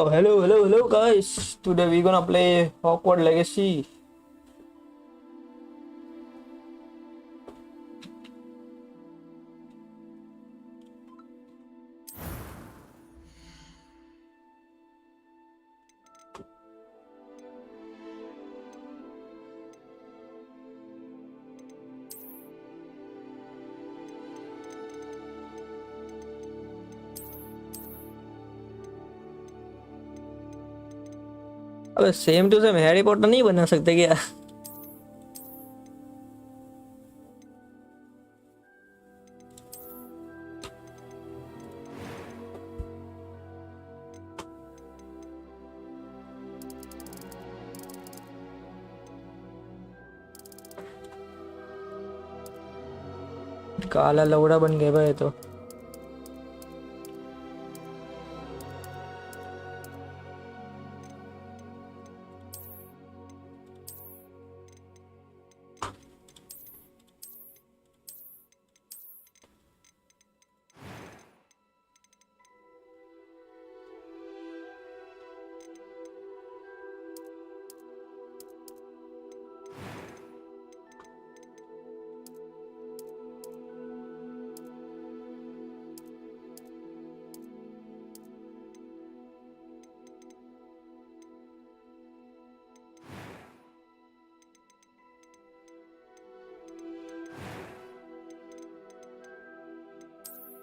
Oh, hello, guys. Today we're gonna play Hogwarts Legacy. अबे same to same Harry Potter नहीं बना सकते क्या? काला लौड़ा बन गया भाई तो।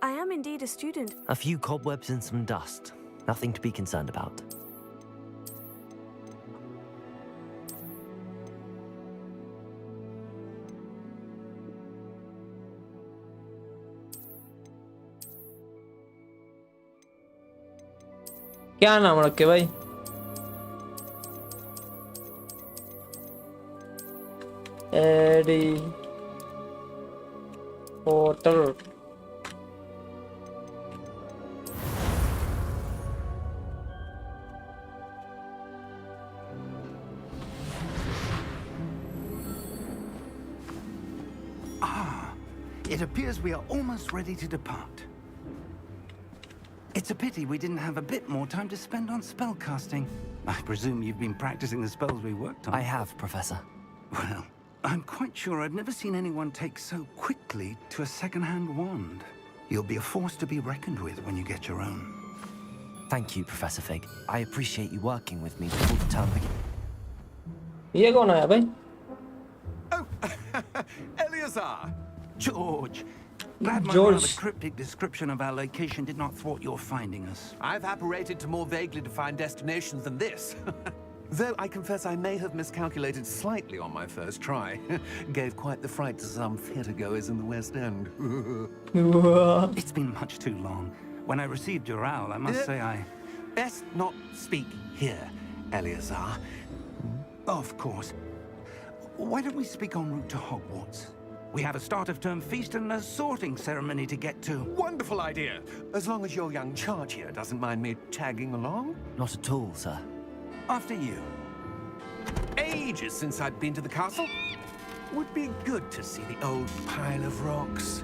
I am indeed a student. A few cobwebs and some dust. Nothing to be concerned about. क्या नाम रखे भाई? Harry Potter. It appears we are almost ready to depart. It's a pity we didn't have a bit more time to spend on spellcasting. I presume you've been practicing the spells we worked on. I have, Professor. Well, I'm quite sure I've never seen anyone take so quickly to a second-hand wand. You'll be a force to be reckoned with when you get your own. Thank you, Professor Fig. I appreciate you working with me before the term begins. ये कौन आया भाई? Oh, Eleazar! George! Glad my George. rather cryptic description of our location did not thwart your finding us. I've apparated to more vaguely defined destinations than this. Though I confess I may have miscalculated slightly on my first try. Gave quite the fright to some theatregoers in the West End. It's been much too long. When I received your owl, I must say I... Best not speak here, Eleazar. Of course. Why don't we speak en route to Hogwarts? We have a start-of-term feast and a sorting ceremony to get to. Wonderful idea! As long as your young charge here doesn't mind me tagging along. Not at all, sir. After you. Ages since I'd been to the castle. Would be good to see the old pile of rocks.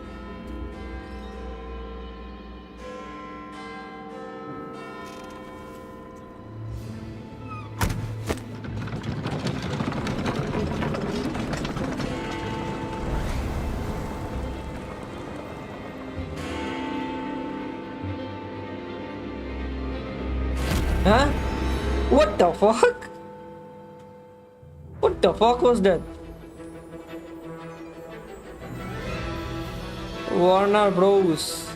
Huh? What the fuck? What the fuck was that? Warner Bros.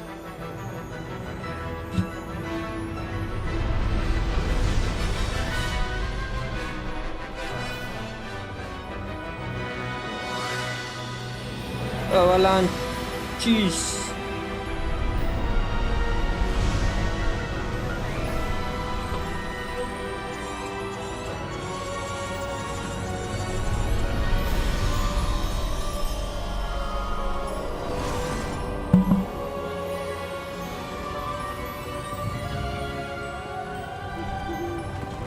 Avalanche. Jeez.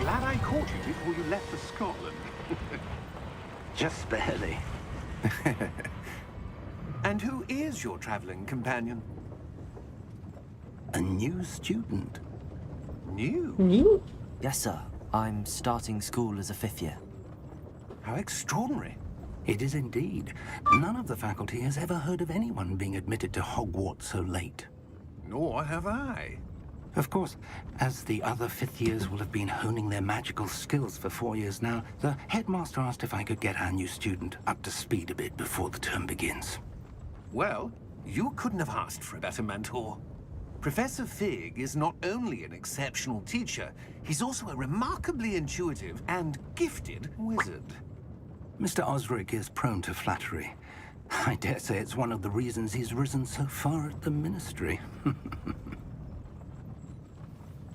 Glad I caught you before you left for Scotland. Just barely. And who is your traveling companion? A new student. New? You? Yes, sir. I'm starting school as a 5th year. How extraordinary. It is indeed. None of the faculty has ever heard of anyone being admitted to Hogwarts so late. Nor have I. Of course, as the other 5th years will have been honing their magical skills for 4 years now, the headmaster asked if I could get our new student up to speed a bit before the term begins. Well, you couldn't have asked for a better mentor. Professor Fig is not only an exceptional teacher, he's also a remarkably intuitive and gifted wizard. Mr. Osric is prone to flattery. I dare say it's one of the reasons he's risen so far at the Ministry.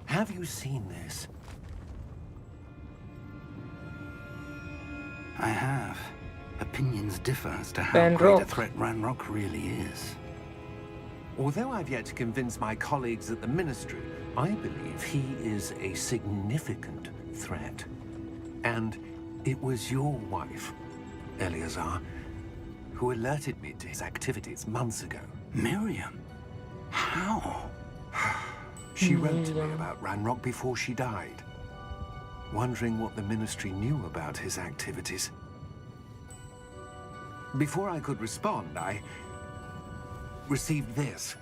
Have you seen this? I have. Opinions differ as to how Ranrock. great a threat Ranrock really is. Although I've yet to convince my colleagues at the Ministry, I believe he is a significant threat. And it was your wife, Eleazar, who alerted me to his activities months ago. Miriam? How? She wrote to me about Ranrock before she died, wondering what the Ministry knew about his activities. Before I could respond, I received this.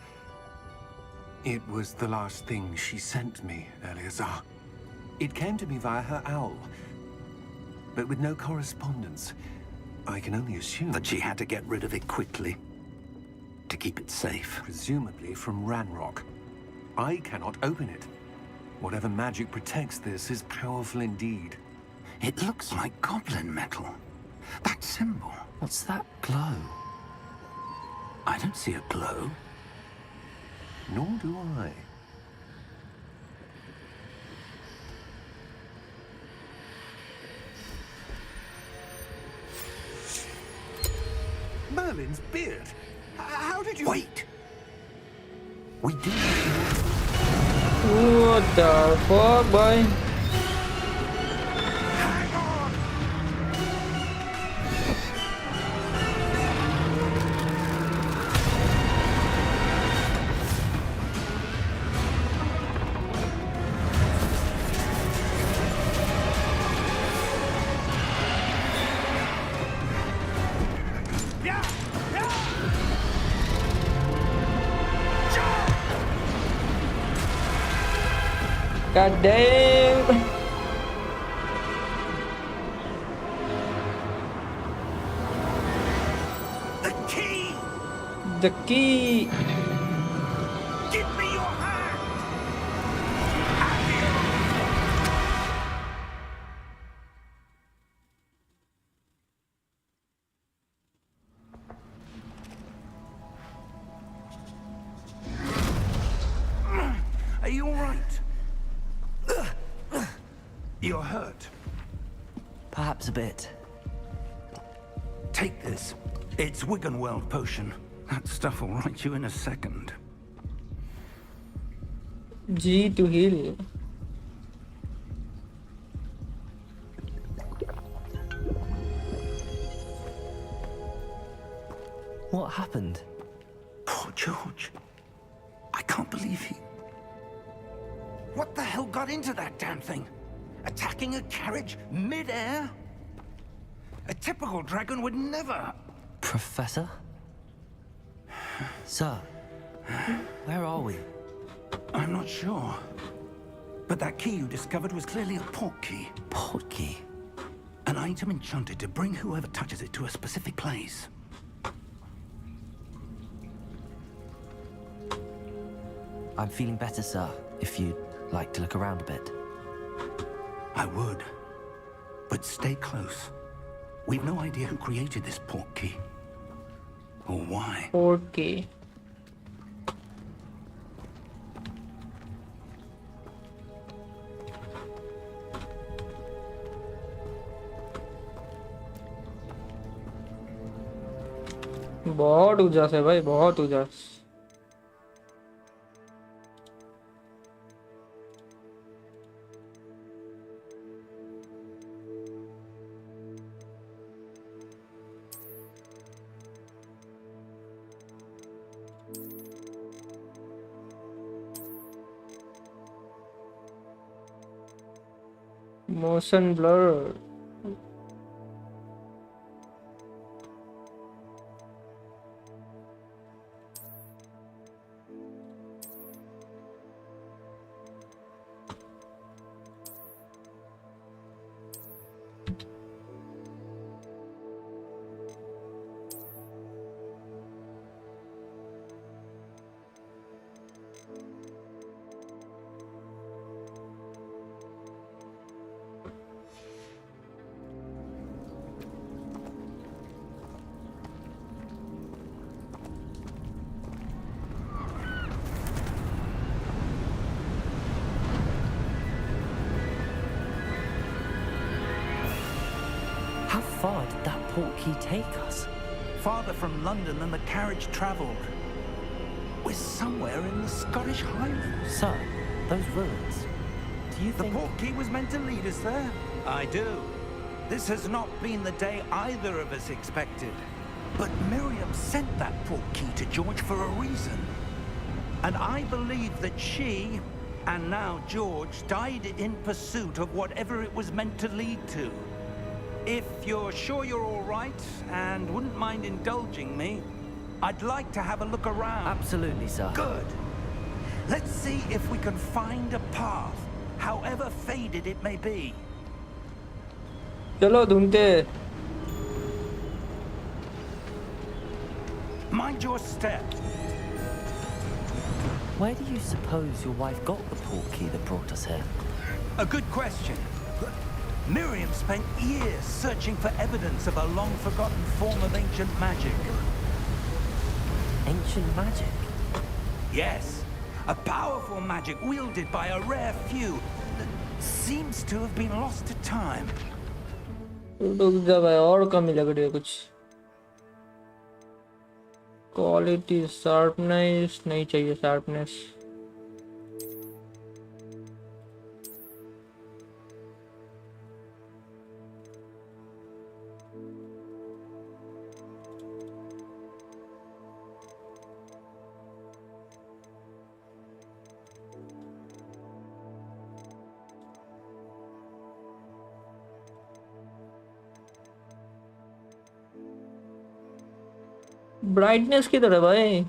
It was the last thing she sent me, Eleazar. It came to me via her owl, but with no correspondence. I can only assume That she had to get rid of it quickly. To keep it safe. presumably from Ranrock. I cannot open it. Whatever magic protects this is powerful indeed. It looks like goblin metal. That symbol. What's that glow? I don't see a glow. Nor do I. Merlin's beard. How did you... Wait! We do. What the fuck, boy? God damn! The key! The key! Give me your hand! Are you all right? You're hurt. Perhaps a bit. Take this. It's Wiggenweld potion. That stuff will right you in a second. G to heal. What happened? Poor George. I can't believe he... What the hell got into that damn thing? Attacking a carriage mid-air? A typical dragon would never... Professor? Sir, where are we? I'm not sure. But that key you discovered was clearly a port key. Port key. An item enchanted to bring whoever touches it to a specific place. I'm feeling better, sir, if you'd like to look around a bit. I would. But stay close. We've no idea who created this port key. Or why. Okay. बहुत उजास है भाई, बहुत उजास। Motion blur. How far did that portkey take us? Farther from London than the carriage travelled. We're somewhere in the Scottish Highlands. Sir, those ruins. Do you The think... portkey was meant to lead us there? I do. This has not been the day either of us expected. But Miriam sent that portkey to George for a reason. And I believe that she, and now George, died in pursuit of whatever it was meant to lead to. If you're sure you're all right and wouldn't mind indulging me, I'd like to have a look around. Absolutely, sir. Good. Let's see if we can find a path, however faded it may be. चलो ढूंढते. Mind your step. Where do you suppose your wife got the portkey that brought us here? A good question. Miriam spent years searching for evidence of a long-forgotten form of ancient magic. Ancient magic? Yes, a powerful magic wielded by a rare few that seems to have been lost to time. रुक जा भाई, और कमी लग रही है कुछ. Quality sharpness नहीं चाहिए. शार्पनेस ब्राइटनेस किधर है भाई?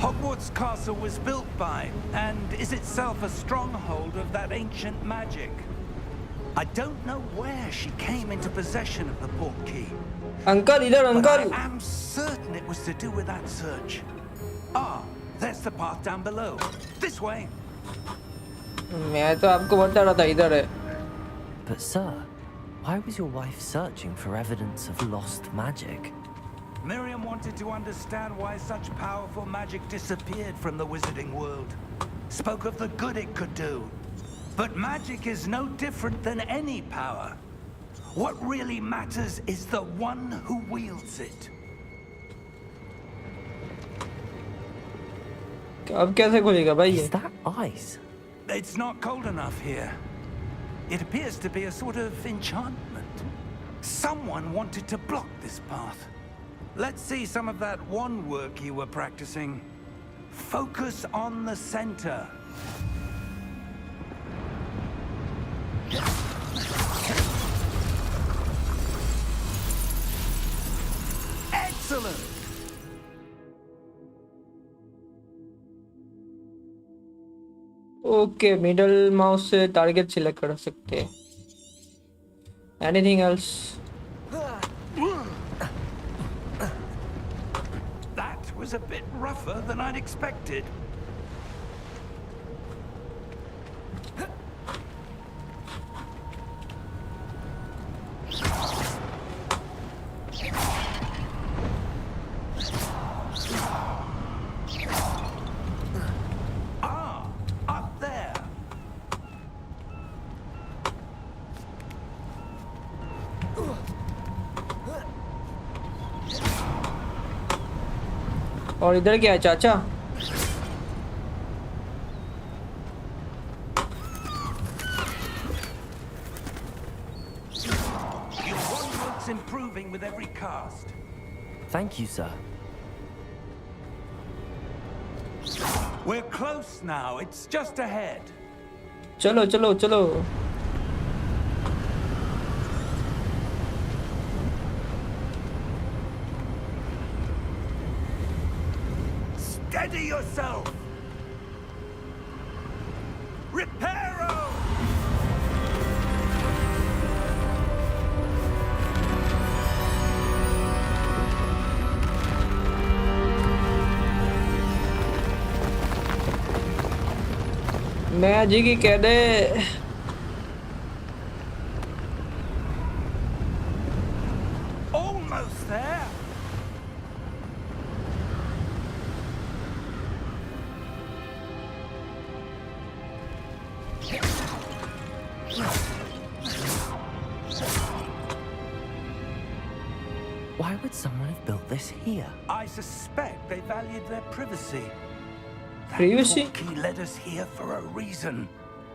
Hogwarts Castle was built by, and is itself a stronghold of that ancient magic. I don't know where she came into possession of the portkey. Uncle इधर But uncle. I am certain it was to do with that search. Ah, there's the path down below. This way. मैं तो आपको बता रहा था इधर है. But sir, why was your wife searching for evidence of lost magic? Miriam wanted to understand why such powerful magic disappeared from the wizarding world. Spoke of the good it could do. But magic is no different than any power. What really matters is the one who wields it. अब कैसे खुलेगा भाई ये? Is that ice? It's not cold enough here. It appears to be a sort of enchantment. Someone wanted to block this path. Let's see some of that wand work you were practicing. Focus on the center. Excellent! Okay, middle mouse से target select कर सकते हैं. Anything else? That was a bit rougher than I'd expected. और इधर क्या है चाचा? Your one looks improving with every cast. Thank you, sir. We're close now. It's just ahead. चलो चलो चलो। Steady yourself. Reparo! मैं जी की कह दे। Almost there. Why would someone have built this here? I suspect they valued their privacy. That Privacy? portkey led us here for a reason.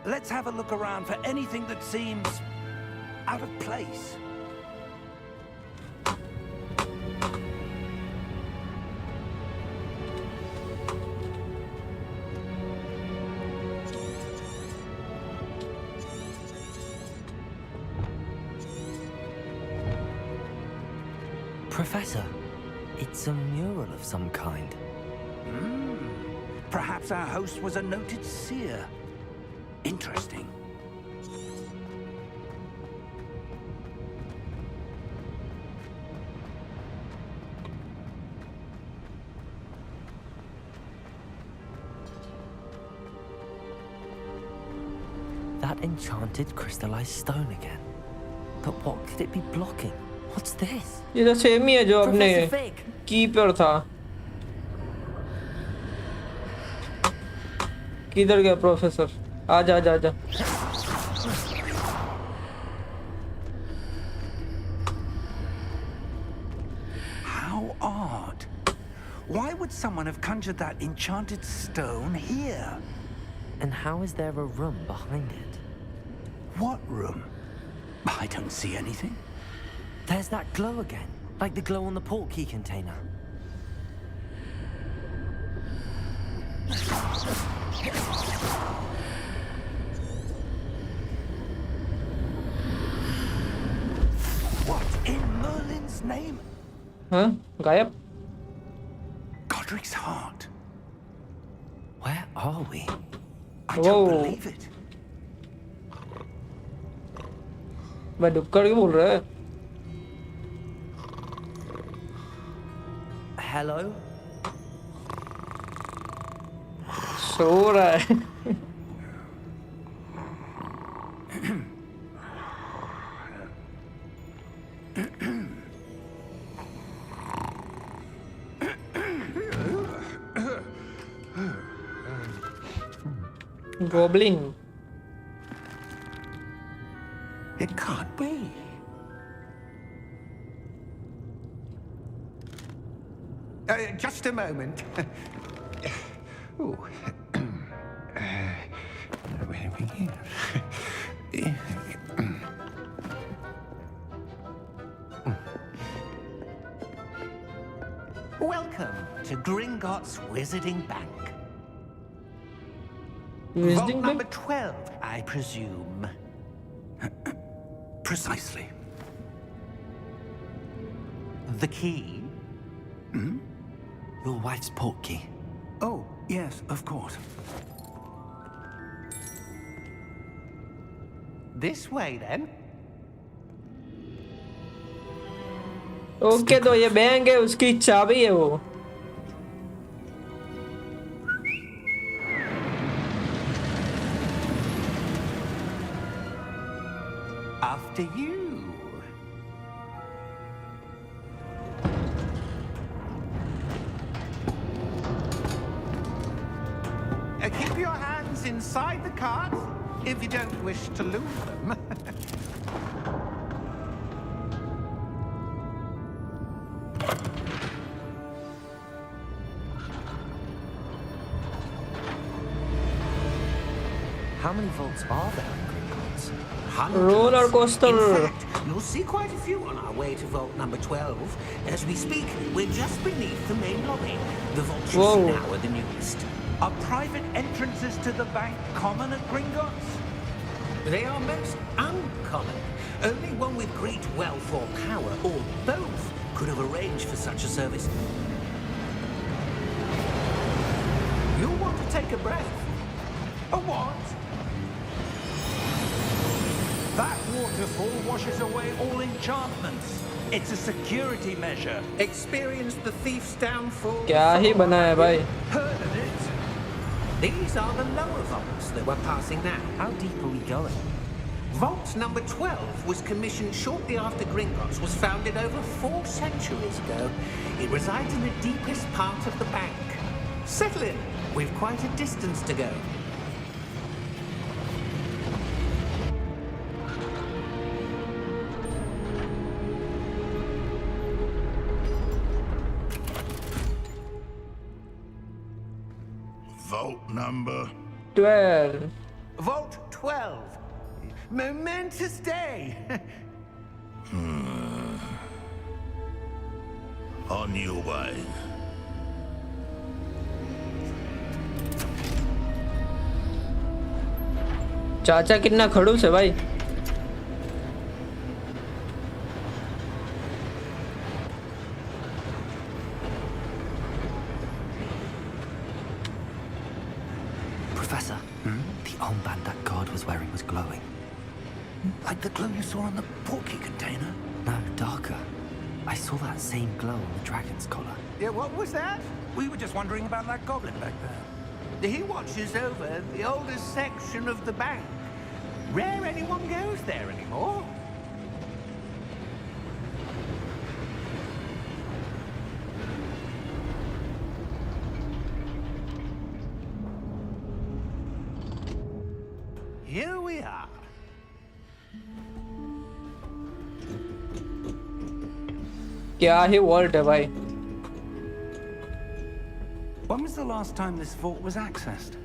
Let's have a look around for anything that seems out of place. Professor, it's a mural of some kind. Perhaps our host was a noted seer. Interesting. That enchanted crystallized stone again. But what could it be blocking? What's this? ये तो same ही है जो अपने Professor Fig! की पर था। किधर गया प्रोफेसर? आजा आजा आजा। How odd. Why would someone have conjured that enchanted stone here? And how is there a room behind it? What room? I don't see anything. There's that glow again, like the glow on the portkey container. What in Merlin's name? हाँ गायब। Godric's heart. Where are we? I Whoa. don't believe it. मैं डुब कर के बोल रहा है। Hello? सो रहा है। Goblin. It can't be. Just a moment. Ooh. Where are we here? Welcome to Gringotts Wizarding Bank. Wizarding Vault Bank? number 12, I presume. Precisely. The key? Your wife's portkey. Oh, yes, of course. This way, then. Okay तो ये bank है, उसकी चाबी है वो। After you. Keep your hands inside the cart if you don't wish to lose them. How many vaults are there in Gringotts? Hundreds. Roller coaster. In fact, you'll see quite a few on our way to vault number 12. As we speak, we're just beneath the main lobby. The vaults you see Whoa. now are the newest. Are private entrances to the bank common at Gringotts? They are most uncommon. Only one with great wealth or power, or both, could have arranged for such a service. You'll want to take a breath. A what? That waterfall washes away all enchantments. It's a security measure. Experience the thief's downfall. क्या ही बना है भाई? Heard of it? These are the lower vaults that we're passing now. How deep are we going? Vault number 12 was commissioned shortly after Gringotts was founded over 4 centuries ago. It resides in the deepest part of the bank. Settle in. We've quite a distance to go. Vault number. 12. Vault 12. Momentous day. On your way. चाचा कितना खड़ूस है भाई? Professor, the armband that guard was wearing was glowing. Like the glow you saw on the porky container? No, darker. I saw that same glow on the dragon's collar. Yeah, what was that? We were just wondering about that goblin back there. He watches over the oldest section of the bank. Rare anyone goes there anymore. Here we are. क्या ही vault है भाई? When was the last time this vault was accessed?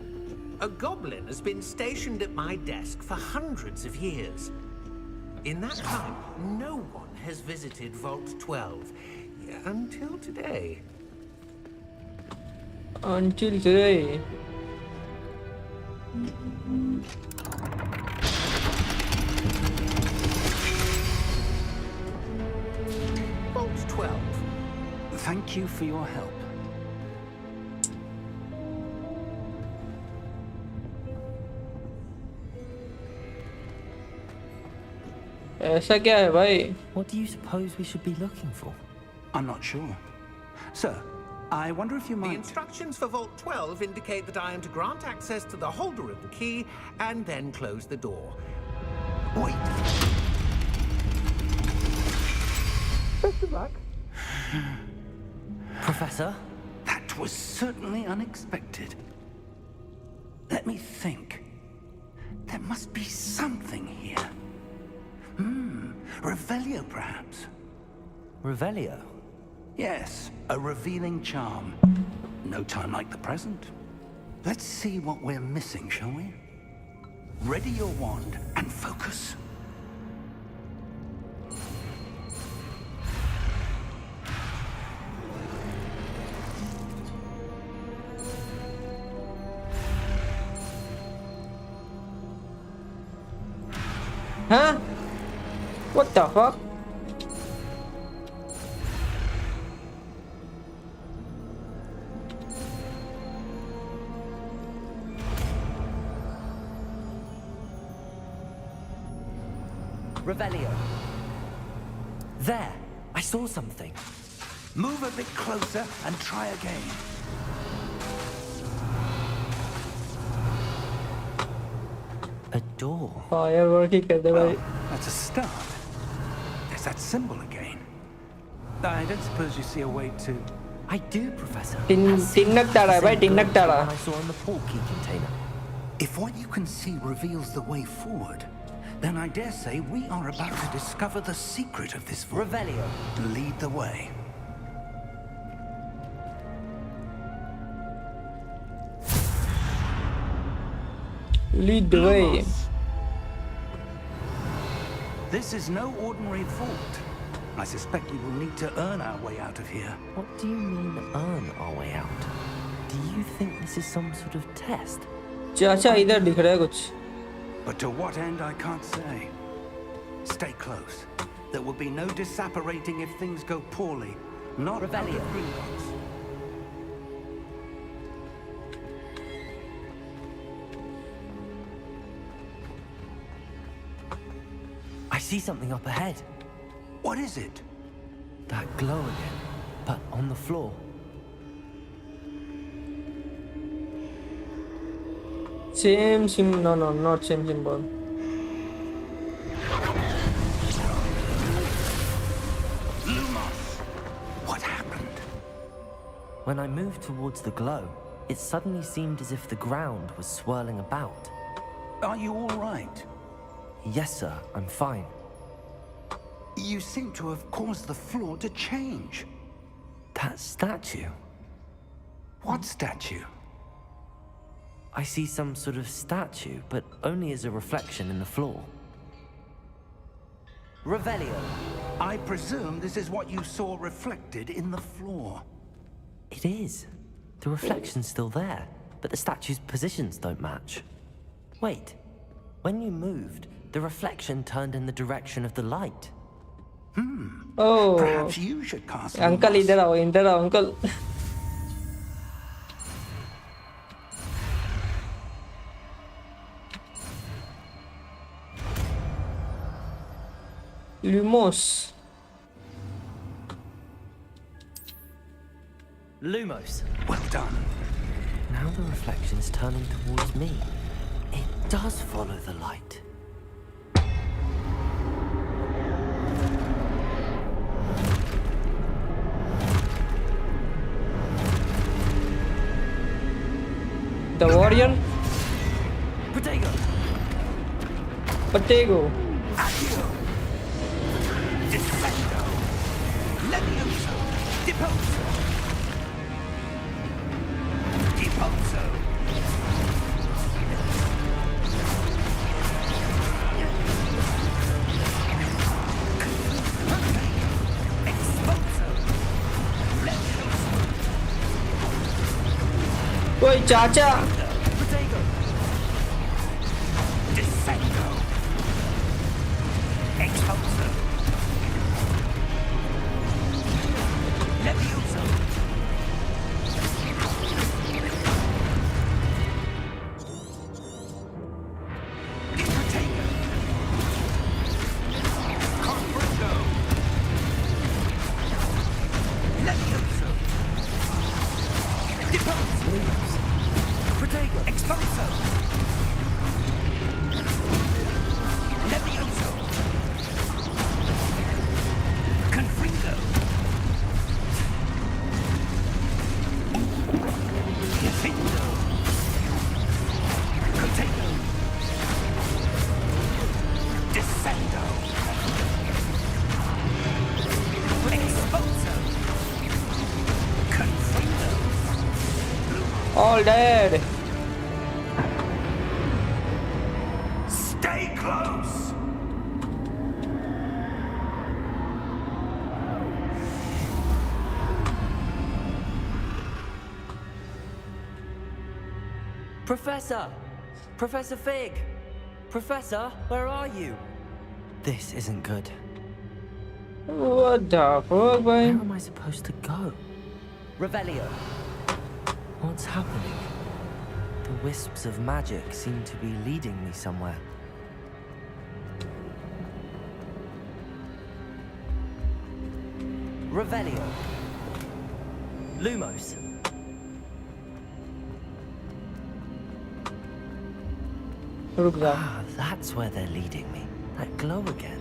A goblin has been stationed at my desk for hundreds of years. In that time, no one has visited Vault 12 until today. Until today. Vault 12. Thank you for your help. ऐसा क्या है भाई? What do you suppose we should be looking for? I'm not sure. Sir, I wonder if you The might... instructions for Vault 12 indicate that I am to grant access to the holder of the key and then close the door. Wait. Best of luck. Professor? That was certainly unexpected. Let me think. There must be something here. Revelio, perhaps? Revelio? Yes, a revealing charm. No time like the present. Let's see what we're missing, shall we? Ready your wand and focus. Huh? What the fuck? Revelio. There! I saw something. Move a bit closer and try again. A door. Firework ही कर दे भाई. That's a start. There's that symbol again. I don't suppose you see a way to... I do, Professor. तिन्नक तारा है भाई, तिन्नक तारा. I saw in the portkey container. If what you can see reveals the way forward, then I dare say we are about to discover the secret of this vault. Revelio. Lead the way. Lead the way. This is no ordinary vault. I suspect we will need to earn our way out of here. What do you mean, earn our way out? Do you think this is some sort of test? चाचा इधर दिख रहा है कुछ. But to what end, I can't say. Stay close. There will be no disapparating if things go poorly. Not Rebellion. out of Gringotts. I see something up ahead. What is it? That glow again, but on the floor. Same symbol. No, not same symbol. What happened? When I moved towards the glow, it suddenly seemed as if the ground was swirling about. Are you all right? Yes, sir, I'm fine. You seem to have caused the floor to change. That statue. What statue? I see some sort of statue, but only as a reflection in the floor. Revelio. I presume this is what you saw reflected in the floor. It is. The reflection's still there, but the statue's positions don't match. Wait. When you moved, the reflection turned in the direction of the light. Oh. Perhaps you should cast some Uncle mass. इधर आओ uncle. Lumos. Lumos. Well done. Now the reflection's turning towards me. It does follow the light. The warrior. Protego. Patego. Accio. Defendo. Levioso. Deposo. Deposo. Exposo. Levioso. Oi, चाचा. Protego. Descendo. Exposo. Levioso. Protego. Confringo. Levioso. Deposo. Protego. Exposo. Levioso. Confringo. Defendo. Protego. Descendo. Exposo. Confringo. All dead. Stay close. Professor! Professor Fig! Professor, where are you? This isn't good. What the fuck, Where boy? am I supposed to go? Revelio. What's happening? The wisps of magic seem to be leading me somewhere. Revelio. Lumos. रुक जा. Ah, that's where they're leading me. That glow again.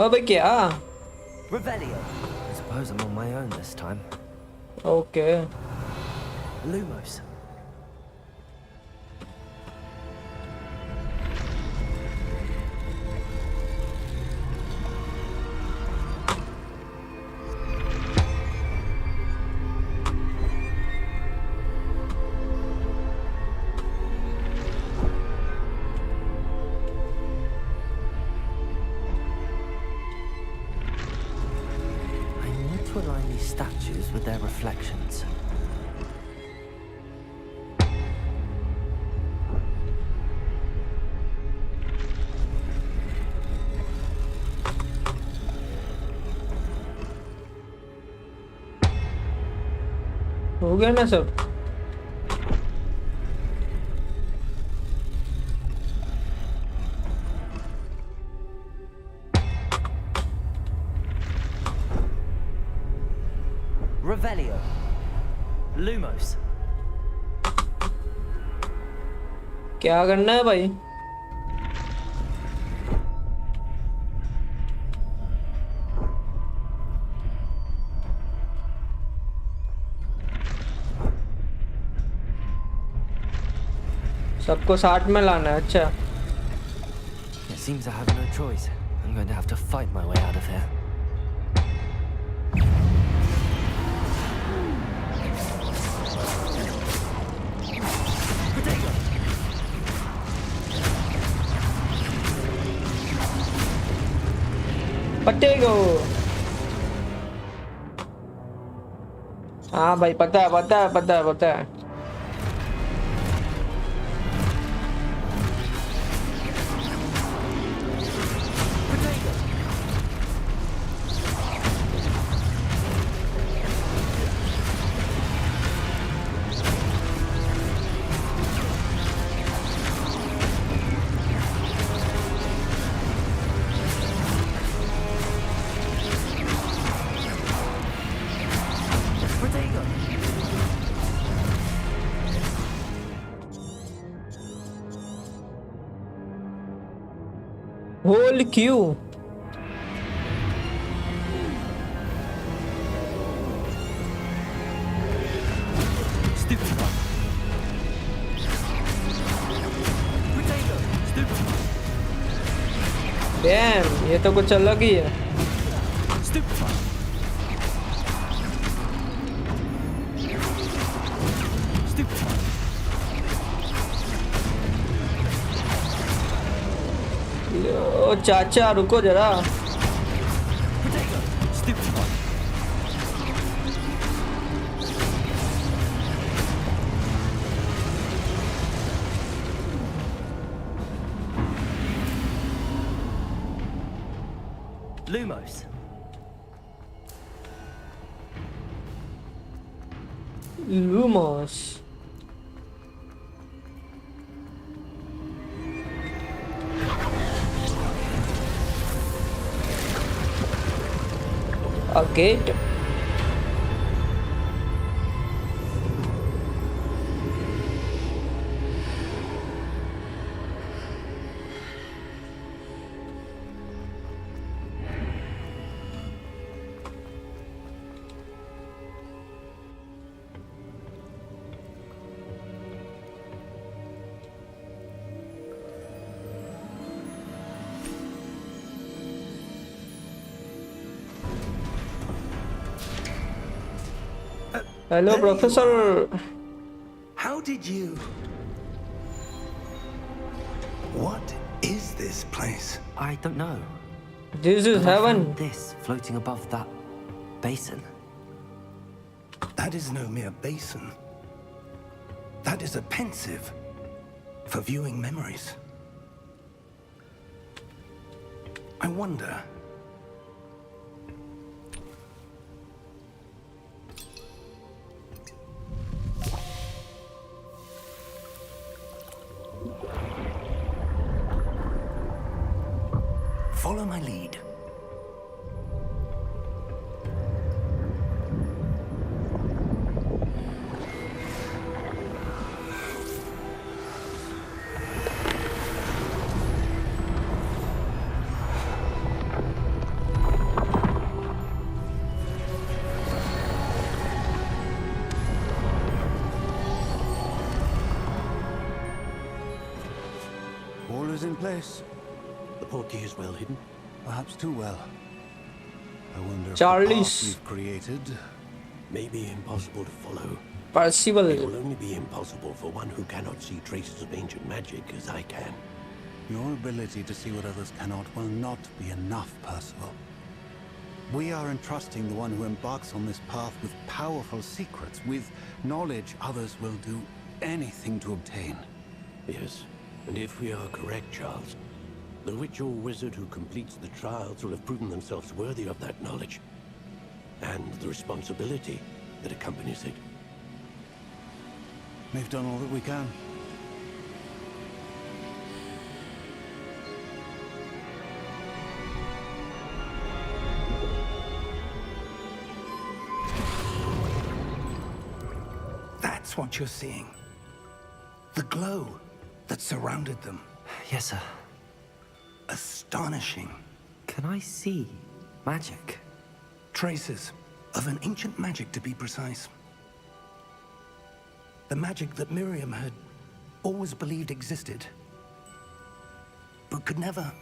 अबे क्या? Revelio. I suppose I'm on my own this time. Okay. Lumos. statues with their reflections. हो गया ना सब? Revelio. Lumos. क्या करना है भाई? सबको साथ में लाना है, अच्छा। It seems I have no choice. I'm going to have to fight my way out of here. पटेगो। हाँ भाई, पता है पता है पता है पता है। Whole queue. Damn, ये तो कुछ अलग ही है। ओ चाचा रुको जरा। Lumos. Lumos. A gate. Hello, There you Professor. How did you... What is this place? I don't know. This is But I heaven. found this floating above that basin. That is no mere basin. That is a pensive for viewing memories. I wonder... Follow my lead. All is in place. The portkey is well hidden. Perhaps too well. I wonder if Charlie's. the path we've created May be impossible to follow. Percival. It will only be impossible for one who cannot see traces of ancient magic as I can. Your ability to see what others cannot will not be enough, Percival. We are entrusting the one who embarks on this path with powerful secrets, with knowledge others will do anything to obtain. Yes, and if we are correct, Charles, the witch or wizard who completes the trials will have proven themselves worthy of that knowledge, and the responsibility that accompanies it. We've done all that we can. That's what you're seeing. The glow that surrounded them. Yes, sir. Astonishing. Can I see magic? Traces of an ancient magic, to be precise. The magic that Miriam had always believed existed, but could never.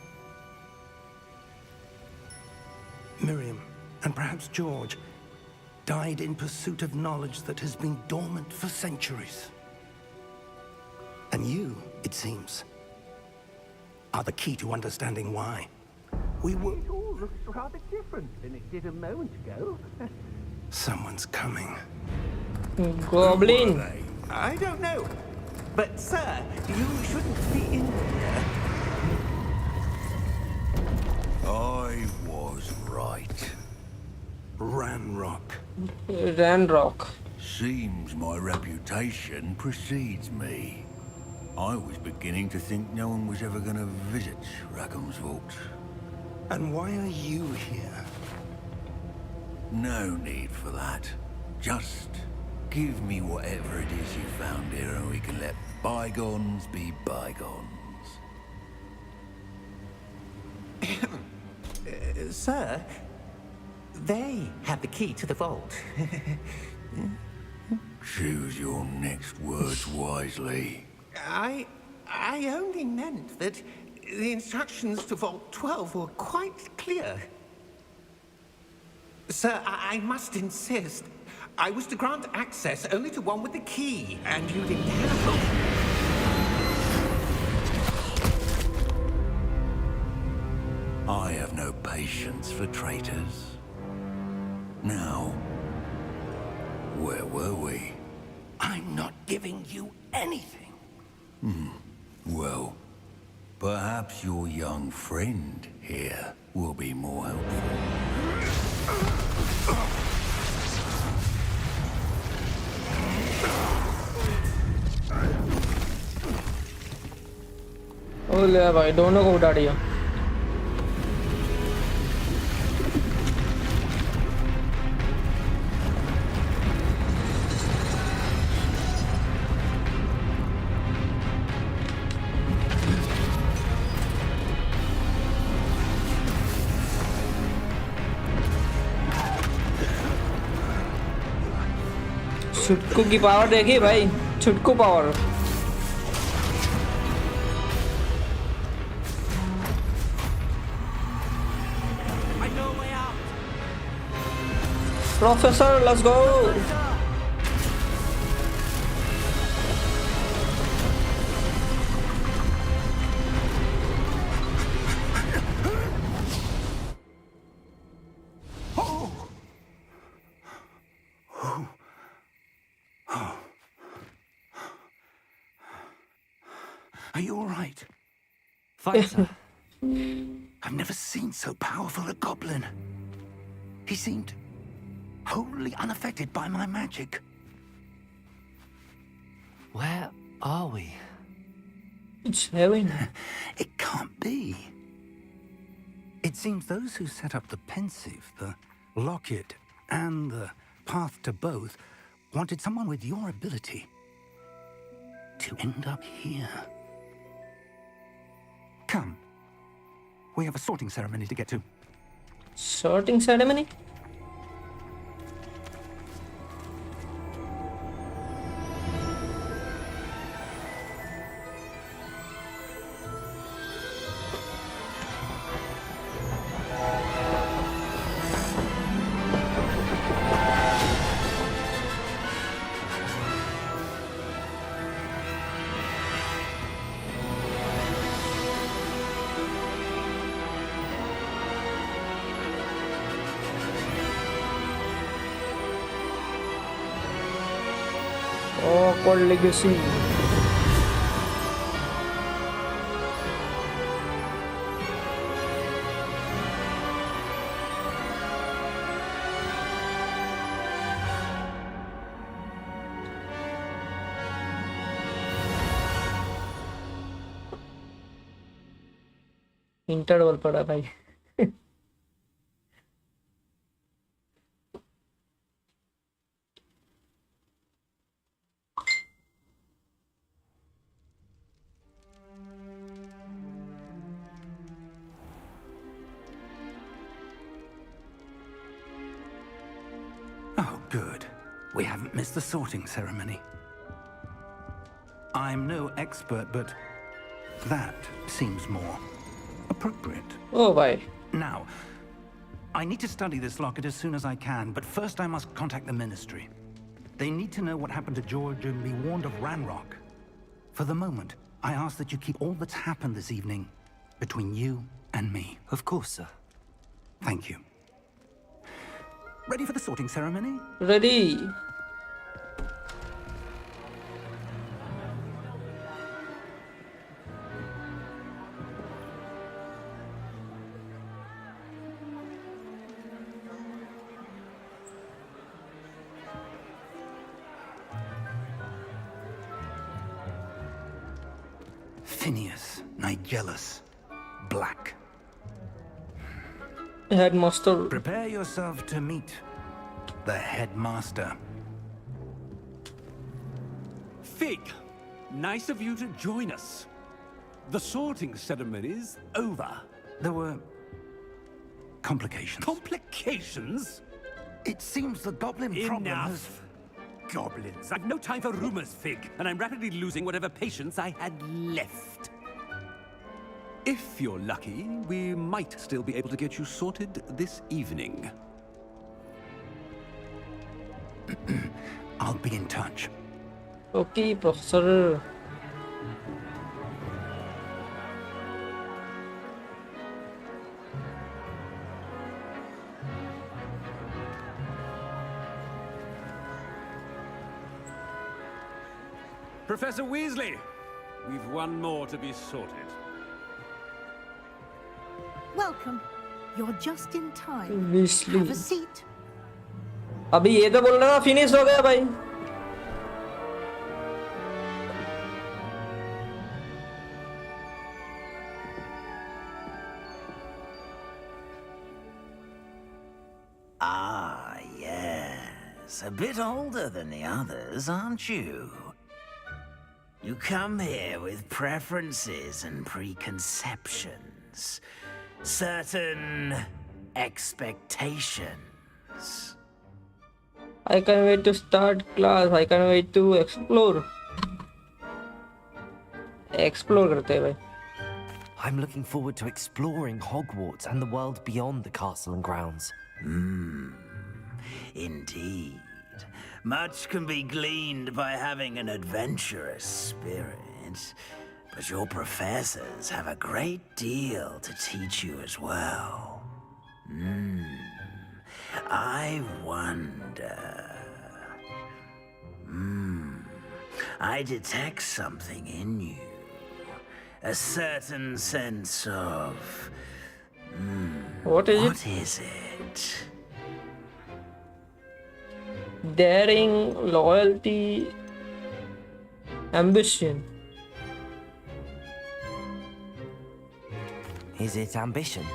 Miriam, and perhaps George, died in pursuit of knowledge that has been dormant for centuries. And you, it seems, are the key to understanding why. We were... It all looks rather different than it did a moment ago. Someone's coming. Goblin. I don't know. But, sir, you shouldn't be in here. I was right. Ranrock. Ranrock. Seems my reputation precedes me. I was beginning to think no one was ever going to visit Rackham's vault. And why are you here? No need for that. Just give me whatever it is you found here and we can let bygones be bygones. Sir, they have the key to the vault. Choose your next words wisely. I only meant that the instructions to Vault 12 were quite clear. Sir, I must insist. I was to grant access only to one with the key, and you didn't have them. I have no patience for traitors. Now, where were we? I'm not giving you anything. Well, perhaps your young friend here will be more helpful. ओ ले भाई दोनों को उठा दिया छुटकू की power देखी भाई छुटकू power Professor, let's go. Are you all right? Fine, sir. I've never seen so powerful a goblin. He seemed wholly unaffected by my magic. Where are we? It's heaven. It can't be. It seems those who set up the pensive, the locket, and the path to both wanted someone with your ability to end up here. Come. We have a sorting ceremony to get to. Sorting ceremony? Hogwarts Legacy. Interval पड़ा भाई. Oh, good. We haven't missed the sorting ceremony. I'm no expert, but that seems more appropriate. Oh भाई. Now, I need to study this locket as soon as I can, but first I must contact the Ministry. They need to know what happened to George and be warned of Ranrock. For the moment, I ask that you keep all that's happened this evening between you and me. Of course, sir. Thank you. Ready for the sorting ceremony? Ready. Phineas, Nigellus, Black. Headmaster. Prepare yourself to meet the headmaster. Fig, nice of you to join us. The sorting ceremony's over. There were complications. Complications? It seems the goblin problem has... Enough. Goblins. I've no time for rumors, Fig, and I'm rapidly losing whatever patience I had left. If you're lucky, we might still be able to get you sorted this evening. I'll be in touch. Okay, Professor. Professor Weasley, we've one more to be sorted. Welcome. You're just in time. Weasley. Have a seat. अभी ये तो बोल रहा था finish हो गया भाई. Ah, yes. A bit older than the others, aren't you? You come here with preferences and preconceptions. Certain expectations. I can't wait to start class. I can't wait to explore. Explore करते हैं भाई. I'm looking forward to exploring Hogwarts and the world beyond the castle and grounds. Indeed. Much can be gleaned by having an adventurous spirit, but your professors have a great deal to teach you as well. I wonder... I detect something in you. A certain sense of... What is it? What is it? Daring, loyalty, ambition. Is it ambition?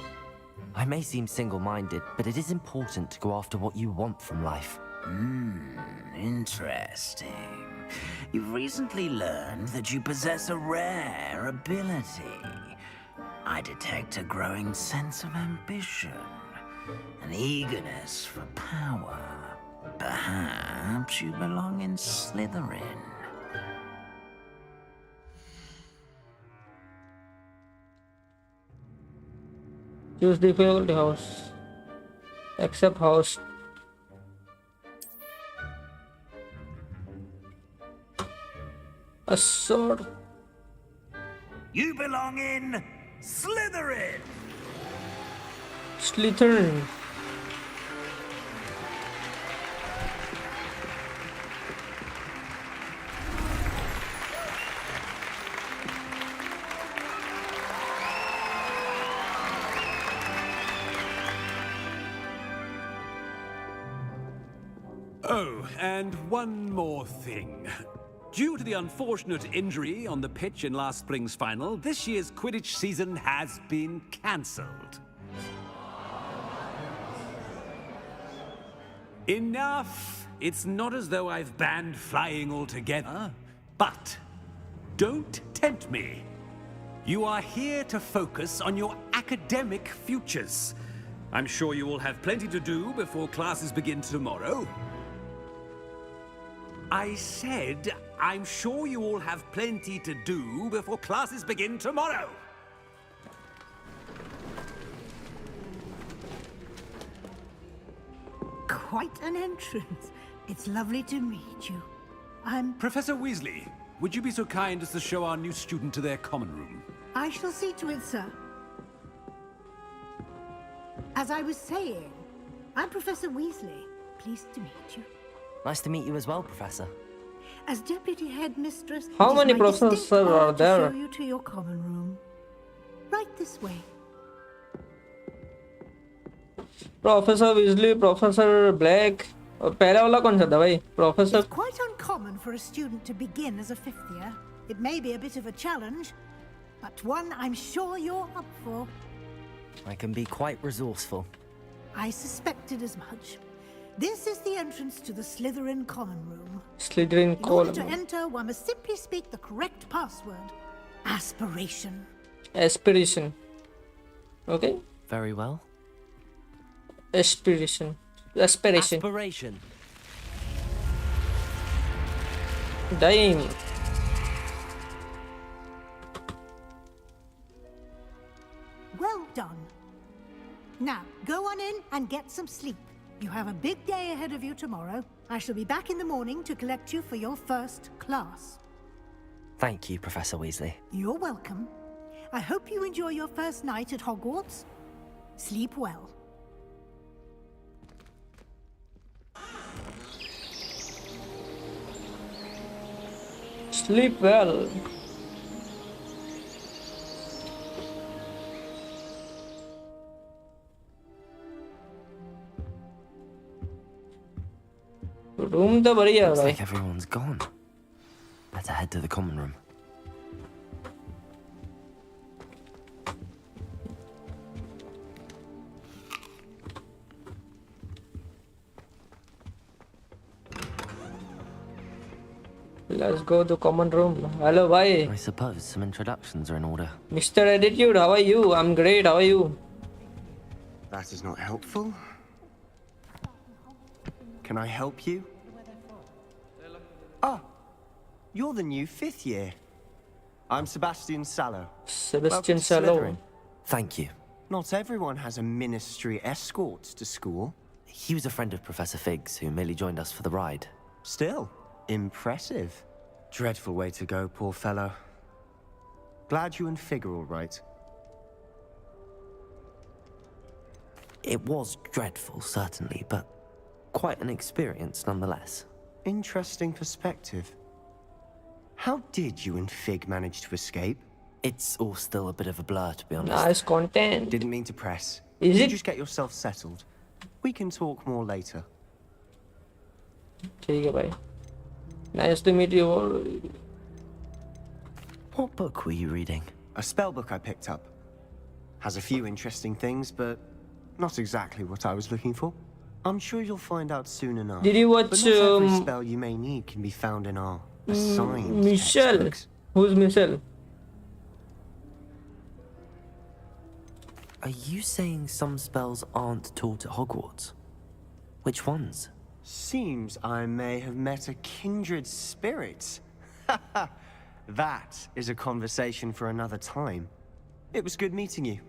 I may seem single-minded, but it is important to go after what you want from life. Interesting. You've recently learned that you possess a rare ability. I detect a growing sense of ambition, an eagerness for power. Perhaps you belong in Slytherin. Choose difficulty house. Accept house. A sword. You belong in Slytherin! Slytherin. Oh, and one more thing. Due to the unfortunate injury on the pitch in last spring's final, this year's Quidditch season has been cancelled. Enough! It's not as though I've banned flying altogether, but don't tempt me. You are here to focus on your academic futures. I'm sure you will have plenty to do before classes begin tomorrow. I said, I'm sure you all have plenty to do before classes begin tomorrow. Quite an entrance. It's lovely to meet you. I'm... Professor Weasley, would you be so kind as to show our new student to their common room? I shall see to it, sir. As I was saying, I'm Professor Weasley. Pleased to meet you. Nice to meet you as well, Professor. As Deputy Headmistress, How it is many my professors distinct are honor there? to show you to your common room. Right this way. Professor विजली, professor black, और पहला वाला कौन सा था भाई? Professor It's quite uncommon for a student to begin as a fifth year. It may be a bit of a challenge, but one I'm sure you're up for. I can be quite resourceful. I suspected as much. This is the entrance to the Slytherin common room. Slytherin In order to column. enter, one must simply speak the correct password. Aspiration. Aspiration. Okay. Very well. Aspiration. Aspiration. Aspiration. Dying. Well done. Now, go on in and get some sleep. You have a big day ahead of you tomorrow. I shall be back in the morning to collect you for your first class. Thank you, Professor Weasley. You're welcome. I hope you enjoy your first night at Hogwarts. Sleep well. Sleep well. Room तो बढ़िया है Looks भाई. like everyone's gone. Better head to the common room. Let's go to common room. Hello bhai. I suppose some introductions are in order. Mr. Attitude, how are you? I'm great. How are you? That is not helpful. Can I help you? Ah, you're the new fifth year. I'm Sebastian Sallow. Sebastian Welcome to Sallow. Slytherin. Thank you. Not everyone has a ministry escort to school. He was a friend of Professor Fig's who merely joined us for the ride. Still, impressive. Dreadful way to go, poor fellow. Glad you and Fig are all right. It was dreadful, certainly, but quite an experience nonetheless. Interesting perspective. How did you and Fig manage to escape? It's all still a bit of a blur, to be honest. Nice content. Didn't mean to press. Is You it? just get yourself settled. We can talk more later. ठीक है भाई. Nice to meet you all. What book were you reading? A spell book I picked up. Has a few interesting things, but not exactly what I was looking for. I'm sure you'll find out soon enough. Did you watch But not every spell you may need can be found in our assigned Michelle? textbooks. Who's Michelle? Are you saying some spells aren't taught at Hogwarts? Which ones? Seems I may have met a kindred spirit. That is a conversation for another time. It was good meeting you.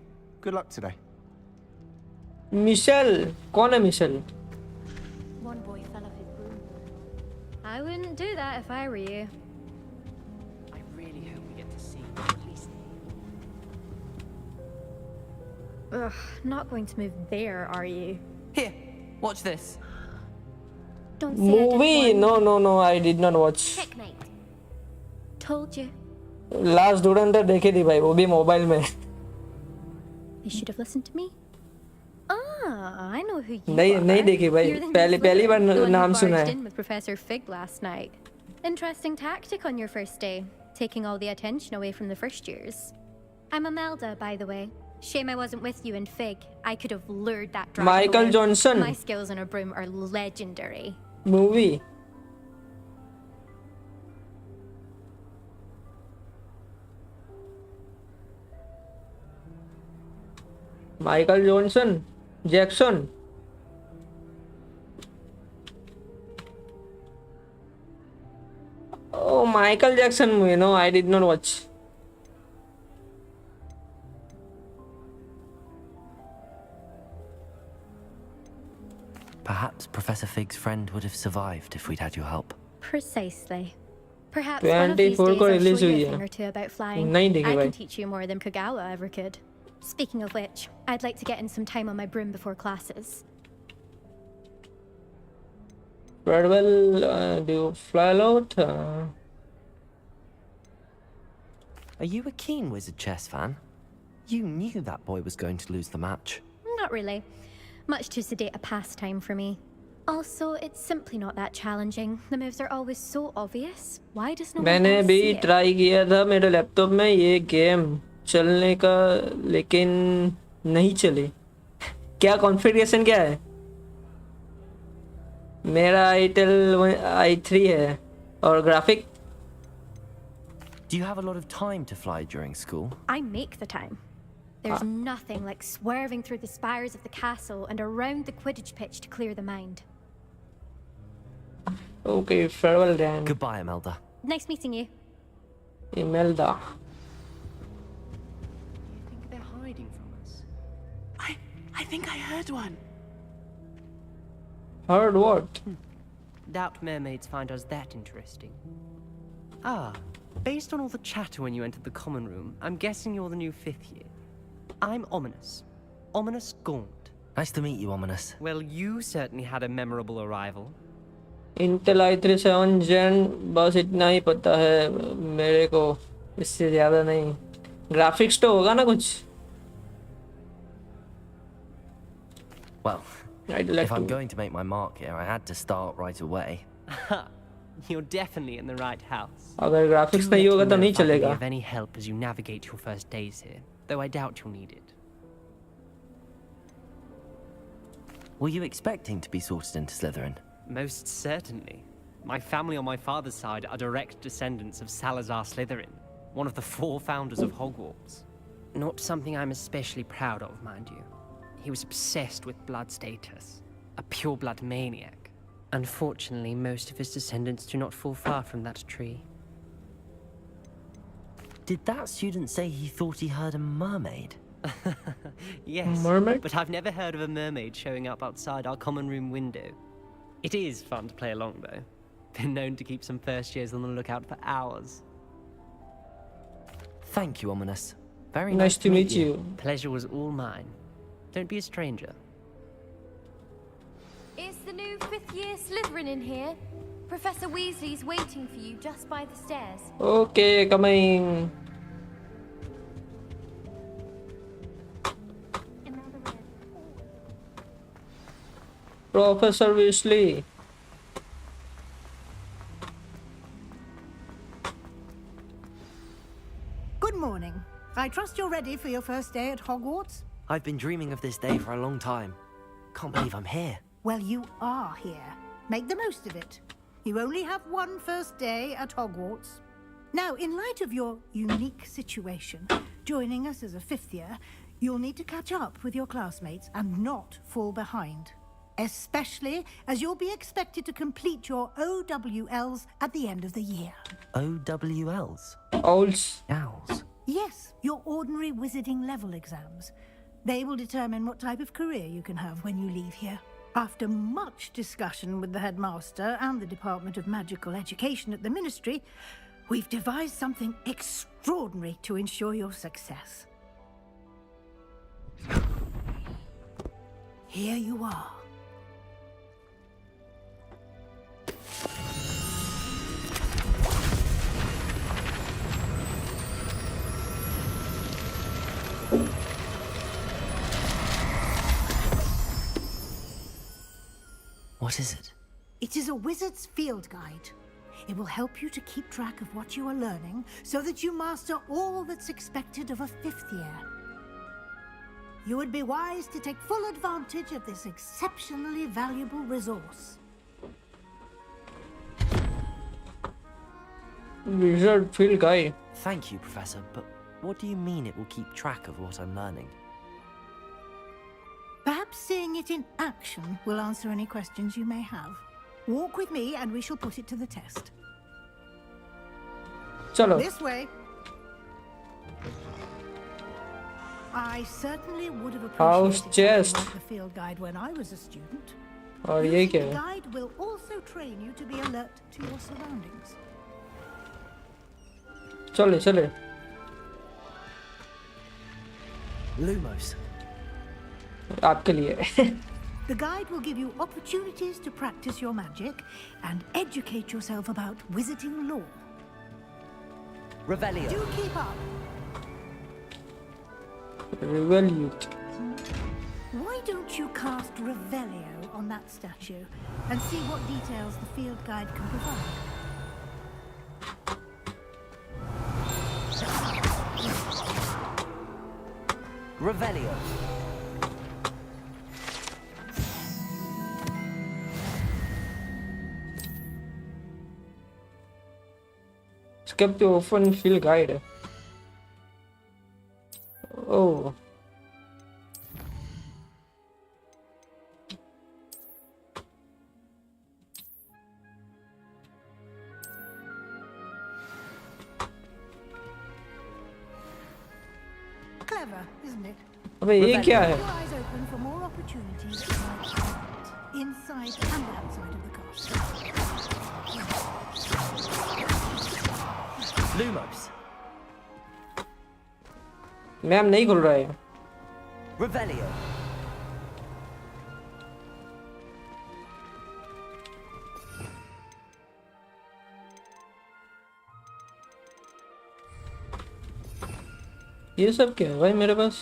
Good luck today. Michelle. कौन है Michelle? One boy fell off his broom. I wouldn't do that if I were you. I really hope we get to see at least. Ugh, not going to move there, are you? Here, watch this. Don't say I didn't Movie? warn you. No. I did not watch. Checkmate. Told you. Last Durandar देखी थी भाई. वो भी mobile में. You should have listened to me. Ah, I know who you नहीं are. नहीं देखी भाई, You're the new पहली बार Slytherin, the one who नाम सुना barged है. in with Professor Fig last night. Interesting tactic on your first day, taking all the attention away from the first years. I'm Imelda, by the way. Shame I wasn't with you in Fig. I could have lured that dragon Michael away. Johnson. My skills on a broom are legendary. Movie. Michael Johnson, Jackson. Oh, Michael Jackson movie. No, I did not watch. Perhaps Professor Fig's friend would have survived if we'd had your help. Precisely. Perhaps one of these 24 days को I'll release show you हुई a है. thing or two about flying. नहीं I देखी can भाई. teach you more than Kagawa ever could. Speaking of which, I'd like to get in some time on my broom before classes. Farewell, do you fly out? Are you a keen Wizard chess fan? You knew that boy was going to lose the match. Not really. Much too sedate a pastime for me. Also, it's simply not that challenging. The moves are always so obvious. Why does no one मैंने else भी see it? Try किया था मेरे laptop में ये game चलने का, लेकिन नहीं चली. क्या कॉन्फ़िगरेशन क्या है? मेरा i3 है और graphic. Do you have a lot of time to fly during school? I make the time. There's nothing like swerving through the spires of the castle and around the Quidditch pitch to clear the mind. Okay, farewell then. Goodbye, Imelda. Nice meeting you. Imelda. You think they're hiding from us? I think I heard one. Heard what? Doubt mermaids find us that interesting. Ah, based on all the chatter when you entered the common room, I'm guessing you're the new 5th year. I'm Ominous. Ominous Gaunt. Nice to meet you, Ominous. Well, you certainly had a memorable arrival. Intel i3 7 Gen, बस इतना ही पता है मेरे को, इससे ज़्यादा नहीं. Graphics तो होगा ना कुछ? Well, I'd like if I'm to. going to make my mark here, I had to start right away. You're definitely in the right house. अगर ग्राफिक्स Do नहीं let होगा me तो know नहीं if I can be चलेगा. of any help as you navigate your first days here, though I doubt you'll need it. Were you expecting to be sorted into Slytherin? Most certainly. My family on my father's side are direct descendants of Salazar Slytherin, one of the 4 founders of Hogwarts. Not something I'm especially proud of, mind you. He was obsessed with blood status, a pure-blood maniac. Unfortunately, most of his descendants do not fall far from that tree. Did that student say he thought he heard a mermaid? Yes, Mermaid? but I've never heard of a mermaid showing up outside our common room window. It is fun to play along, though. Been known to keep some first years on the lookout for hours. Thank you, Ominous. Very Nice to meet you. Pleasure was all mine. Don't be a stranger. Is the new 5th year Slytherin in here? Professor Weasley's waiting for you just by the stairs. Okay, coming. Professor Weasley. Good morning. I trust you're ready for your first day at Hogwarts? I've been dreaming of this day for a long time. Can't believe I'm here. Well, you are here. Make the most of it. You only have one first day at Hogwarts. Now, in light of your unique situation, joining us as a 5th year, you'll need to catch up with your classmates and not fall behind. Especially as you'll be expected to complete your OWLs at the end of the year. OWLs? Owls. Owls. Yes, your ordinary wizarding level exams. They will determine what type of career you can have when you leave here. After much discussion with the headmaster and the Department of Magical Education at the Ministry, we've devised something extraordinary to ensure your success. Here you are. What is it? It is a wizard's field guide. It will help you to keep track of what you are learning so that you master all that's expected of a 5th year. You would be wise to take full advantage of this exceptionally valuable resource. Wizard field guide. Thank you, Professor, but what do you mean it will keep track of what I'm learning? Perhaps seeing it in action will answer any questions you may have. Walk with me and we shall put it to the test. Chalo. This way. I certainly would have House appreciated chest. something like the field guide when I was a student. और ये क्या The है? guide will also train you to be alert to your surroundings. चले चले. Lumos. आपके लिए. The guide will give you opportunities to practice your magic and educate yourself about wizarding lore. Revelio. Do keep up. Revelute. Why don't you cast Revelio on that statue and see what details the field guide can provide? Revelio. Skip the open field guide. Oh. Clever, isn't it? अबे ये क्या है? Keep your eyes open for more opportunities like that, inside and outside of the castle. Lumos. Ma'am नहीं खुल रहा है. Revelio. ये सब क्या है भाई मेरे पास?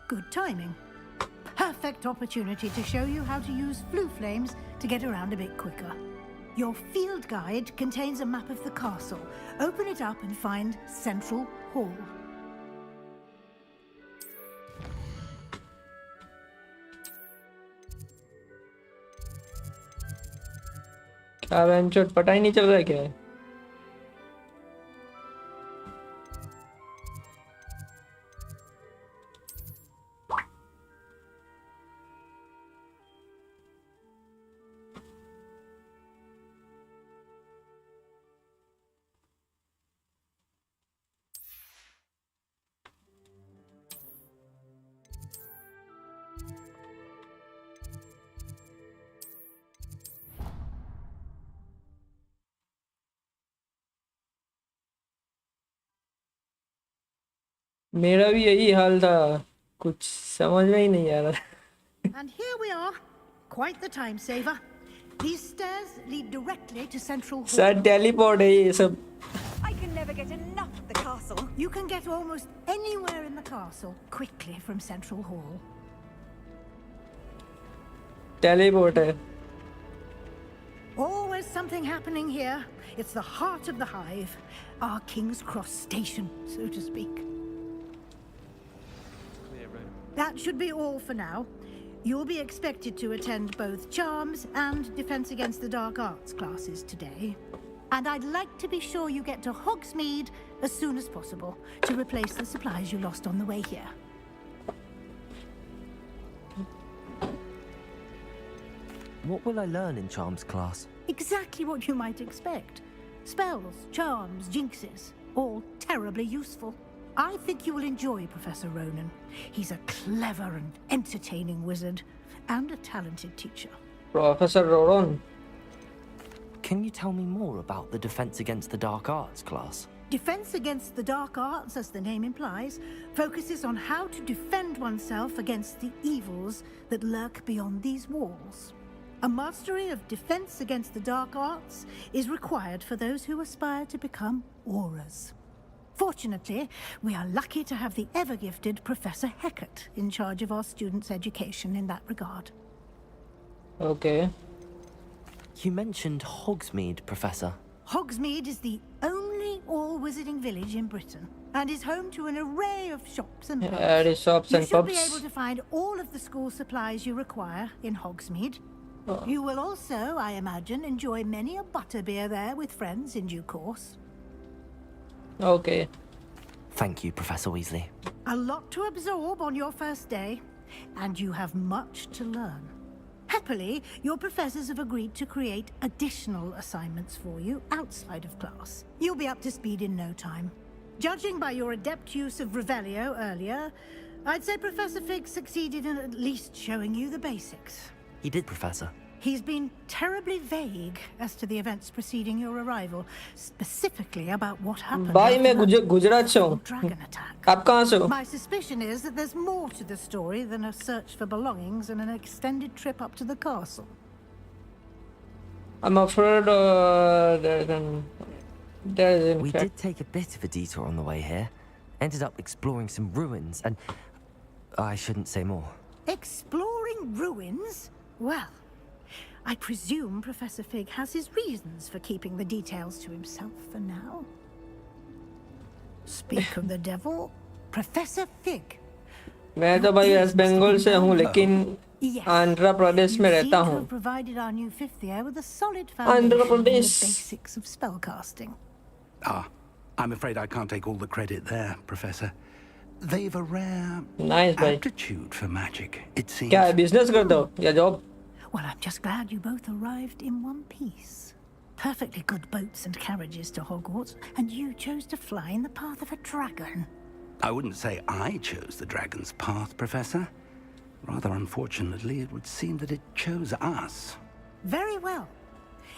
Good timing. Perfect opportunity to show you how to use flue flames to get around a bit quicker. Your field guide contains a map of the castle. Open it up and find Central Hall. क्या बेंचोट पता ही नहीं चल रहा है क्या है? मेरा भी यही हाल था. कुछ समझ में ही नहीं आ रहा. And here we are. Quite the time saver. These stairs lead directly to Central Hall. Sir teleport है ये सब. I can never get enough of the castle. You can get almost anywhere in the castle quickly from Central Hall. Teleport है. Always something happening here. It's the heart of the hive. Our King's Cross station, so to speak. That should be all for now. You'll be expected to attend both Charms and Defense Against the Dark Arts classes today. And I'd like to be sure you get to Hogsmeade as soon as possible to replace the supplies you lost on the way here. What will I learn in Charms class? Exactly what you might expect. Spells, charms, jinxes, all terribly useful. I think you will enjoy Professor Ronan. He's a clever and entertaining wizard, and a talented teacher. Professor Ronan. Can you tell me more about the Defense Against the Dark Arts class? Defense Against the Dark Arts, as the name implies, focuses on how to defend oneself against the evils that lurk beyond these walls. A mastery of Defense Against the Dark Arts is required for those who aspire to become auras. Fortunately, we are lucky to have the ever-gifted Professor Hecat in charge of our students' education in that regard. Okay. You mentioned Hogsmeade, Professor. Hogsmeade is the only all-wizarding village in Britain and is home to an array of shops and pubs. Yeah, it is shops and you should be pubs. able to find all of the school supplies you require in Hogsmeade. You will also, I imagine, enjoy many a butterbeer there with friends in due course. Okay. Thank you, Professor Weasley. A lot to absorb on your first day, and you have much to learn. Happily, your professors have agreed to create additional assignments for you outside of class. You'll be up to speed in no time. Judging by your adept use of Revelio earlier, I'd say Professor Fig succeeded in at least showing you the basics. He did, Professor. He's been terribly vague as to the events preceding your arrival, specifically about what happened. भाई मैं after Gujarat से हूँ आप कहाँ से हो My suspicion is that there's more to the story than a search for belongings and an extended trip up to the castle. I'm afraid there is in We fact did take a bit of a detour on the way here. Ended up exploring some ruins and... I shouldn't say more. Exploring ruins? Well, I presume Professor Fig has his reasons for keeping the details to himself for now. Speak of the devil, Professor Fig. मैं तो भाई waste Bengal से हूँ लेकिन आंध्र प्रदेश में रहता हूँ Provided our new fifth year with a solid Andhra foundation in the Pradesh. basics of spellcasting. I'm afraid I can't take all the credit there, Professor. They've a rare Nice, bhai. aptitude for magic, it seems. क्या business करते हो या job Well, I'm just glad you both arrived in one piece. Perfectly good boats and carriages to Hogwarts, and you chose to fly in the path of a dragon. I wouldn't say I chose the dragon's path, Professor. Rather unfortunately, it would seem that it chose us. Very well.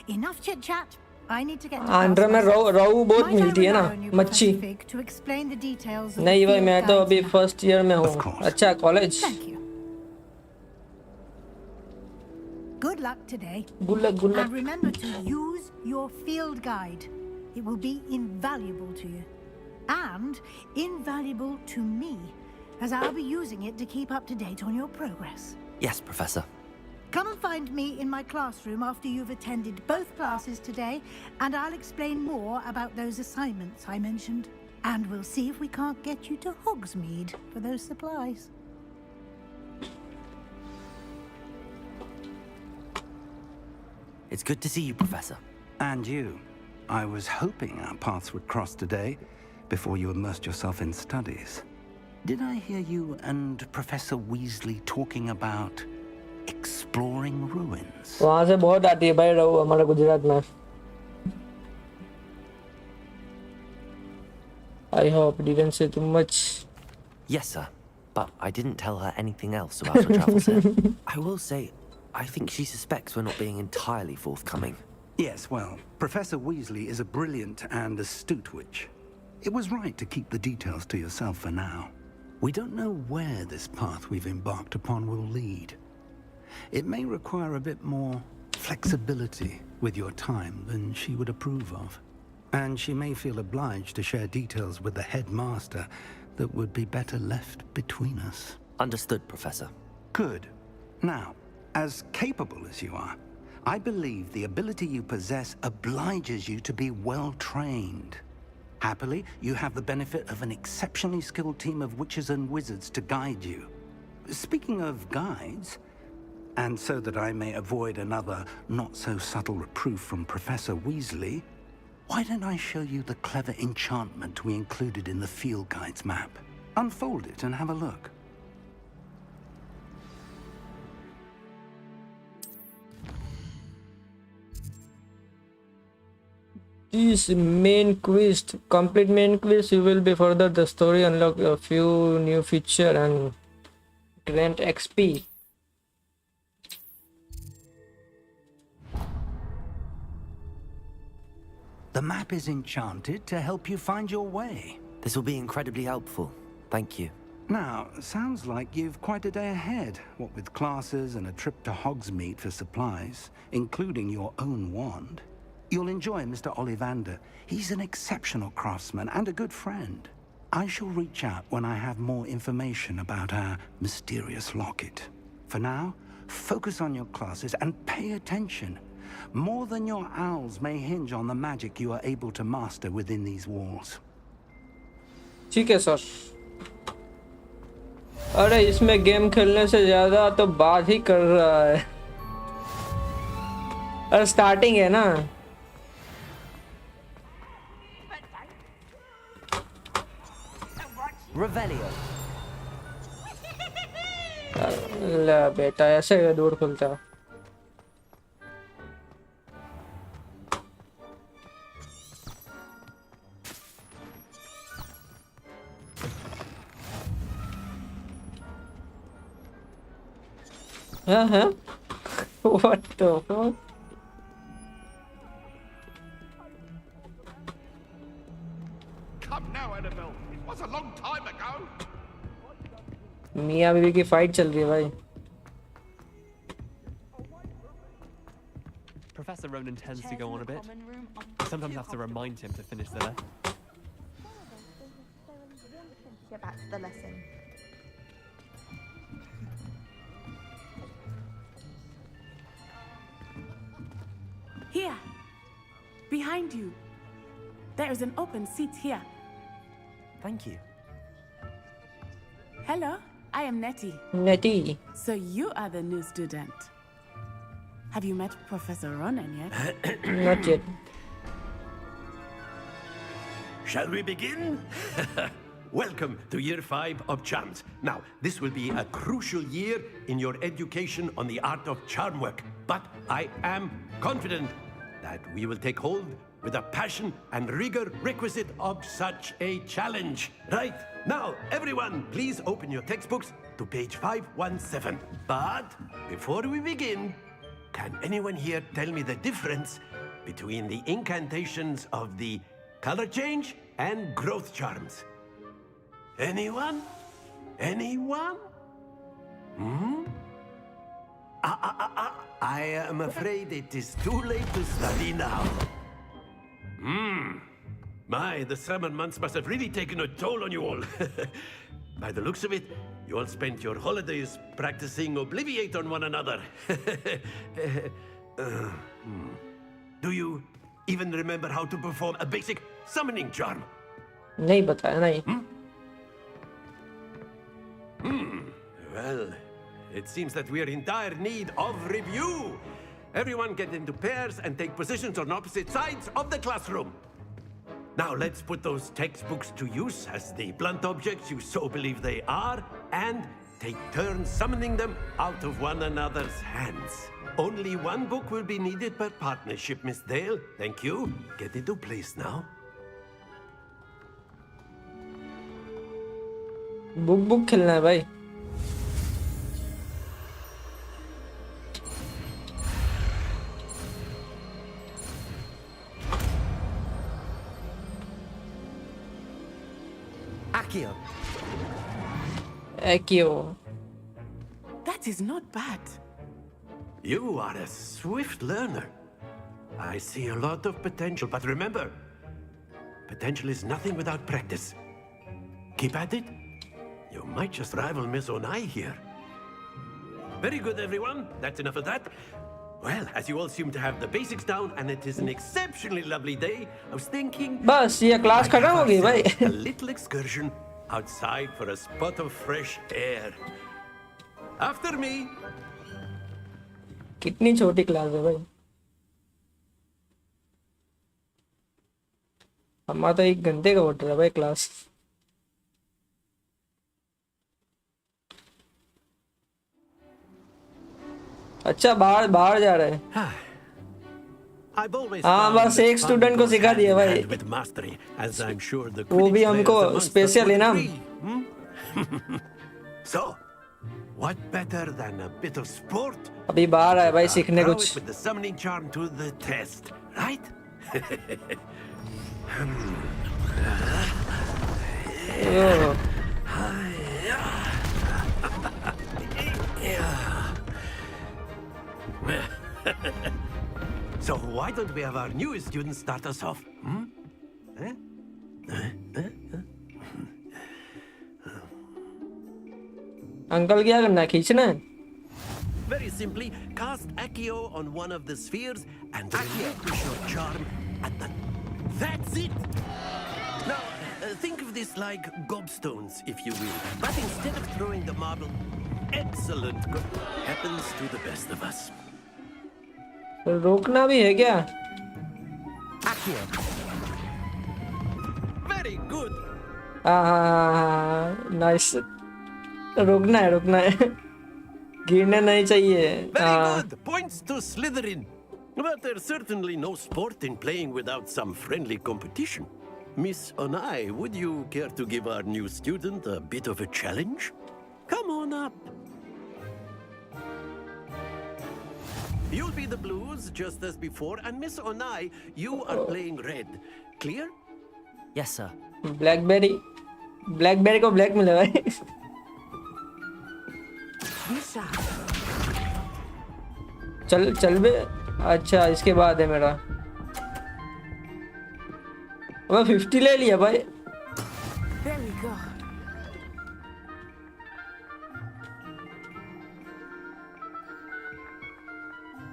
Enough chit-chat. I need to get to Andhra में रहू बहुत Might I मिलती है ना rely on you, मच्छी Professor Fig, to explain the details of नहीं the भाई field मैं तो guides अभी now. फर्स्ट ईयर में हूँ अच्छा college Thank you. Good luck today. Good luck, good luck. And remember to use your field guide. It will be invaluable to you. And invaluable to me, as I'll be using it to keep up to date on your progress. Yes, Professor. Come and find me in my classroom after you've attended both classes today, and I'll explain more about those assignments I mentioned. And we'll see if we can't get you to Hogsmeade for those supplies. It's good to see you, Professor. And you. I was hoping our paths would cross today, before you immersed yourself in studies. Did I hear you and Professor Weasley talking about exploring ruins? वहाँ से बहुत आती है भाई रहू हमारे गुजरात में I hope it didn't say too much. Yes, sir. But I didn't tell her anything else about her travels here. I will say, I think she suspects we're not being entirely forthcoming. Yes, well, Professor Weasley is a brilliant and astute witch. It was right to keep the details to yourself for now. We don't know where this path we've embarked upon will lead. It may require a bit more flexibility with your time than she would approve of. And she may feel obliged to share details with the headmaster that would be better left between us. Understood, Professor. Good. Now, as capable as you are, I believe the ability you possess obliges you to be well-trained. Happily, you have the benefit of an exceptionally skilled team of witches and wizards to guide you. Speaking of guides, and so that I may avoid another not-so-subtle reproof from Professor Weasley, why don't I show you the clever enchantment we included in the field guide's map? Unfold it and have a look. This main quest, complete main quest, you will be further the story, unlock a few new feature and grant XP. The map is enchanted to help you find your way. This will be incredibly helpful. Thank you. Now, sounds like you've quite a day ahead, what with classes and a trip to Hogsmeade for supplies, including your own wand. You'll enjoy Mr. Ollivander. He's an exceptional craftsman and a good friend. I shall reach out when I have more information about our mysterious locket. For now, focus on your classes and pay attention. More than your owls may hinge on the magic you are able to master within these walls. ठीक है sir. अरे इसमें game खेलने से ज्यादा तो बात ही कर रहा है। अरे स्टार्टिंग है ना। Revelio. ले बेटा ऐसे दूर खुलता है। Huh? What the fuck? Come now, Annabelle. It was a long time ago. मियाँ बीवी की फाइट चल रही है भाई। Professor Ronan tends to go on a bit. Sometimes have to remind him to finish the lesson. Get back to the lesson. Here, behind you. There is an open seat here. Thank you. Hello, I am Nettie. Nettie. So you are the new student. Have you met Professor Ronan yet? Not yet. Shall we begin? Welcome to Year 5 of Charms. Now, this will be a crucial year in your education on the art of charm work, but I am confident that we will take hold with the passion and rigor requisite of such a challenge. Right, now, everyone, please open your textbooks to page 517. But before we begin, can anyone here tell me the difference between the incantations of the color change and growth charms? Anyone? Anyone? I am afraid it is too late to study now. My, the summer months must have really taken a toll on you all. By the looks of it, you all spent your holidays practicing Obliviate on one another. Do you even remember how to perform a basic summoning charm? नहीं बताया नहीं। Well, it seems that we are in dire need of review. Everyone get into pairs and take positions on opposite sides of the classroom. Now let's put those textbooks to use as the blunt objects you so believe they are, and take turns summoning them out of one another's hands. Only one book will be needed per partnership, Miss Dale. Thank you. Get into place now. Book खेलना है भाई। Accio. That is not bad. You are a swift learner. I see a lot of potential, but remember, potential is nothing without practice. Keep at it. You might just rival Miss Onai here. Very good, everyone. That's enough of that. Well, as you all seem to have the basics down, and it is an exceptionally lovely day, I was thinking... बस ये class खत्म हो गई भाई। A little excursion outside for a spot of fresh air. After me. कितनी छोटी class है भाई। हमारा तो 1 घंटे का होता है भाई क्लास। अच्छा बाहर जा रहे हैं। हाँ बस एक स्टूडेंट को सिखा दिया भाई। वो भी हमको स्पेशल इनाम। So, what better than a bit of sport? अभी बाहर आए भाई सीखने कुछ। With the summoning charm to the test, right? Oh. So why don't we have our newest student start us off? Eh? Uncle क्या करना है खींचना है Very simply, cast Accio on one of the spheres and relinquish your charm at the... That's it! Now, think of this like gobstones, if you will. But instead of throwing the marble, excellent happens to the best of us. रोकना भी है क्या Accio. Very good. Nice रोकना है गिरना नहीं चाहिए Very good. Points to Slytherin. But there's certainly no sport in playing without some friendly competition. Miss Onai, would you care to give our new student a bit of a challenge? Come on up. You'll be the blues just as before, and Miss Onai, you are playing red. Clear? Yes, sir. Blackberry को black मिलेगा चल बे अच्छा इसके बाद है मेरा अब 50 ले लिया भाई There we go.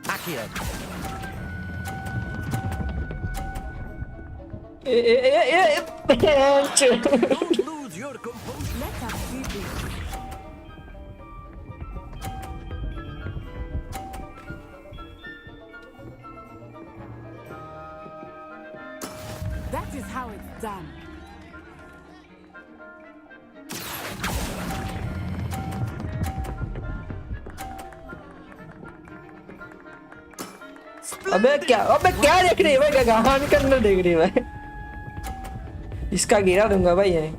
Accio. Don't lose your composure. Let us see this. That is how it's done. अबे क्या देख रही है भाई कहानी के अंदर देख रही है भाई इसका गिरा दूंगा भाई यहीं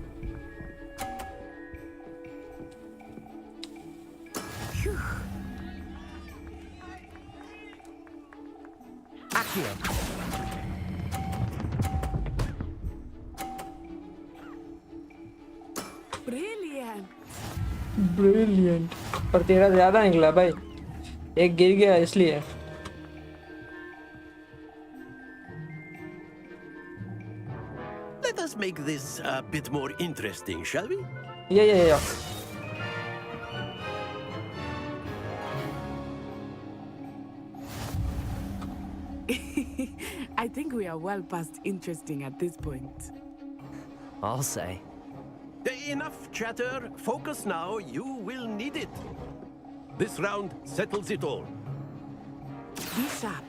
ब्रिलियंट पर तेरा ज्यादा निकला भाई एक गिर गया इसलिए Let us make this a bit more interesting, shall we? Yeah. I think we are well past interesting at this point. I'll say. Enough chatter. Focus now. You will need it. This round settles it all. Be sharp.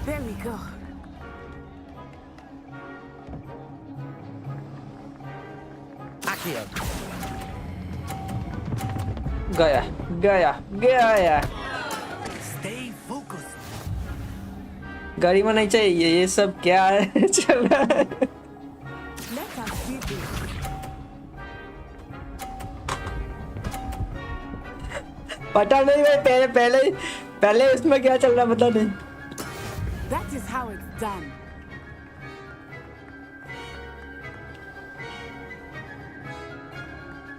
There we go. Accio. गया Stay focused. गाड़ी में नहीं चाहिए ये सब क्या है चल रहा है Let us see this. पता नहीं भाई पहले इसमें क्या चल रहा पता नहीं That is how it's done.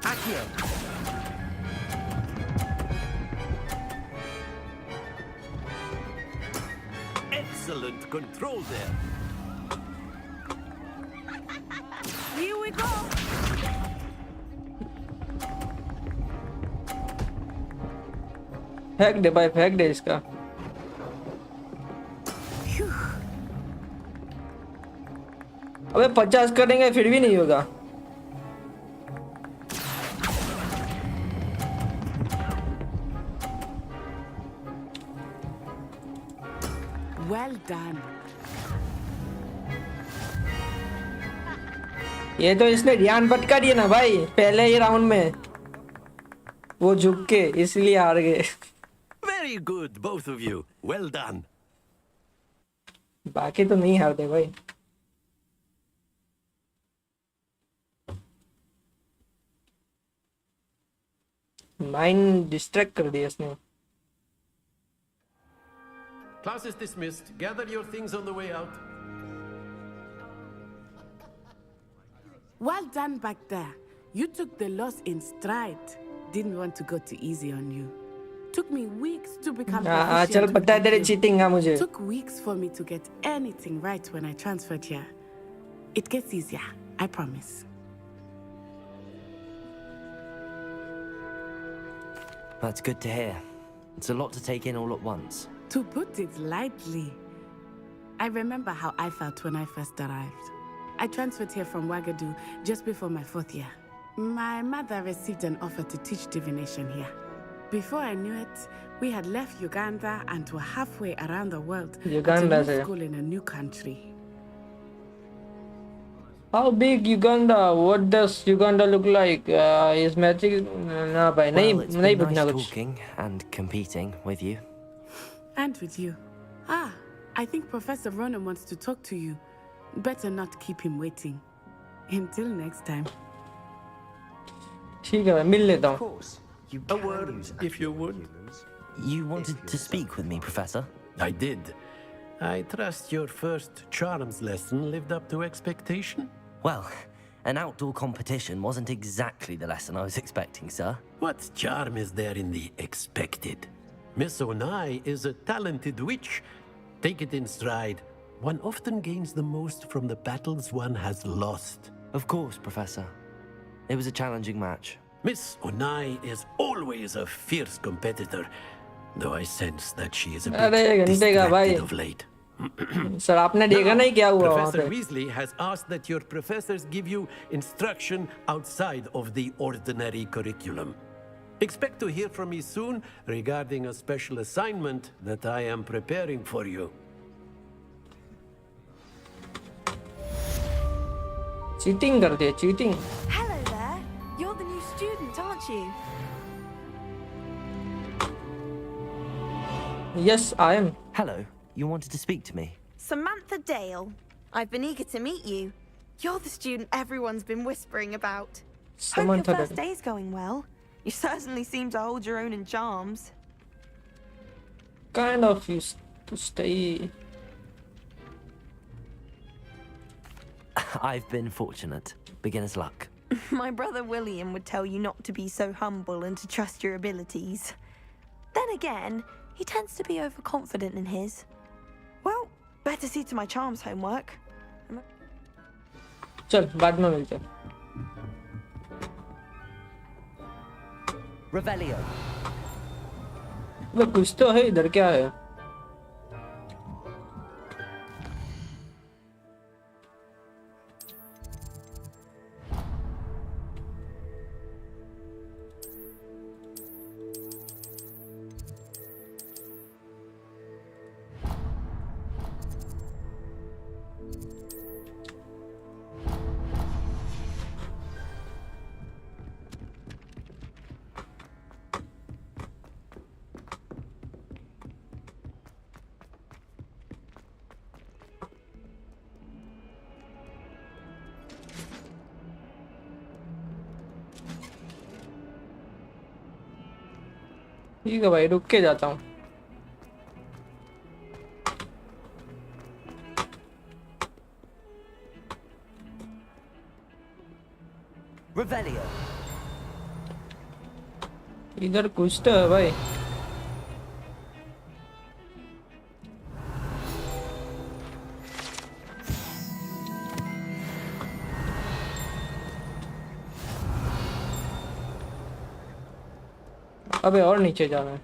Accio. Excellent control there. Here we go. फेंक दे भाई फेंक दे इसका अबे 50 करेंगे फिर भी नहीं होगा Well done. ये तो इसने ध्यान भटका दिया ना भाई पहले ही राउंड में वो झुक के इसलिए हार गए Very good, both of you. Well done. बाकी तो नहीं हारते भाई माइंड डिस्ट्रैक्ट कर दिया इसने. Class is dismissed. Gather your things on the way out. Well done back there. You took the loss in stride. Didn't want to go too easy on you. Took me weeks to become proficient चल with पता है तेरे IQ. Cheating है मुझे. Took weeks for me to get anything right when I transferred here. It gets easier, I promise. That's good to hear. It's a lot to take in all at once. To put it lightly, I remember how I felt when I first arrived. I transferred here from Wagadu just before my 4th year. My mother received an offer to teach Divineaish here. Before I knew it, we had left Uganda and were halfway around the world Uganda at a new se. school in a new country. How big Uganda? What does Uganda look like? Is magic? ना भाई नहीं Well, it's नहीं been पूछना nice कुछ. talking and competing with you. And with you. Ah, I think Professor Ronan wants to talk to you. Better not keep him waiting. Until next time. ठीक है मिल लेता हूँ. A word, if you would. You wanted to speak with me, Professor? I did. I trust your first charms lesson lived up to expectation? Well, an outdoor competition wasn't exactly the lesson I was expecting, sir. What charm is there in the expected? Miss Onai is a talented witch. Take it in stride. One often gains the most from the battles one has lost. Of course, Professor. It was a challenging match. Miss Onai is always a fierce competitor, though I sense that she is a bit अरे घंटे का भाई. distracted of late. Sir आपने देखा नहीं क्या हुआ वहाँ Professor पे? Weasley has asked that your professors give you instruction outside of the ordinary curriculum. Expect to hear from me soon regarding a special assignment that I am preparing for you. Cheating कर दिया cheating. Hello there. You're the new student, aren't you? Yes, I am. Hello. You wanted to speak to me? Samantha Dale. I've been eager to meet you. You're the student everyone's been whispering about. Samantha Hope your first Dale. day's going well. You certainly seem to hold your own in charms. Kind of used to stay. I've been fortunate. Beginner's luck. My brother William would tell you not to be so humble and to trust your abilities. Then again, he tends to be overconfident in his. Well, better see to my charms homework. चल बाद में मिलते हैं. Revelio. वो कुछ तो है इधर क्या है? ठीक है भाई रुक के जाता हूँ. Revelio. इधर कुछ तो है भाई. अबे और नीचे जाना है.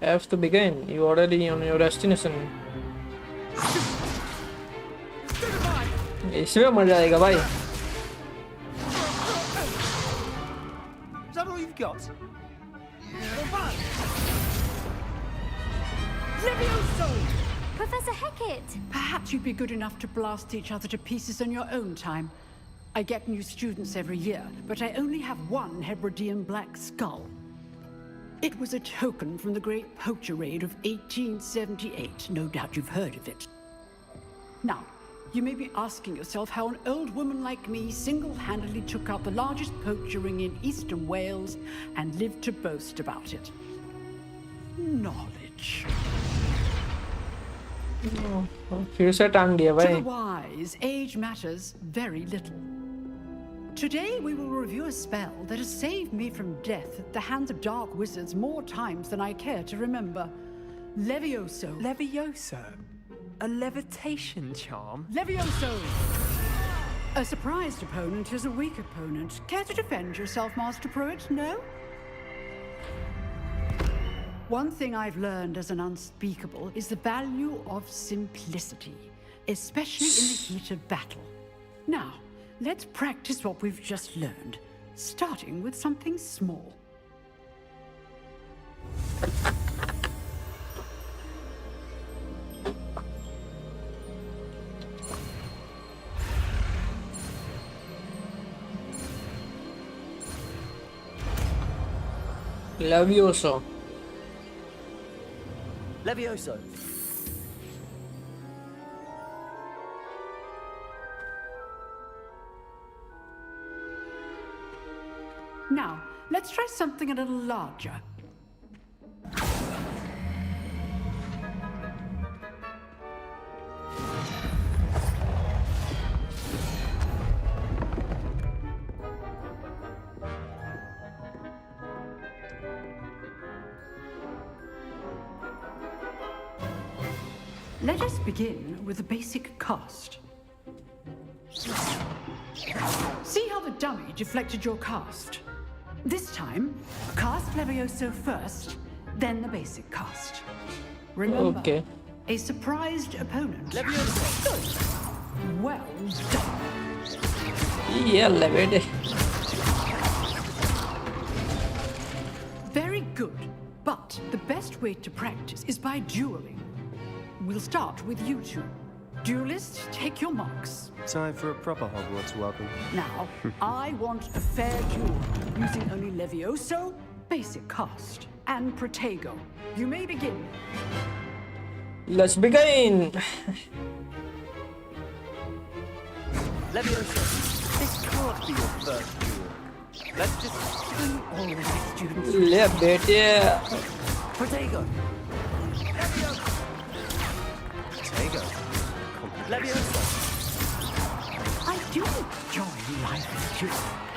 Have to begin. You already on your destination. इसमें मजा आएगा भाई. Is that all you've got? Professor Hecat! Perhaps you'd be good enough to blast each other to pieces on your own time. I get new students every year, but I only have one Hebridean black skull. It was a token from the Great Poacher Raid of 1878. No doubt you've heard of it. Now, you may be asking yourself how an old woman like me single-handedly took out the largest poacher ring in eastern Wales and lived to boast about it. Knowledge. फिर से टांग दिया To the भाई. wise, age matters very little. Today we will review a spell that has saved me from death at the hands of dark wizards more times than I care to remember. Levioso. Levioso? A levitation charm? Levioso! A surprised opponent is a weak opponent. Care to defend yourself, Master Pruitt? No? One thing I've learned as an unspeakable is the value of simplicity, especially in the heat of battle. Now, let's practice what we've just learned, starting with something small. Levioso. Levioso. Now, let's try something a little larger. Let us begin with a basic cast. See how the dummy deflected your cast? This time, cast Levioso first, then the basic cast. Remember, Okay. a surprised opponent. Levioso! Good. Well done. Yeah, Levioso. Very good. But the best way to practice is by dueling. We'll start with you two. Duelists, take your marks. Time for a proper Hogwarts welcome. Now, I want a fair duel, using only Levioso, basic cast, and Protego. You may begin. Let's begin. Levioso, this can't be your first duel. Let's just bring all of the students. ले बेटे. Protego. Protego. Levioso. I do enjoy life with you.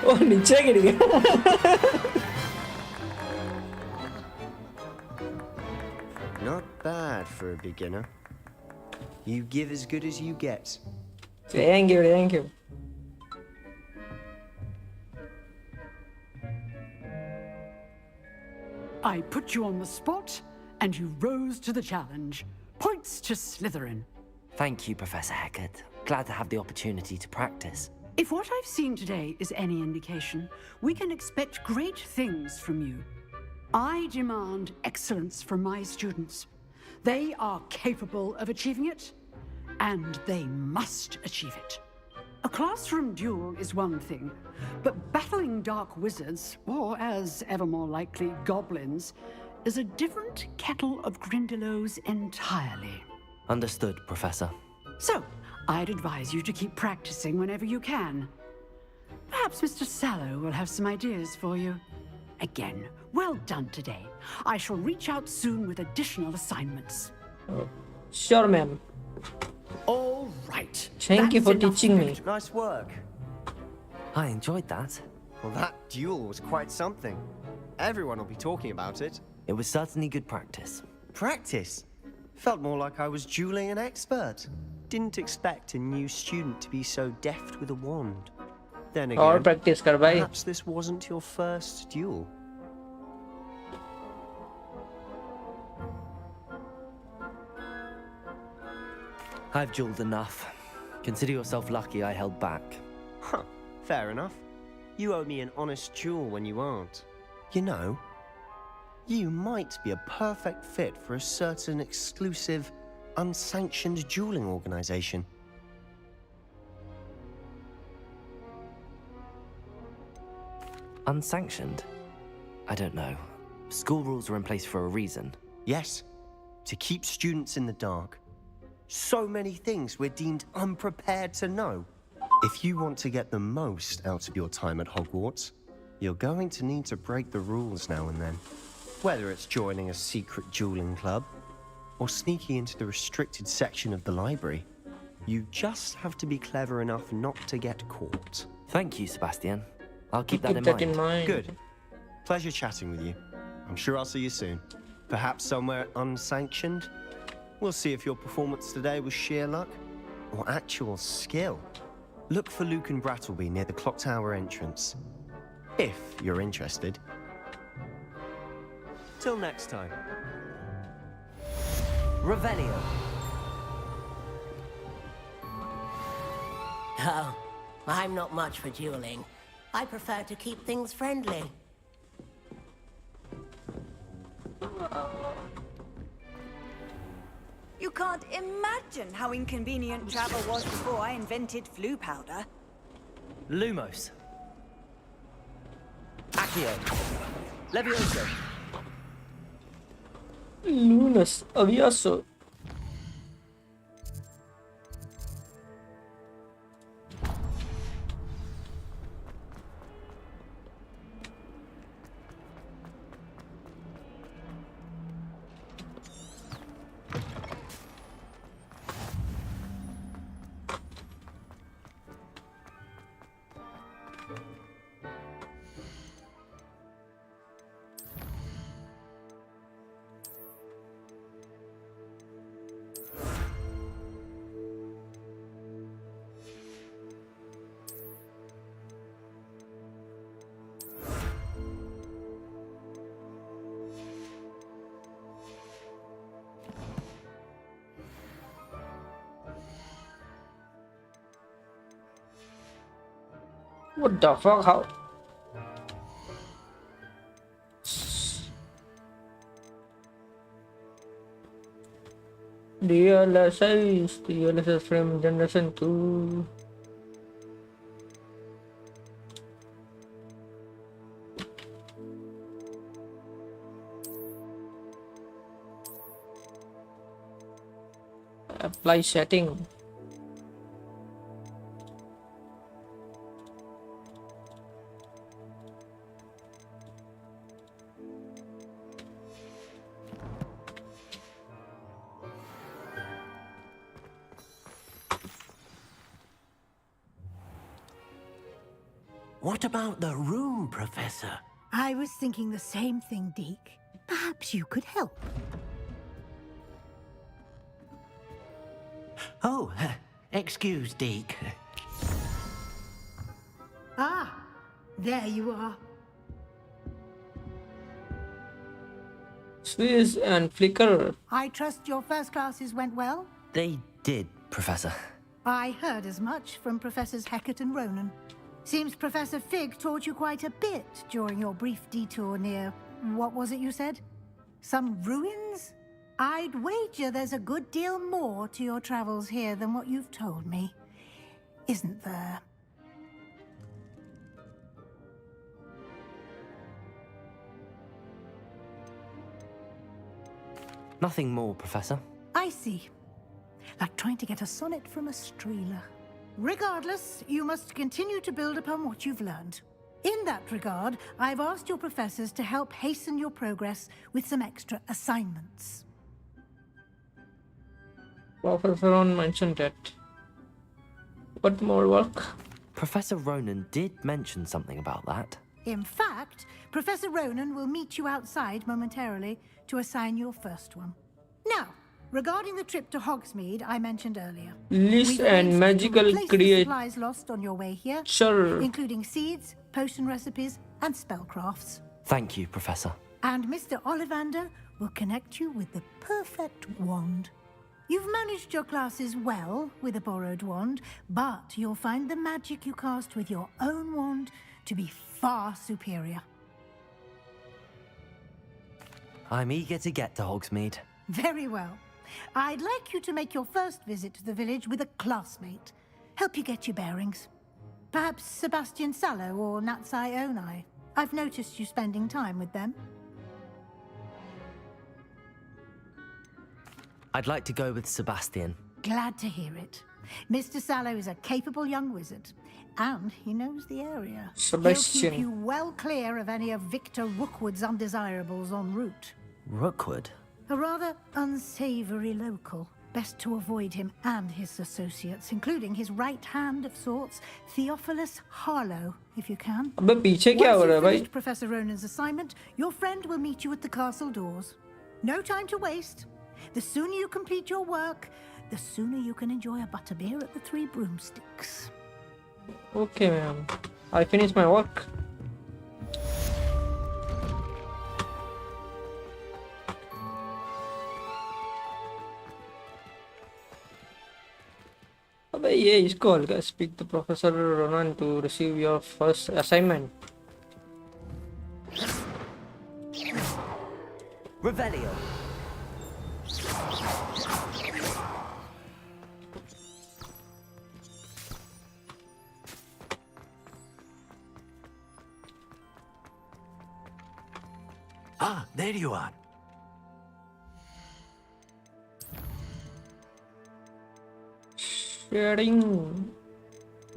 Oh, नीचे गिर गया. Not bad for a beginner. You give as good as you get. Thank you, thank you. I put you on the spot, and you rose to the challenge. Points to Slytherin. Thank you, Professor Hecat. Glad to have the opportunity to practice. If what I've seen today is any indication, we can expect great things from you. I demand excellence from my students. They are capable of achieving it, and they must achieve it. A classroom duel is one thing, but battling dark wizards, or as ever more likely, goblins, is a different kettle of Grindylows entirely. Understood, Professor. So, I'd advise you to keep practicing whenever you can. Perhaps Mr. Sallow will have some ideas for you. Again, well done today. I shall reach out soon with additional assignments. Sure, ma'am. All right. Thank you for teaching me. Nice work. I enjoyed that. Well, that duel was quite something. Everyone will be talking about it. It was certainly good practice. Practice? Felt more like I was dueling an expert. Didn't expect a new student to be so deft with a wand. Then again, और practice कर भाई. perhaps this wasn't your first duel. I've dueled enough. Consider yourself lucky I held back. Huh, fair enough. You owe me an honest duel when you aren't. You know, you might be a perfect fit for a certain exclusive, unsanctioned dueling organization. Unsanctioned? I don't know. School rules are in place for a reason. Yes, to keep students in the dark. So many things we're deemed unprepared to know. If you want to get the most out of your time at Hogwarts, you're going to need to break the rules now and then. Whether it's joining a secret dueling club, or sneaking into the restricted section of the library, you just have to be clever enough not to get caught. Thank you, Sebastian. I'll keep that in mind. Good. Pleasure chatting with you. I'm sure I'll see you soon. Perhaps somewhere unsanctioned? We'll see if your performance today was sheer luck or actual skill. Look for Luke and Brattleby near the clock tower entrance, if you're interested. Till next time. Revelio. Oh, I'm not much for dueling. I prefer to keep things friendly. You can't imagine how inconvenient travel was before I invented flu powder. Lumos. Accio. Levioso. Lunas. Avioso. What the fuck? How? DLSS from generation 2. Apply setting. What about the room, Professor? I was thinking the same thing, Deke. Perhaps you could help. Oh, excuse, Deke. Ah, there you are. Swiss and Flicker. I trust your first classes went well? They did, Professor. I heard as much from Professors Hecat and Ronan. Seems Professor Fig taught you quite a bit during your brief detour near... what was it you said? Some ruins? I'd wager there's a good deal more to your travels here than what you've told me. Isn't there? Nothing more, Professor. I see. Like trying to get a sonnet from a streeler. Regardless, you must continue to build upon what you've learned. In that regard, I've asked your professors to help hasten your progress with some extra assignments. Professor Ronan mentioned that. What more work? Professor Ronan did mention something about that. In fact, Professor Ronan will meet you outside momentarily to assign your first one. Now, regarding the trip to Hogsmeade I mentioned earlier. List and magical create supplies lost on your way here. Sure. Including seeds, potion recipes, and spellcrafts. Thank you, Professor. And Mr. Ollivander will connect you with the perfect wand. You've managed your classes well with a borrowed wand, but you'll find the magic you cast with your own wand to be far superior. I'm eager to get to Hogsmeade. Very well. I'd like you to make your first visit to the village with a classmate. Help you get your bearings. Perhaps Sebastian Sallow or Natsai Onai. I've noticed you spending time with them. I'd like to go with Sebastian. Glad to hear it. Mr. Sallow is a capable young wizard, and he knows the area. Sebastian. He'll keep you well clear of any of Victor Rookwood's undesirables en route. Rookwood? A rather unsavory local. Best to avoid him and his associates, including his right hand of sorts, Theophilus Harlow, if you can. अबे पीछे क्या हो रहा है भाई? Finished Professor Ronan's assignment, your friend will meet you at the castle doors. No time to waste. The sooner you complete your work, the sooner you can enjoy a butterbeer at the Three Broomsticks. Okay, ma'am. I finished my work. अबे ये इसको हल्का speak to Professor Ronan to receive your first assignment. Revelio. Ah, there you are. Shading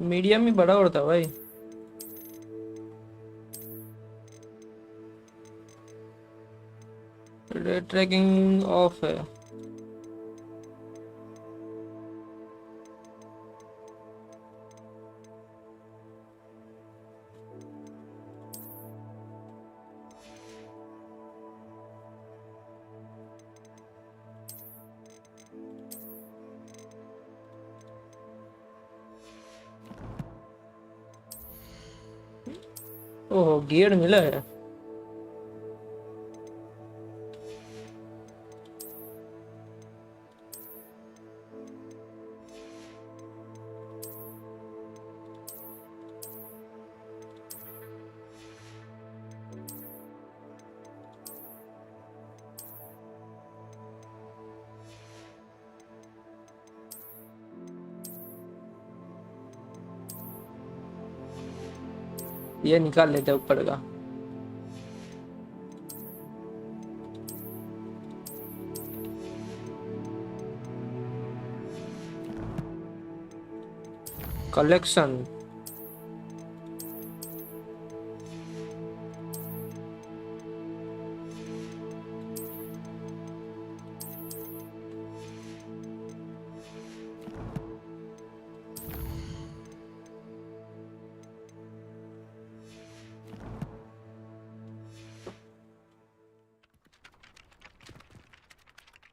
medium में बड़ा होता है भाई. रे ट्रैकिंग ऑफ है. ओह गियर मिला है. ये निकाल लेते हैं ऊपर का. Collection.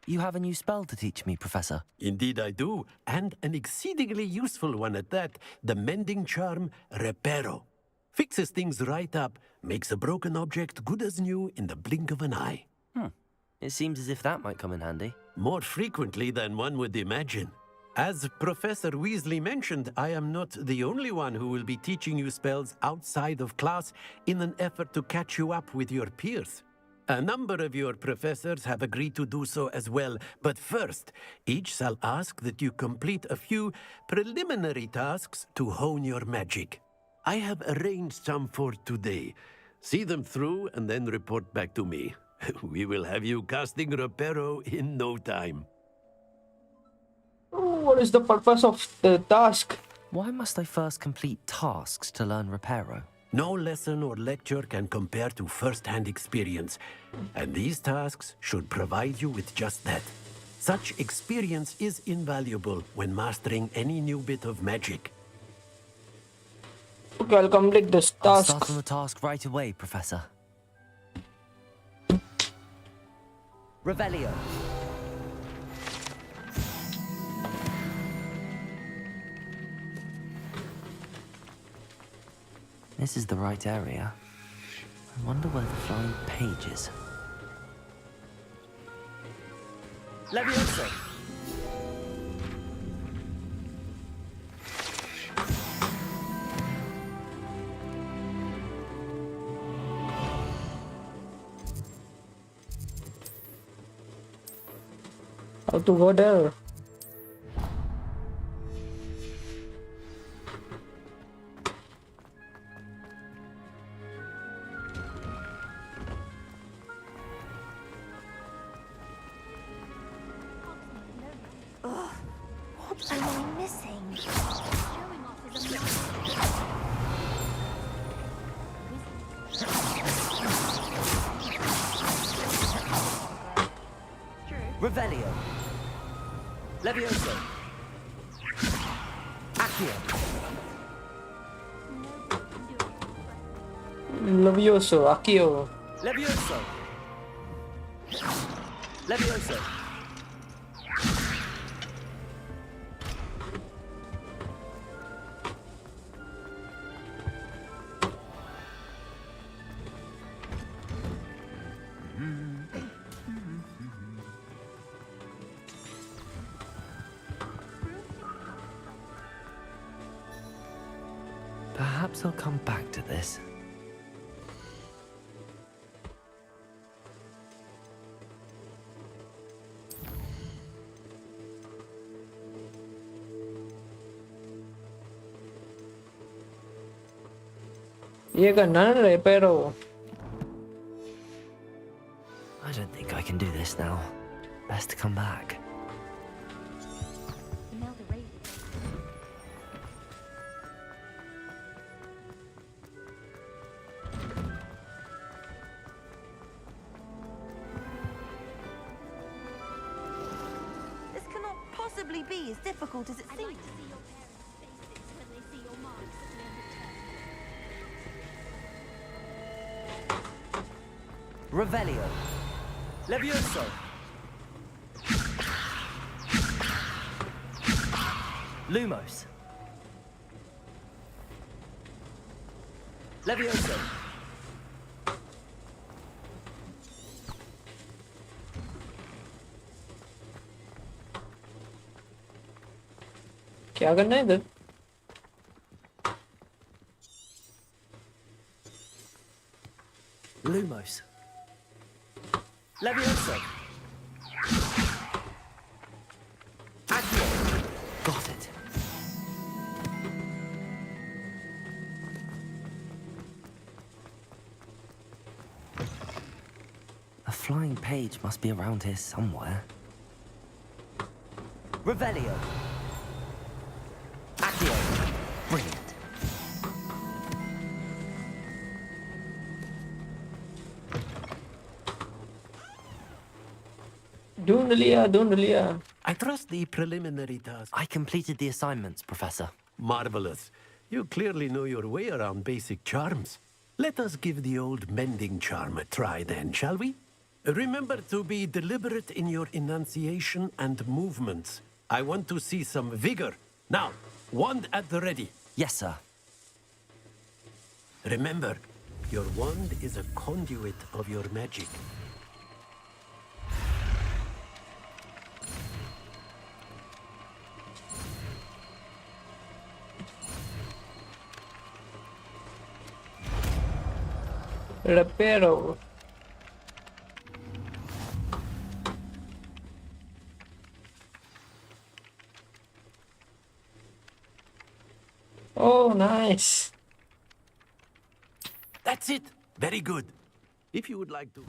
You have a new spell to teach me, Professor. Indeed I do, and an exceedingly useful one at that, the mending charm Reparo. Fixes things right up, makes a broken object good as new in the blink of an eye. It seems as if that might come in handy. More frequently than one would imagine. As Professor Weasley mentioned, I am not the only one who will be teaching you spells outside of class in an effort to catch you up with your peers. A number of your professors have agreed to do so as well, but first, each shall ask that you complete a few preliminary tasks to hone your magic. I have arranged some for today. See them through and then report back to me. We will have you casting Reparo in no time. What is the purpose of the task? Why must I first complete tasks to learn Reparo? No lesson or lecture can compare to first-hand experience, and these tasks should provide you with just that. Such experience is invaluable when mastering any new bit of magic. Okay, I'll complete this task. I'll start on the task right away, Professor. Revelio. This is the right area. I wonder where the flying page is. Leviosa! How to go there? missing? Showing off is Revelio. Levioso. Accio. Levioso, Accio. Levioso. Levioso. Perhaps I'll come back to this. ये करना ना repair हो. I don't think I can do this now. Best to come back. This cannot possibly be as difficult as it seems. Revelio. Levioso. Lumos. Levioso. क्या करना है इधर? Lumos. Levioso. Accio. Got it. A flying page must be around here somewhere. Revelio. Accio. Brilliant. ढूंढ लिया. I trust the preliminary task. I completed the assignments, Professor. Marvelous. You clearly know your way around basic charms. Let us give the old mending charm a try then, shall we? Remember to be deliberate in your enunciation and movements. I want to see some vigor. Now, wand at the ready. Yes, sir. Remember, your wand is a conduit of your magic. Reparo. Oh, nice. That's it. Very good. If you would like to...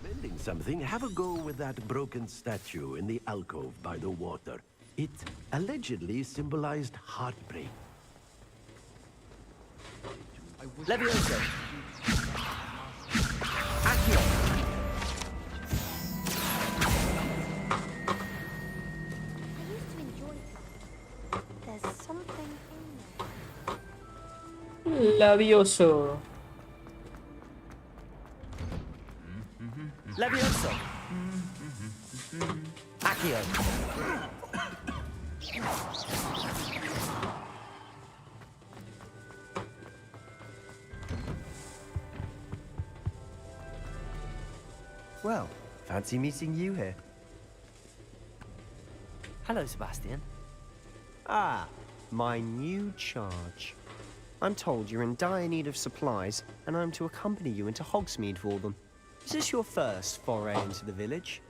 Mending something, have a go with that broken statue in the alcove by the water. It allegedly symbolized heartbreak. Levioso. Accio. There's something Labioso. Levioso. Accio. Well, fancy meeting you here. Hello, Sebastian. Ah, my new charge. I'm told you're in dire need of supplies, and I'm to accompany you into Hogsmeade for them. Is this your first foray into the village?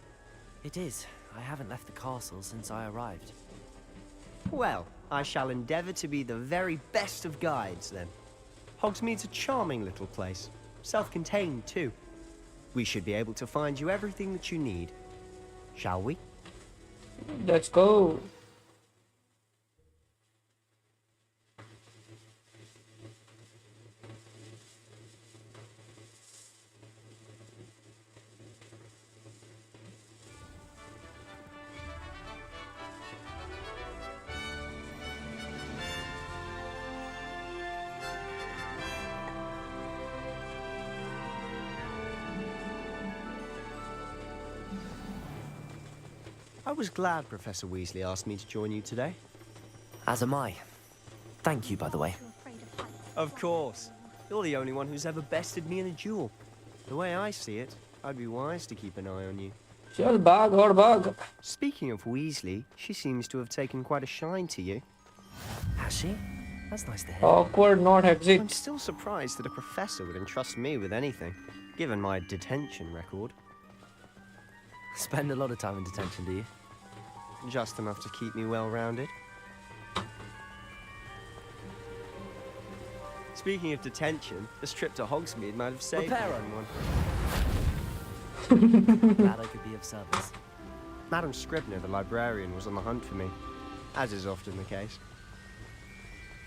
It is. I haven't left the castle since I arrived. Well, I shall endeavour to be the very best of guides, then. Hogsmeade's a charming little place. Self-contained, too. We should be able to find you everything that you need. Shall we? Let's go. I was glad Professor Weasley asked me to join you today. As am I. Thank you, by the way. Of course. You're the only one who's ever bested me in a duel. The way I see it, I'd be wise to keep an eye on you. Chal bhag aur bhag. Speaking of Weasley, she seems to have taken quite a shine to you. Has she? That's nice to hear. Awkward, not exit. I'm still surprised that a professor would entrust me with anything, given my detention record. Spend a lot of time in detention, do you? Just enough to keep me well-rounded. Speaking of detention, this trip to Hogsmeade might have saved me one. Glad I could be of service. Madam Scribner, the librarian, was on the hunt for me, as is often the case.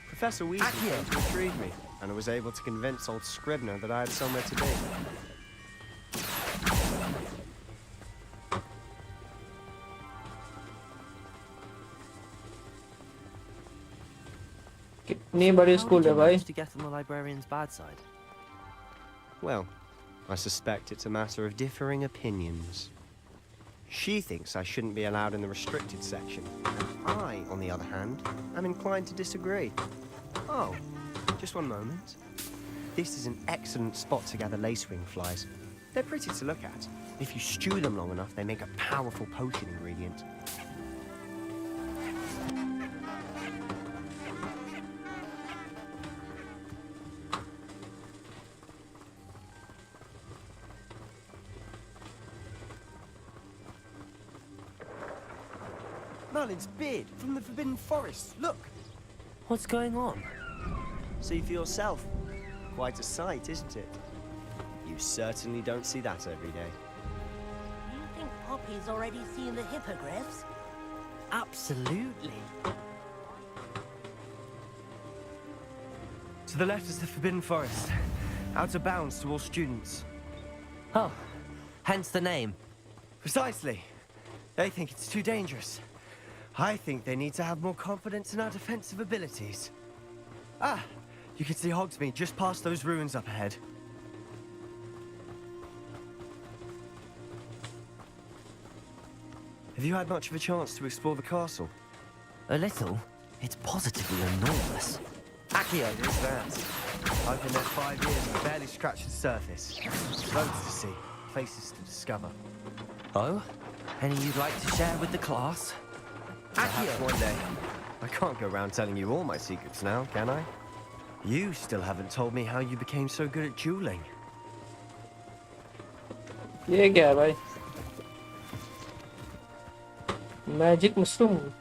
Professor Weasley came to retrieve me, and I was able to convince old Scribner that I had somewhere to be. कितनी बड़ी school है भाई? To get on the librarian's bad side. Well, I suspect it's a matter of differing opinions. She thinks I shouldn't be allowed in the restricted section. I, on the other hand, am inclined to disagree. Oh, just one moment. This is an excellent spot to gather lacewing flies. They're pretty to look at. If you stew them long enough, they make a powerful potion ingredient. Merlin's beard from the Forbidden Forest. Look! What's going on? See for yourself. Quite a sight, isn't it? You certainly don't see that every day. Do you think Poppy's already seen the hippogriffs? Absolutely. To the left is the Forbidden Forest. Out of bounds to all students. Oh, hence the name. Precisely. They think it's too dangerous. I think they need to have more confidence in our defensive abilities. Ah, you can see Hogsmeade just past those ruins up ahead. Have you had much of a chance to explore the castle? A little. It's positively enormous. Accio is that. I've been there 5 years and barely scratched the surface. Loads to see, places to discover. Oh? Any you'd like to share with the class? Perhaps one day. I can't go around telling you all my secrets now, can I? You still haven't told me how you became so good at dueling. ये क्या है भाई? Magic mushroom.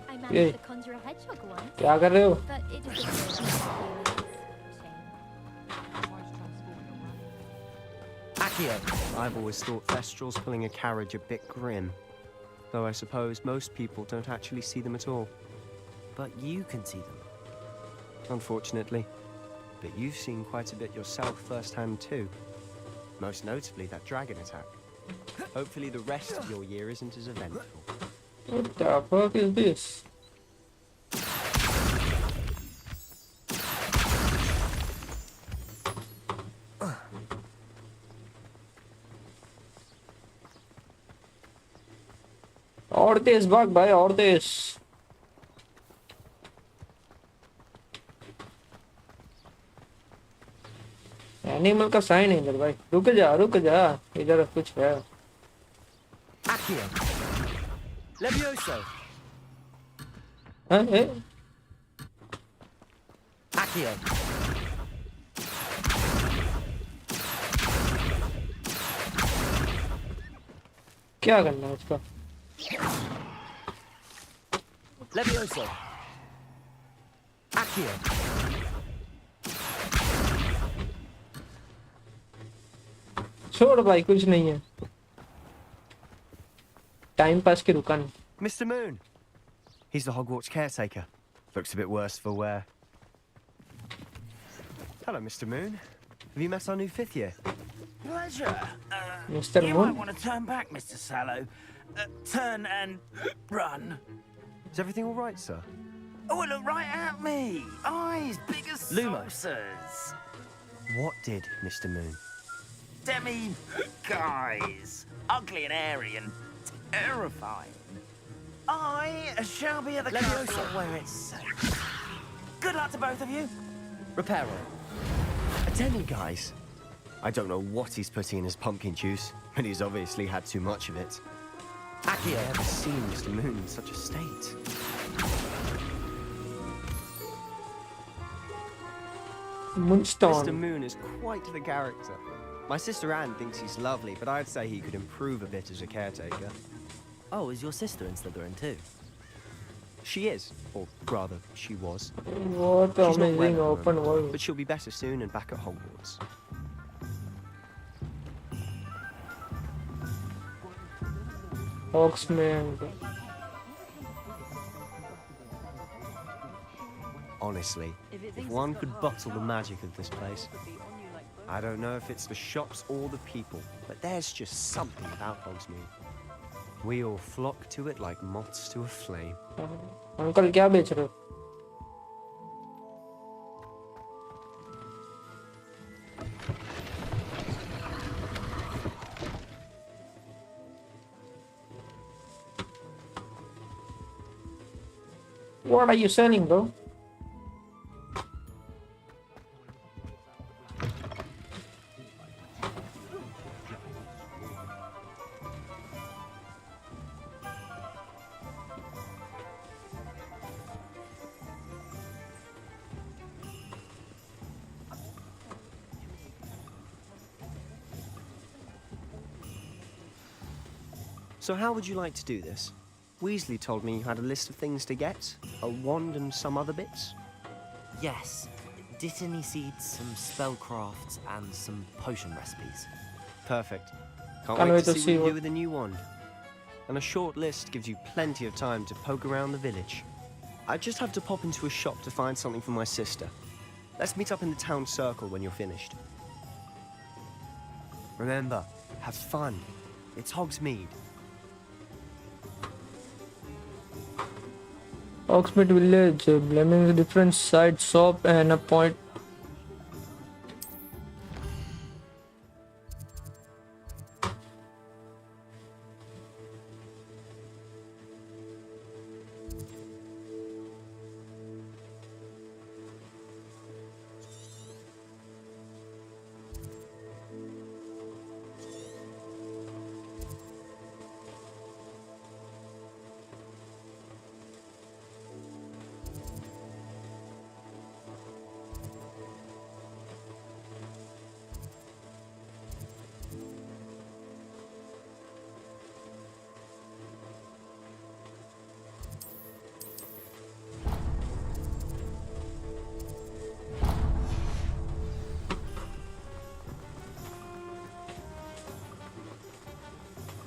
I managed to conjure a hedgehog once. क्या कर रहे हो? But it just didn't I've always thought Thestrals pulling a carriage a bit grim. Though I suppose most people don't actually see them at all. But you can see them. Unfortunately. But you've seen quite a bit yourself firsthand too. Most notably that dragon attack. Hopefully the rest of your year isn't as eventful. What the fuck is this? और तेज भाग भाई और तेज animal का sign है इधर भाई रुक जा इधर कुछ है Accio. Levioso. हाँ ए Accio. क्या करना है इसका Levioso. Accio. छोड़ भाई कुछ नहीं है टाइम पास की दुकान Mr. Moon. He's the Hogwarts caretaker. Looks a bit worse for wear. Hello, Mr. Moon. Have you met our new 5th year? Pleasure. Mr. You Moon? might want to turn back, Mr. Sallow. Turn and run. Is everything all right, sir? Oh, look right at me. Eyes big as Lumos. saucers. What did, Mr. Moon? Demi guys. Ugly and airy and terrifying. I shall be at the castle where it's safe. Good luck to both of you. Reparo. Attendant, guys. I don't know what he's putting in his pumpkin juice, but he's obviously had too much of it. Aki, I haven't seen Mr. Moon in such a state. Moonstone. Mr. Moon is quite the character. My sister Anne thinks he's lovely, but I'd say he could improve a bit as a caretaker. Oh, is your sister in Slytherin too? She is, or rather, she was. What She's not amazing well at the open moment, world. but she'll be better soon and back at Hogwarts. Oxman. Honestly, if one could bottle the magic of this place. I don't know if it's the shops or the people, but there's just something about Hogsmeade. We all flock to it like moths to a flame. Uncle क्या बेच रहे हो? What are you selling, bro? So how would you like to do this? Weasley told me you had a list of things to get, a wand and some other bits. Yes. Dittany seeds, some spellcrafts, and some potion recipes. Perfect. Can't wait to see what you do with the new wand. And a short list gives you plenty of time to poke around the village. I just have to pop into a shop to find something for my sister. Let's meet up in the town circle when you're finished. Remember, have fun. It's Hogsmeade. Oxford Village, blaming different side shop and a point.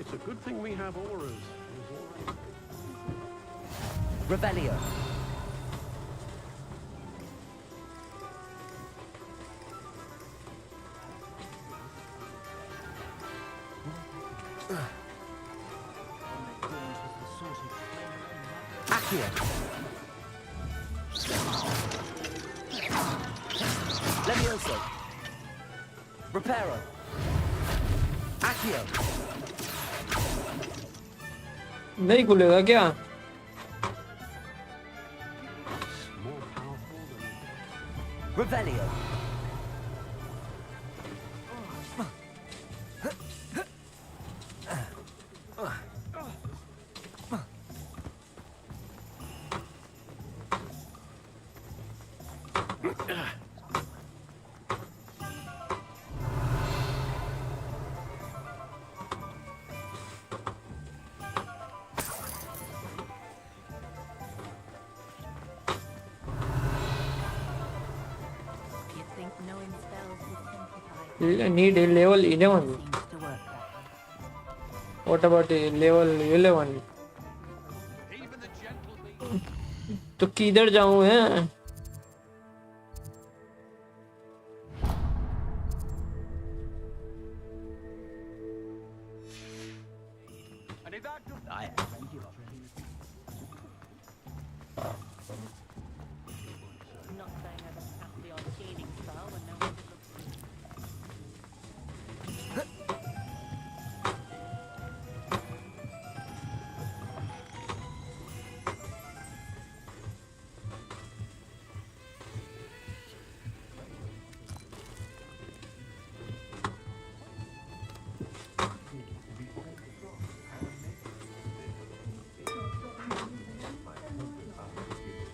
It's a good thing we have auras. Revelio. Accio. Levioso. Reparo. Accio. नहीं खुलेगा क्या? Revelio. need a level 11. What about the level 11? तो किधर जाऊं है?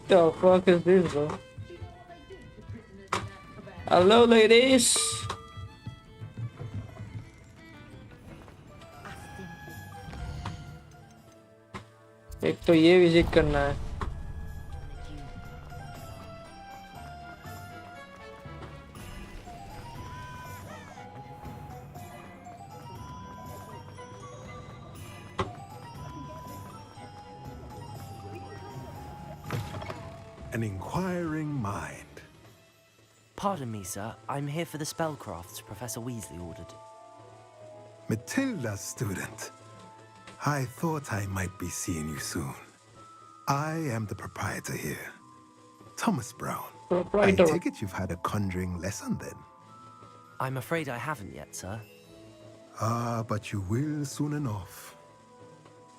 The fuck is this, bro? Hello, ladies. एक तो ये विजिट करना है. An inquiring mind. Pardon me, sir. I'm here for the spellcrafts Professor Weasley ordered. Matilda's student. I thought I might be seeing you soon. I am the proprietor here, Thomas Brown. Proprietor. I take it you've had a conjuring lesson then? I'm afraid I haven't yet, sir. Ah, but you will soon enough.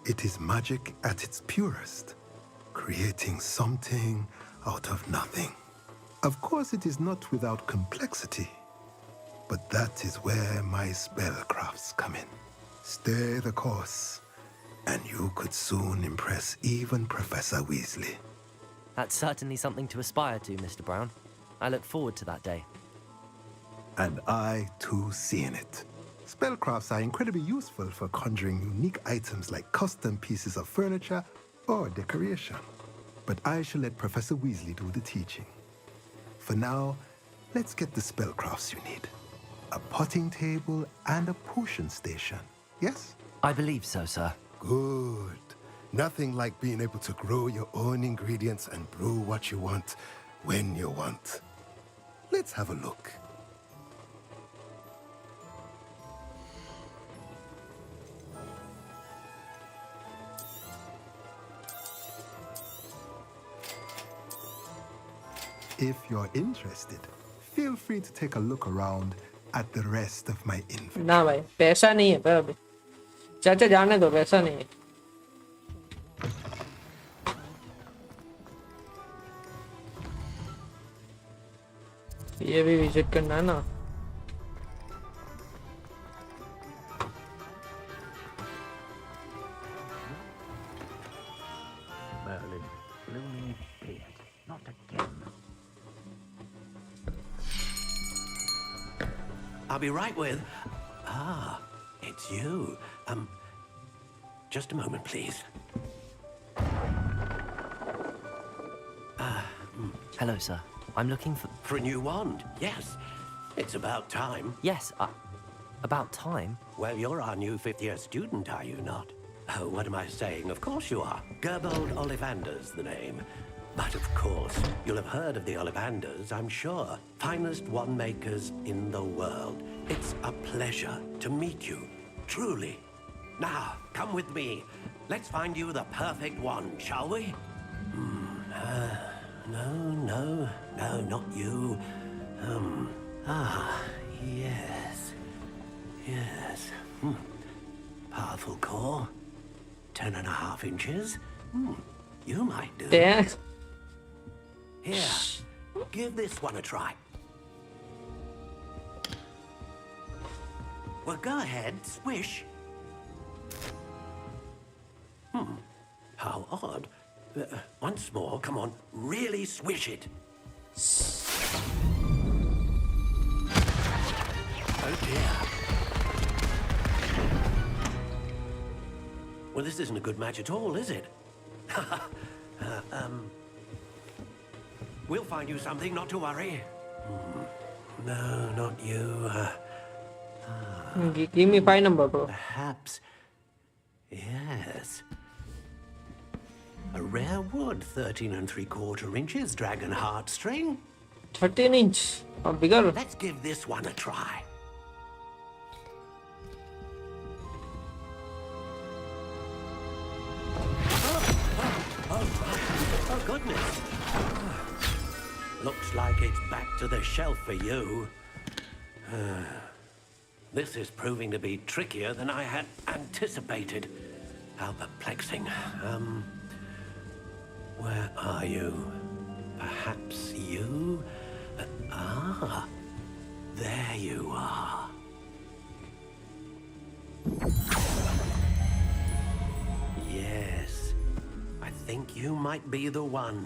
It is magic at its purest, creating something out of nothing. Of course, it is not without complexity, but that is where my spellcrafts come in. Stay the course, and you could soon impress even Professor Weasley. That's certainly something to aspire to, Mr. Brown. I look forward to that day. And I, too, see in it. Spellcrafts are incredibly useful for conjuring unique items like custom pieces of furniture or decoration. But I shall let Professor Weasley do the teaching. For now, let's get the spellcrafts you need. A potting table and a potion station, yes? I believe so, sir. Good. Nothing like being able to grow your own ingredients and brew what you want when you want. Let's have a look. If you're interested, feel free to take a look around at the rest of my inventory. ना भाई पैसा नहीं है पर अभी चाचा जाने दो पैसा नहीं है ये भी विजिट करना है ना Not again. I'll be right with... Ah, it's you. Just a moment, please. Hello, sir. I'm looking for... For a new wand, yes. It's about time. Yes, about time? Well, you're our new fifth-year student, are you not? Oh, what am I saying? Of course you are. Gerbold Ollivander's the name. But of course, you'll have heard of the Ollivanders, I'm sure. Finest wand makers in the world. It's a pleasure to meet you, truly. Now, come with me. Let's find you the perfect wand, shall we? No, not you. Yes. Powerful core. 10.5 inches. You might do. Yeah. Here, give this one a try. Well, go ahead, swish. How odd. Once more, come on, really swish it. Oh dear. Well, this isn't a good match at all, is it? We'll find you something, not to worry. No, not you. Give me 5 number, bro. Perhaps. Yes. A rare wood, 13 3/4 inches, dragon heartstring. 13 inch. Or bigger. Let's give this one a try. Oh, goodness. Looks like it's back to the shelf for you. This is proving to be trickier than I had anticipated. How perplexing. Where are you? Perhaps you? There you are. Yes, I think you might be the one.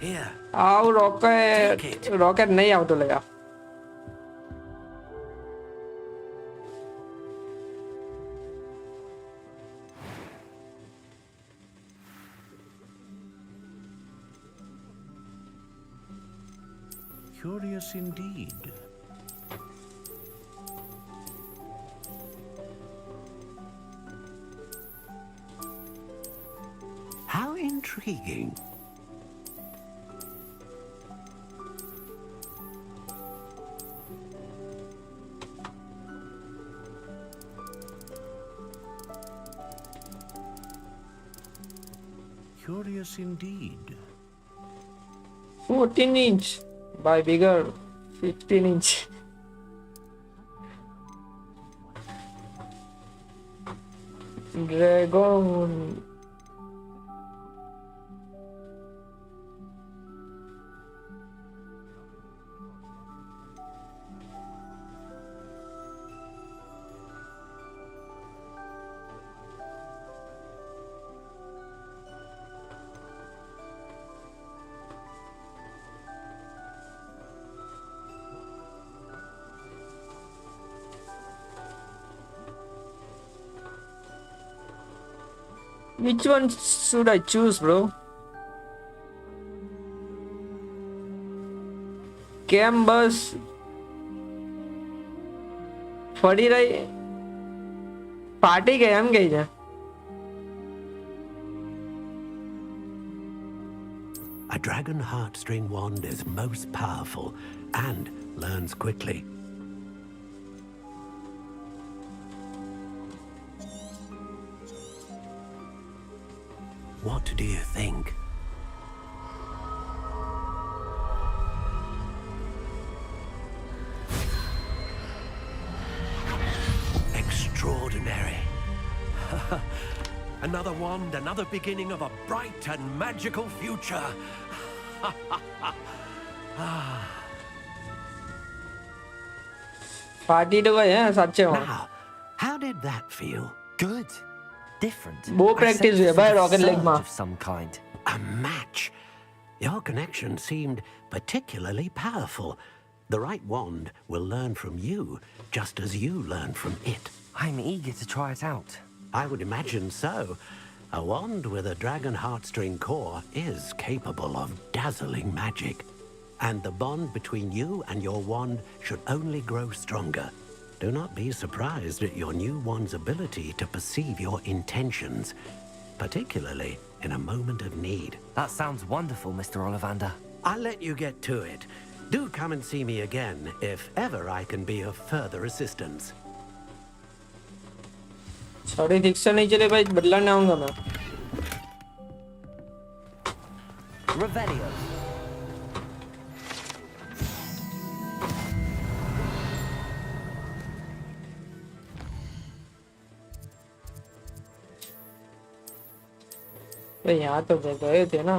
Here. rocket नहीं આવતો લગા. Curious indeed. How intriguing. Curious indeed. 14 inch by bigger 15 inch. Dragon. Which one should I choose, bro? Canvas. ફરી રહી ફાટી ગઈ એમ ગઈ છે. A dragon heartstring wand is most powerful and learns quickly. What do you think? Extraordinary. Another wand, another beginning of a bright and magical future. ફાટી તો ગઈ હે સાચે. Now, how did that feel? Good. Different. બહુ I practice sensed છે a ભાઈ rocket surge leg માં. of some kind. A match. Your connection seemed particularly powerful. The right wand will learn from you, just as you learn from it. I'm eager to try it out. I would imagine so. A wand with a dragon heartstring core is capable of dazzling magic. And the bond between you and your wand should only grow stronger. Do not be surprised at your new wand's ability to perceive your intentions, particularly in a moment of need. That sounds wonderful, Mr. Ollivander. I'll let you get to it. Do come and see me again if ever I can be of further assistance. Sorry, दीक्षा नहीं चले भाई, बदलाने आऊंगा मैं. Revelio. भाई यहाँ तो गए थे ना.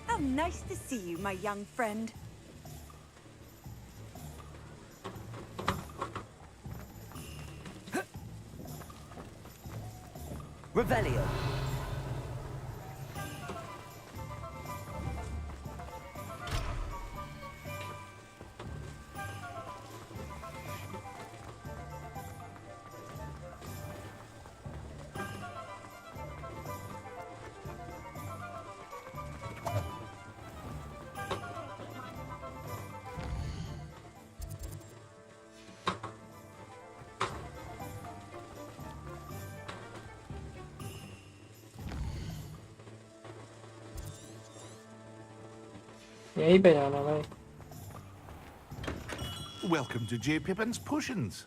How nice to see you, my young friend. Revelio. यहीं पे जाना भाई. Welcome to J. Pippin's Potions.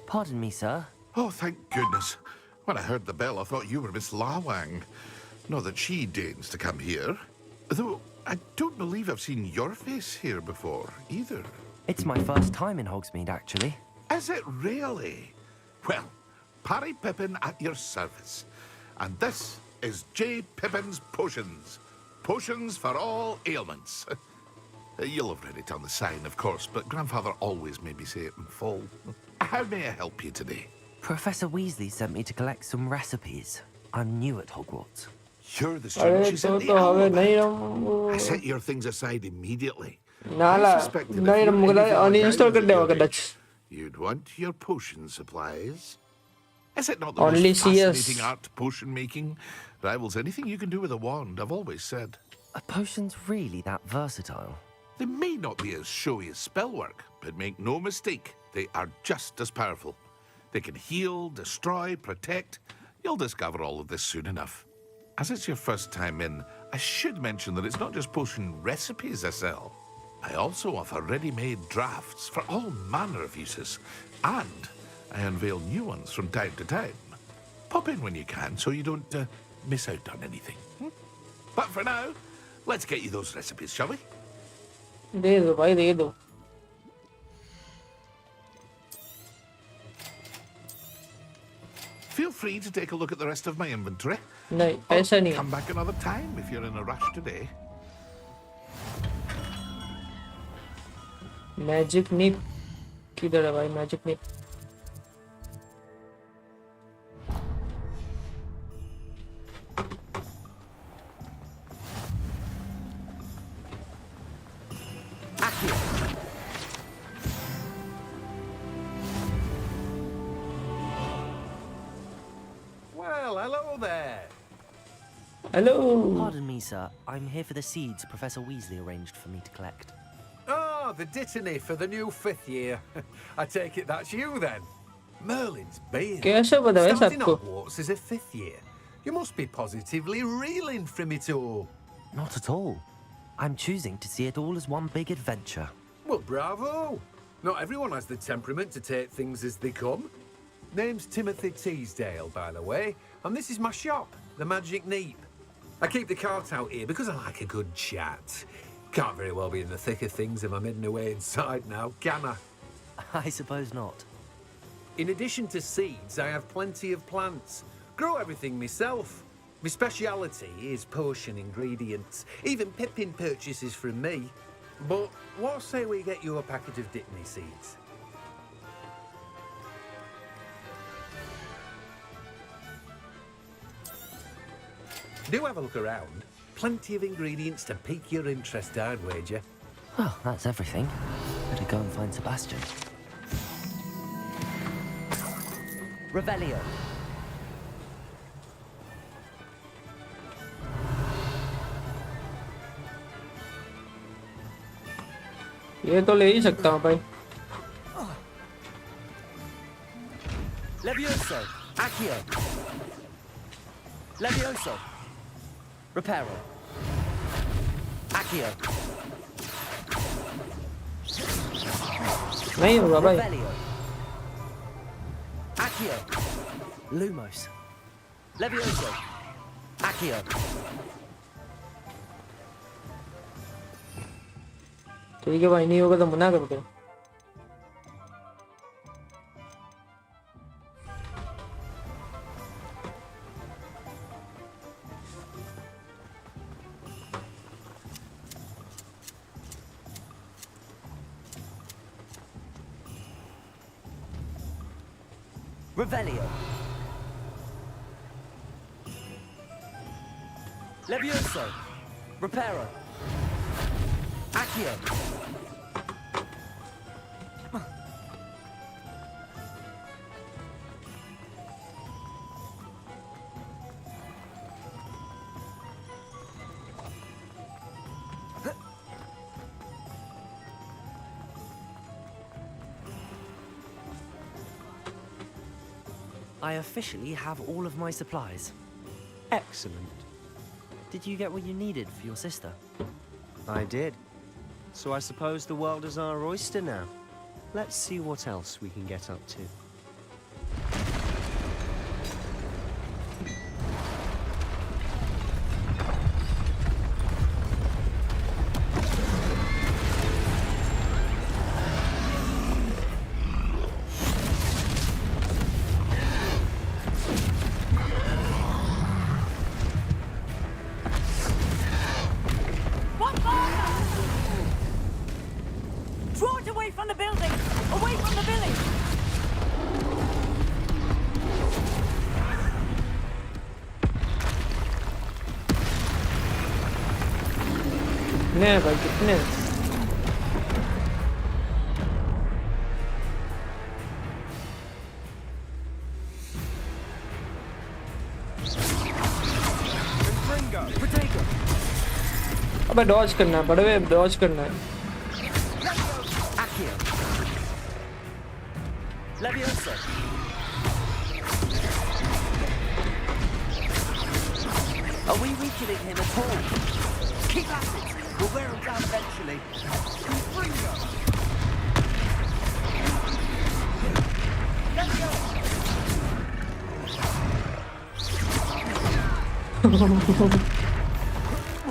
Pardon me, sir. Oh, thank goodness. When I heard the bell, I thought you were Miss Lawang. Not that she deigns to come here. Though, I don't believe I've seen your face here before, either. It's my first time in Hogsmeade, actually. Is it really? Well, Parry Pippin at your service. And this is J. Pippin's Potions. Potions for all ailments. You'll have read it on the sign, of course, but Grandfather always made me say it in full. How may I help you today? Professor Weasley sent me to collect some recipes. I'm new at Hogwarts. You're the student she sent the owl about. I set your things aside immediately. I suspected if you were anything like I was, you'd want your potion supplies. Is it not the Only most fascinating art, potion making? Rivals anything you can do with a wand, I've always said. Are potions really that versatile? They may not be as showy as spellwork, but make no mistake, they are just as powerful. They can heal, destroy, protect. You'll discover all of this soon enough. As it's your first time in, I should mention that it's not just potion recipes I sell. I also offer ready-made drafts for all manner of uses, and I unveil new ones from time to time. Pop in when you can so you don't miss out on anything. But for now, let's get you those recipes, shall we? दे दो भाई दे दो. Feel free to take a look at the rest of my inventory. नहीं पैसा नहीं. Come back another time if you're in a rush today. Magic neep किधर है भाई magic neep? Well, hello there. Hello. Pardon me, sir. I'm here for the seeds Professor Weasley arranged for me to collect. Oh, the Dittany for the new 5th year. I take it that's you then. Merlin's beard. कैसे पता है Starting सबको? Hogwarts as a 5th year. You must be positively reeling from it all. Not at all. I'm choosing to see it all as one big adventure. Well, bravo. Not everyone has the temperament to take things as they come. Name's Timothy Teasdale, by the way, and this is my shop, the Magic Neep. I keep the cart out here because I like a good chat. Can't very well be in the thick of things if I'm hidden away inside now, can I? I suppose not. In addition to seeds, I have plenty of plants. Grow everything myself. My speciality is potion ingredients. Even Pippin purchases from me. But what say we get you a packet of Dittany seeds? Do have a look around. Plenty of ingredients to pique your interest, I'd wager. Well, that's everything. Better go and find Sebastian. Revelio. ये तो ले ही सकता हूँ भाई. Levioso. Accio. Levioso. Reparo. Accio. नहीं होगा भाई. Revelio. Accio. Lumos. Levioso. Accio. ठीक है भाई नहीं होगा तो मना कर दो. Revelio. Levioso. Reparo. Accio. I officially have all of my supplies. Excellent. Did you get what you needed for your sister? I did. So I suppose the world is our oyster now. Let's see what else we can get up to. Draw it away from the building! Away from the village! कितने भाई कितने अबे Dodge करना है बड़े Dodge करना है Leviosa. Are we weakening him at all? Keep at it. We'll wear him down eventually. Confringo.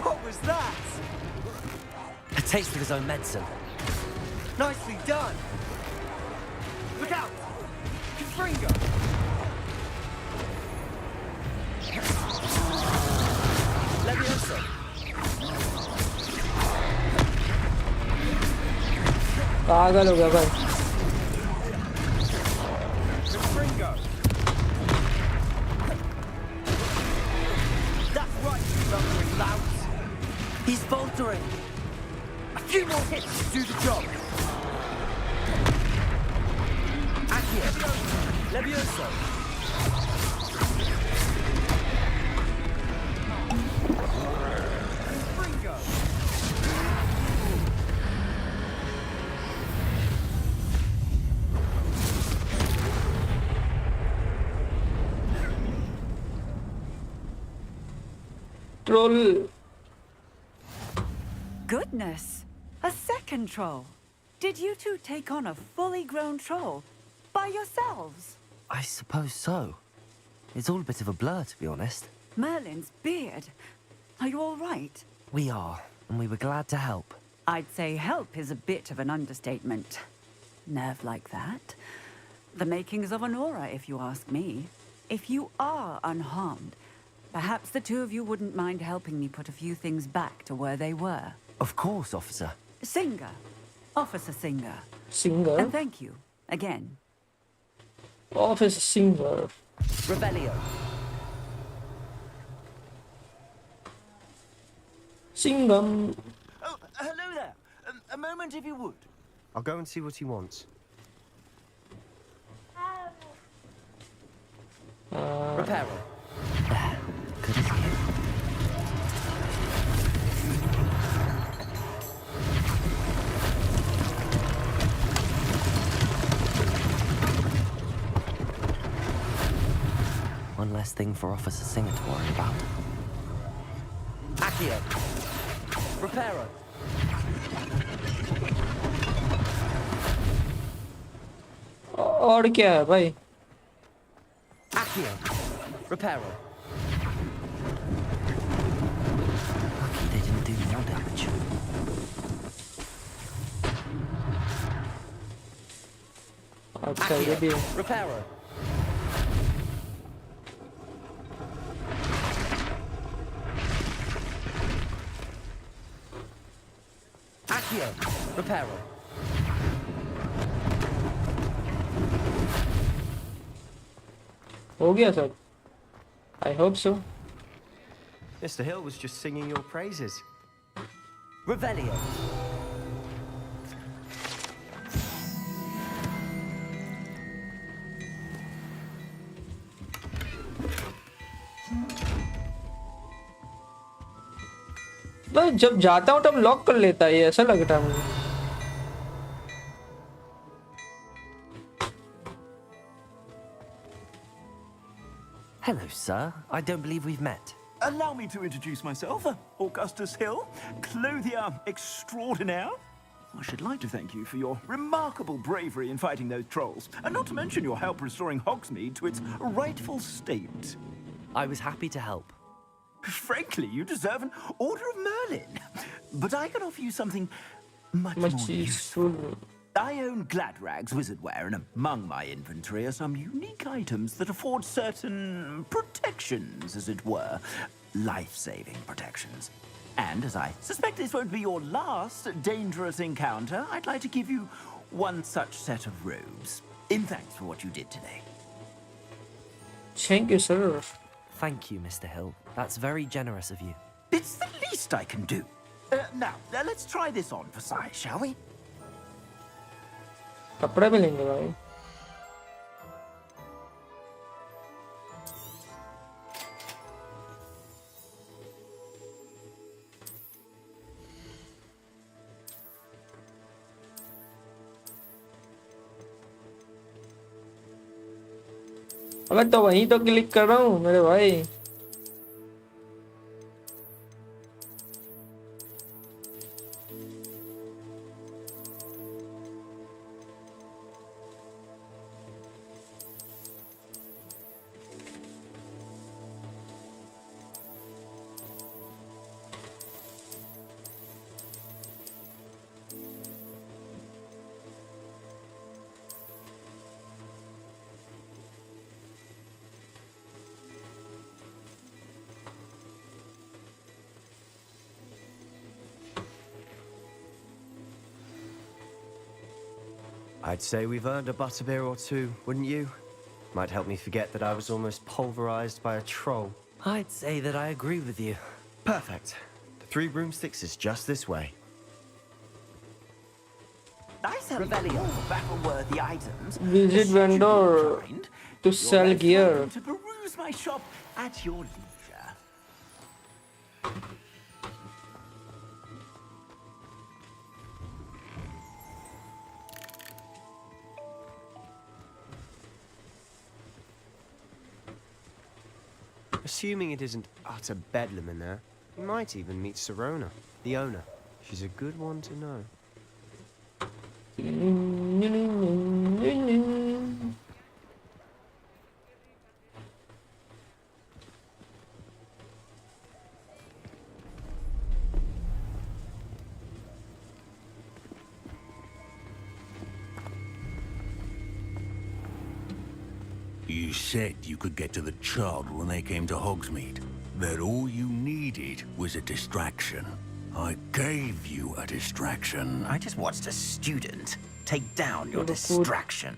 What was that? A taste of his own medicine. Nicely done. Look out! Confringo. Leviosa. पागल हो गया भाई Confringo. That's right, you lumbering louts. He's faltering. A few more hits to do the job. Accio. Leviosa. Confringo. Troll Goodness! A second troll. Did you two take on a fully grown troll by yourselves? I suppose so. It's all a bit of a blur, to be honest. Merlin's beard. Are you all right? We are, and we were glad to help. I'd say help is a bit of an understatement. Nerve like that. The makings of an aura, if you ask me. If you are unharmed, perhaps the two of you wouldn't mind helping me put a few things back to where they were. Of course, officer. Singer. Officer Singer. Singer? And thank you, again. Officer Singer. Rebellion. Singam. Oh, hello there. A moment if you would. I'll go and see what he wants. Reparo. Good as new. One less thing for Officer Singer to worry about. Accio. Reparo. और क्या है भाई Accio. Reparo. Lucky they didn't do more damage. अच्छा ये भी है Reparo. Accio. Reparo. हो गया सब I hope so Mr. Hill was just singing your praises. Revelio. बस जब जाता हूँ तब लॉक कर लेता है ये ऐसा लग रहा है मुझे Hello, sir. I don't believe we've met. Allow me to introduce myself, Augustus Hill, clothier extraordinaire. I should like to thank you for your remarkable bravery in fighting those trolls, and not to mention your help restoring Hogsmeade to its rightful state. I was happy to help. Frankly, you deserve an Order of Merlin. But I can offer you something much more useful. I own Gladrag's wizardware, and among my inventory are some unique items that afford certain protections, as it were. Life-saving protections. And as I suspect this won't be your last dangerous encounter, I'd like to give you one such set of robes, in thanks for what you did today. Thank you, sir. Thank you, Mr. Hill. That's very generous of you. It's the least I can do. Now, let's try this on for size, shall we? कपड़ा भी लेंगे भाई. अबे तो वहीं तो click कर रहा हूँ मेरे भाई. I'd say we've earned a butterbeer or two, wouldn't you? Might help me forget that I was almost pulverized by a troll. I'd say that I agree with you. Perfect. The 3 broomsticks is just this way. Nice Revelio for battle-worthy items. Visit vendor to sell gear. To peruse my shop at your leisure. Assuming it isn't utter bedlam in there, we might even meet Sirona, the owner. She's a good one to know. You said you could get to the child when they came to Hogsmeade. That all you needed was a distraction. I gave you a distraction. I just watched a student take down your distraction.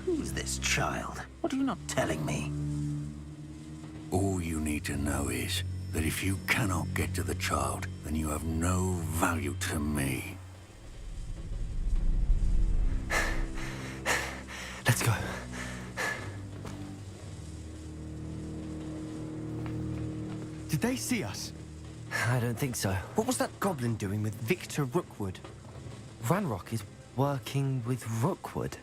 Who's this child? What are you not telling me? All you need to know is that if you cannot get to the child, then you have no value to me. Let's go. Did they see us? I don't think so. What was that goblin doing with Victor Rookwood? Ranrock is working with Rookwood.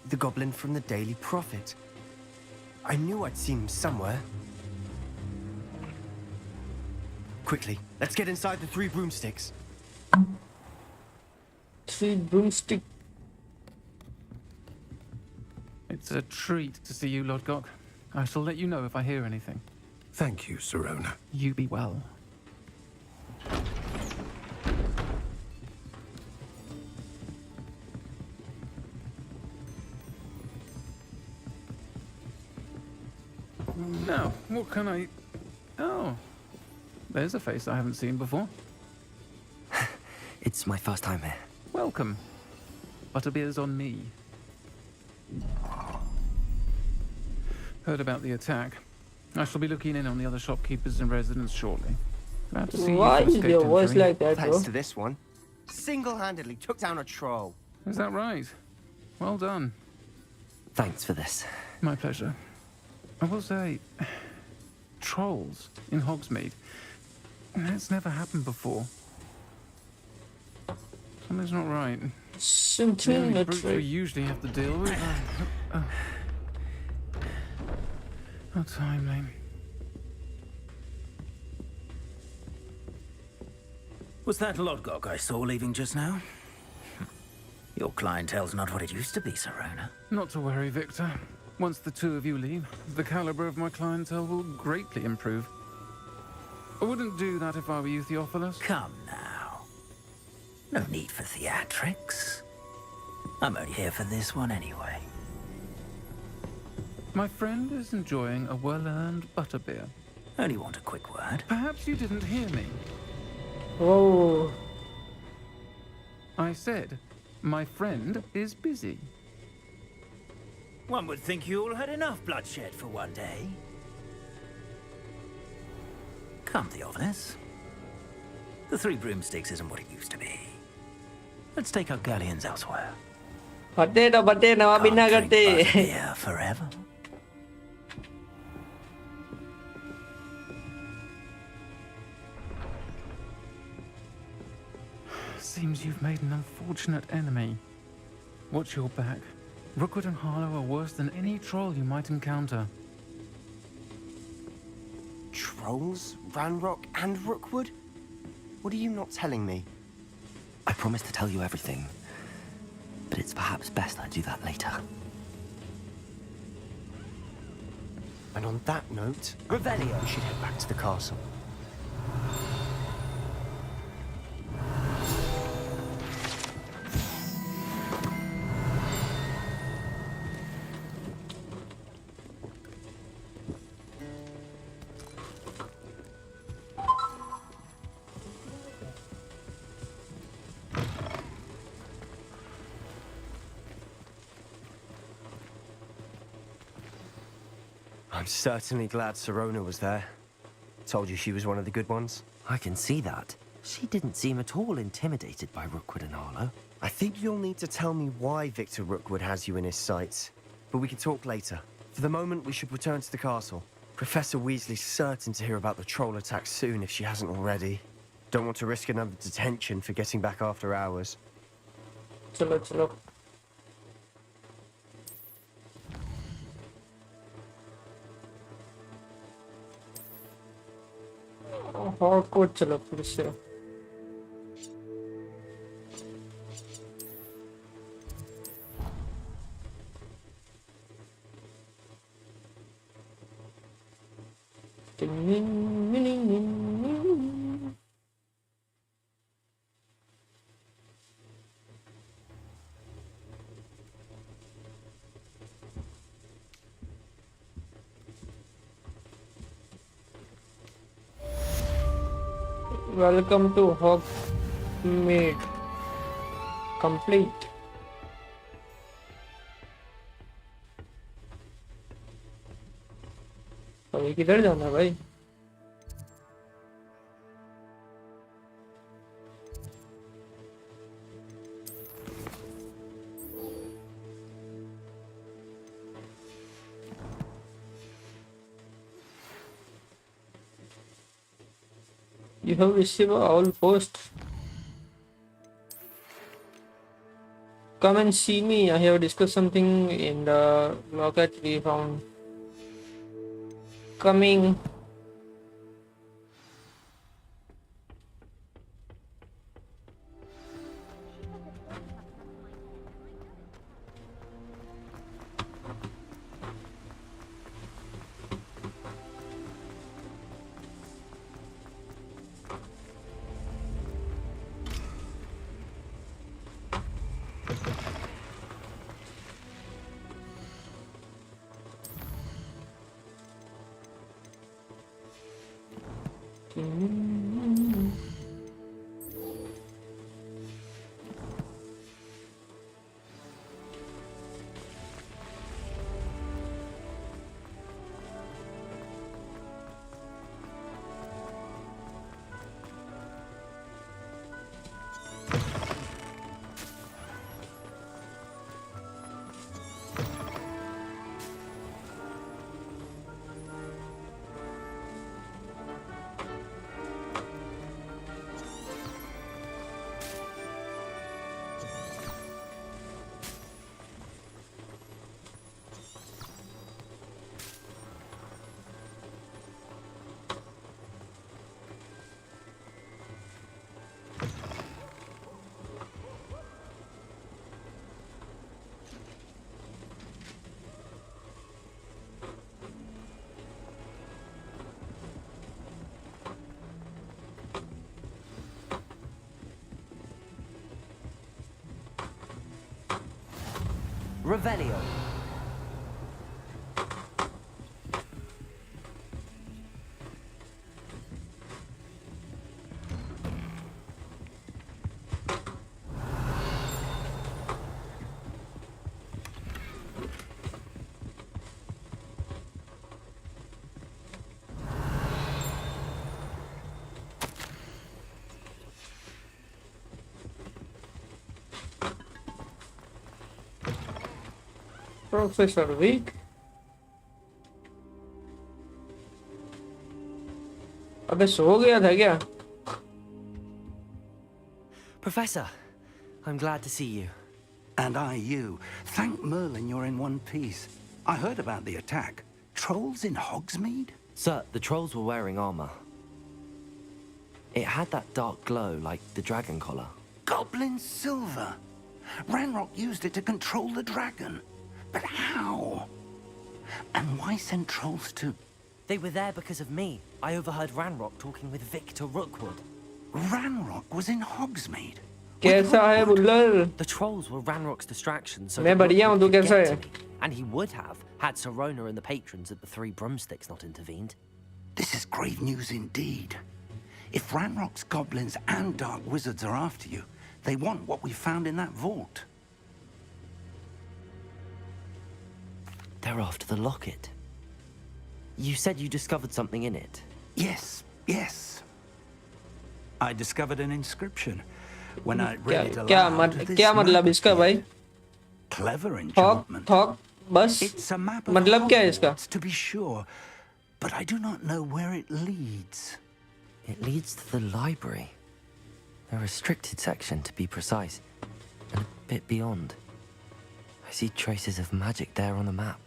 The goblin from the Daily Prophet. I knew I'd seen him somewhere. Quickly, let's get inside the 3 broomsticks. 3 broomstick. It's a treat to see you, Lord Gok. I shall let you know if I hear anything. Thank you, Sirona. You be well. Now, what can I... Oh, there's a face I haven't seen before. It's my first time here. Welcome. Butterbeer's on me. Heard about the attack. I shall be looking in on the other shopkeepers and residents shortly. Glad to see Why you've is escaped your voice injury. like that, bro? Thanks to this one. Single-handedly took down a troll. Is that right? Well done. Thanks for this. My pleasure. I will say, trolls in Hogsmeade. That's never happened before. Something's not right. Something The not brutes we right. usually have to deal with. How timely. Was that Lodgok I saw leaving just now? Your clientele's not what it used to be, Serona. Not to worry, Victor. Once the two of you leave, the caliber of my clientele will greatly improve. I wouldn't do that if I were you, Theophilus. Come now. No need for theatrics. I'm only here for this one anyway. My friend is enjoying a well-earned butterbeer. Only want a quick word. Perhaps you didn't hear me. Oh. I said, my friend is busy. One would think you all had enough bloodshed for one day. Come, Theophilus. The Three Broomsticks isn't what it used to be. Let's take our galleons elsewhere. Bate nama bina gate. Here forever. Seems you've made an unfortunate enemy. Watch your back. Rookwood and Harlow are worse than any troll you might encounter. Trolls? Ranrock and Rookwood? What are you not telling me? I promised to tell you everything, but it's perhaps best I do that later. And on that note, Revelio. We should head back to the castle. I'm certainly glad Serona was there. Told you she was one of the good ones. I can see that. She didn't seem at all intimidated by Rookwood and Harlow. I think you'll need to tell me why Victor Rookwood has you in his sights. But we can talk later. For the moment, we should return to the castle. Professor Weasley's certain to hear about the troll attack soon if she hasn't already. Don't want to risk another detention for getting back after hours. Chalo, chalo. Hogwarts चलो फिर से Welcome to Hogsmeade complete. अभी किधर जाना है भाई? You have received all post. Come and see me. I have discussed something in the locket we found. Coming. Revelio. Professor weak. अबे सो गया था क्या? Professor, I'm glad to see you. And I you. Thank Merlin you're in one piece. I heard about the attack. Trolls in Hogsmeade? Sir, the trolls were wearing armor. It had that dark glow like the dragon collar. Goblin silver. Ranrock used it to control the dragon. But how? And why send trolls to... They were there because of me. I overheard Ranrock talking with Victor Rookwood. Ranrock was in Hogsmeade? कैसा है Bullar? The trolls were Ranrock's distraction, so मैं बढ़िया हूँ, तू कैसा है? And he would have had Serona and the patrons at the Three Broomsticks not intervened. This is grave news indeed. If Ranrock's goblins and dark wizards are after you, they want what we found in that vault. They're after the locket. You said you discovered something in it. Yes, yes. I discovered an inscription. When I read it aloud, क्या मतलब इसका भाई? Clever enchantment. Thok, बस. It's a map of मतलब क्या है इसका? Hogwarts, to be sure, but I do not know where it leads. It leads to the library. A restricted section, to be precise, and a bit beyond. I see traces of magic there on the map.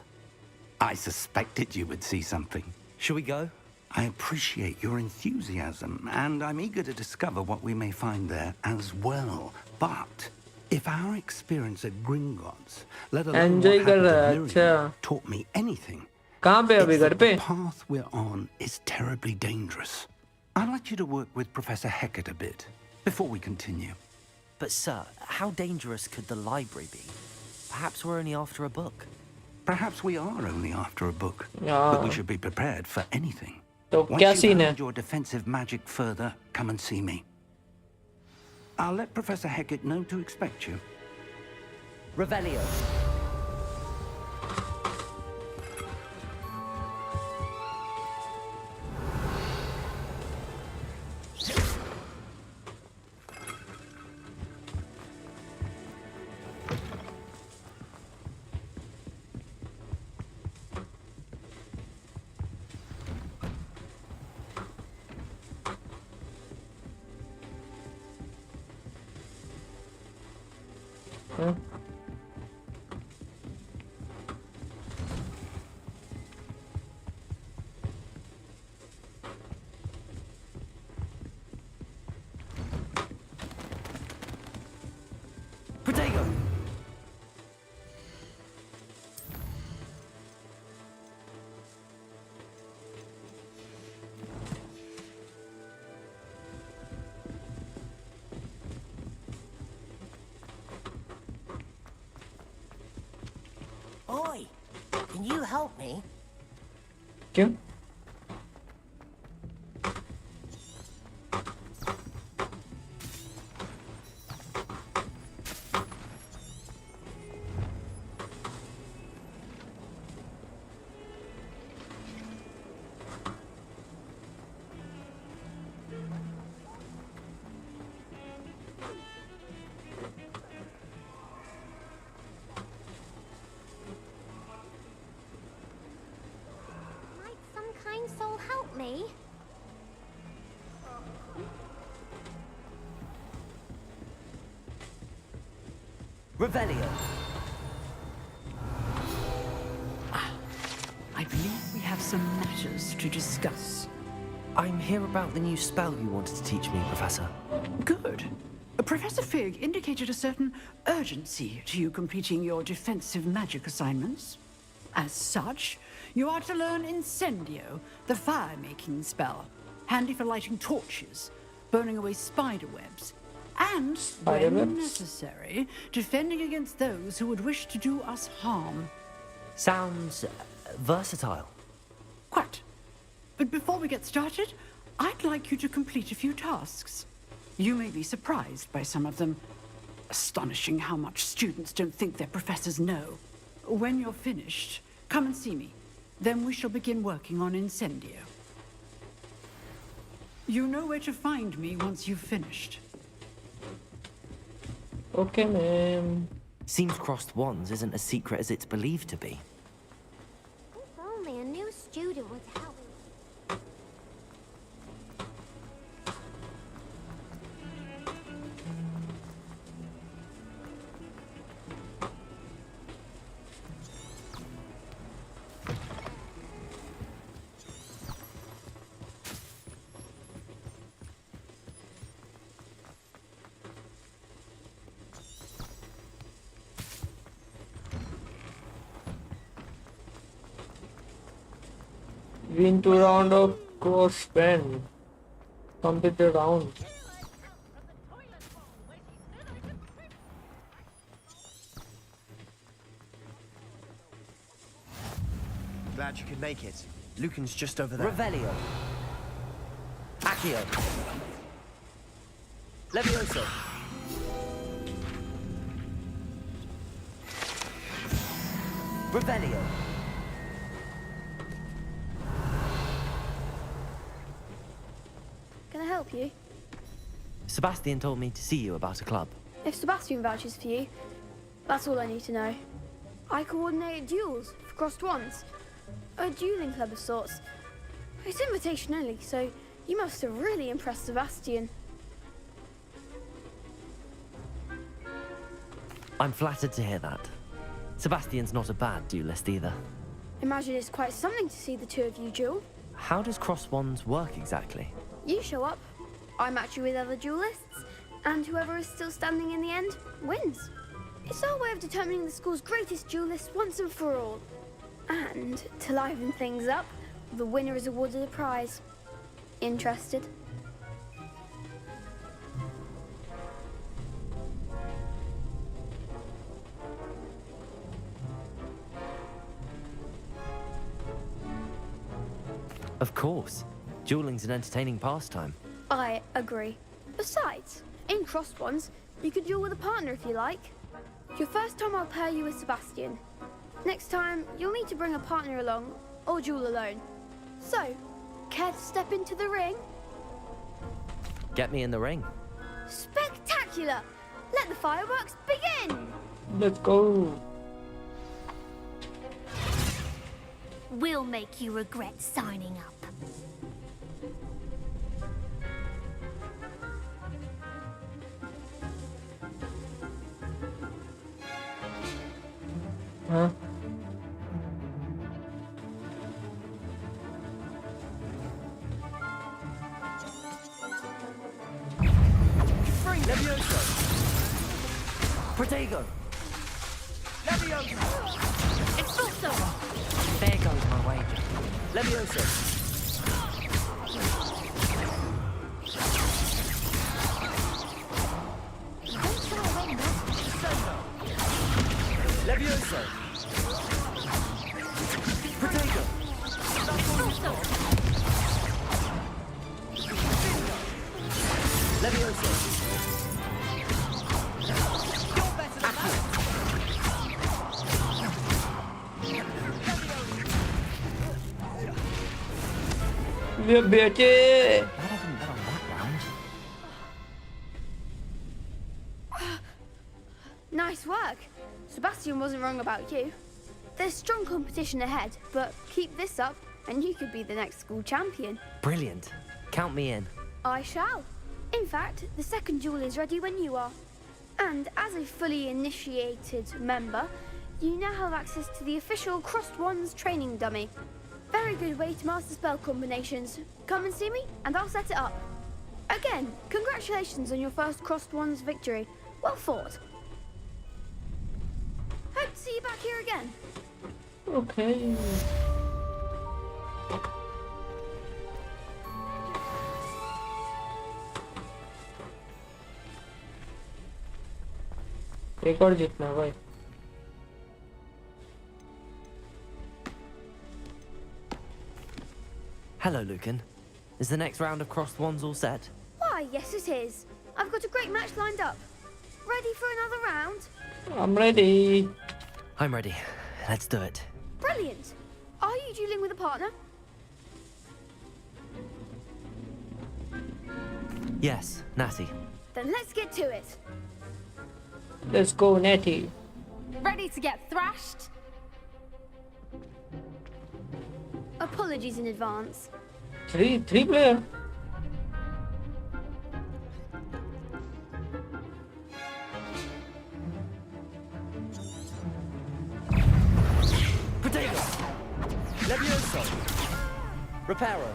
I suspected you would see something. Shall we go? I appreciate your enthusiasm, and I'm eager to discover what we may find there as well. But if our experience at Gringotts, let alone what happened to Miriam, taught me anything, the path we're on is terribly dangerous. I'd like you to work with Professor Hecat a bit before we continue. But sir, how dangerous could the library be? Perhaps we're only after a book. Perhaps we are only after a book, but we should be prepared for anything. तो क्या Once scene you've है? learned your defensive magic further, come and see me. I'll let Professor Hecat know to expect you. Revelio. Protego! Oi, can you help me? क्यों? Soul help me? Revelio. I believe we have some matters to discuss. I'm here about the new spell you wanted to teach me, Professor. Good. Professor Fig indicated a certain urgency to you completing your defensive magic assignments. As such, you are to learn Incendio, the fire-making spell, handy for lighting torches, burning away spider webs, And, when necessary, defending against those who would wish to do us harm. Sounds versatile. Quite. But before we get started, I'd like you to complete a few tasks. You may be surprised by some of them. Astonishing how much students don't think their professors know. When you're finished, come and see me. Then we shall begin working on Incendio. You know where to find me once you've finished. Okay, ma'am. Seems crossed wands isn't as secret as it's believed to be. If only a new student would help. Win 2 round of course spend. Complete the round. Glad you could make it. Lucan's just over there. Revelio. Accio. Levioso. Revelio. Can I help you? Sebastian told me to see you about a club. If Sebastian vouches for you, that's all I need to know. I coordinate duels for crossed wands. A dueling club of sorts. It's invitation only, so you must have really impressed Sebastian. I'm flattered to hear that. Sebastian's not a bad duelist either. Imagine it's quite something to see the two of you duel. How does cross wands work exactly? You show up, I match you with other duelists, and whoever is still standing in the end wins. It's our way of determining the school's greatest duelist once and for all. And to liven things up, the winner is awarded a prize. Interested? Of course. Dueling's an entertaining pastime. I agree. Besides, in crossed ones, you could duel with a partner if you like. Your first time I'll pair you with Sebastian. Next time, you'll need to bring a partner along, or duel alone. So, care to step into the ring? Get me in the ring. Spectacular! Let the fireworks begin! Let's go. We'll make you regret signing up. Huh? Levioso. Protego. Levioso! Expulso! There goes my wager. Levioso. Levioso. Protego. Expulso! Levioso. We better. Nice work. Sebastian wasn't wrong about you. There's strong competition ahead, but keep this up and you could be the next school champion. Brilliant. Count me in. I shall. In fact, the second duel is ready when you are. And as a fully initiated member, you now have access to the official Crossed Wands training dummy. Very good way to master spell combinations. Come and see me, and I'll set it up. Again, congratulations on your first Crossed Wands victory. Well fought. Hope to see you back here again. Okay. एक और जीतना भाई. Hello, Lucan. Is the next round of crossed wands all set? Why, yes it is. I've got a great match lined up. Ready for another round? I'm ready. I'm ready. Let's do it. Brilliant. Are you dueling with a partner? Yes, Natty. Then let's get to it. Let's go, Natty. Ready to get thrashed? Apologies in advance. Three player. Potato! Levioso! Reparo!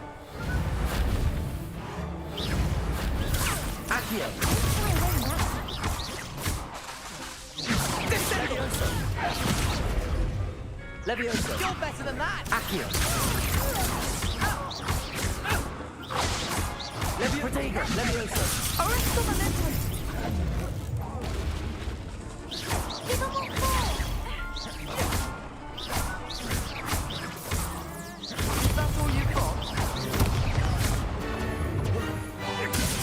Accio! Levioso! Levioso! You're better than that! Accio! Protego! Levioso! Arresto momentum! Give him a call! That's all you've got?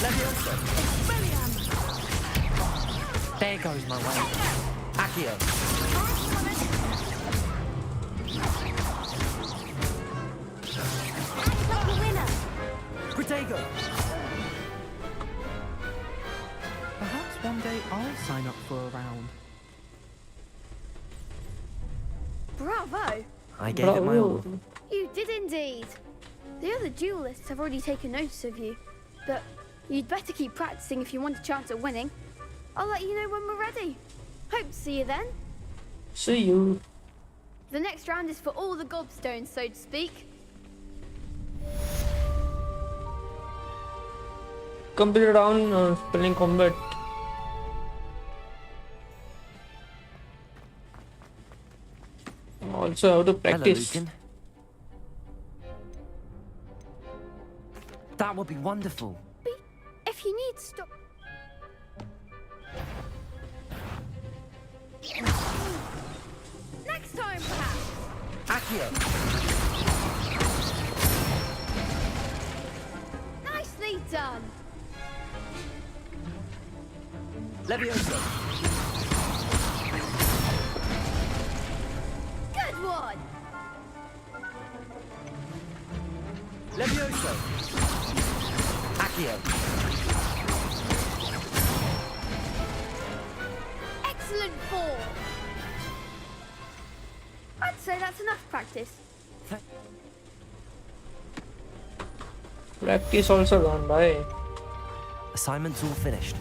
Levioso! Expelliarm! There goes my way. Accio! Protego! Perhaps one day I'll sign up for a round. Bravo! I gave it my all. You did indeed. The other duelists have already taken notice of you, but you'd better keep practicing if you want a chance at winning. I'll let you know when we're ready. Hope to see you then. See you. The next round is for all the gobstones, so to speak. Complete round spelling combat. Also how to practice. Hello, Lucan. That would be wonderful. If you need stop. Next time, perhaps. Accio! Nicely done. Levioso! Good one. Levioso! Accio! Excellent form. I'd say that's enough practice. Practice also gone by. Assignment's all finished.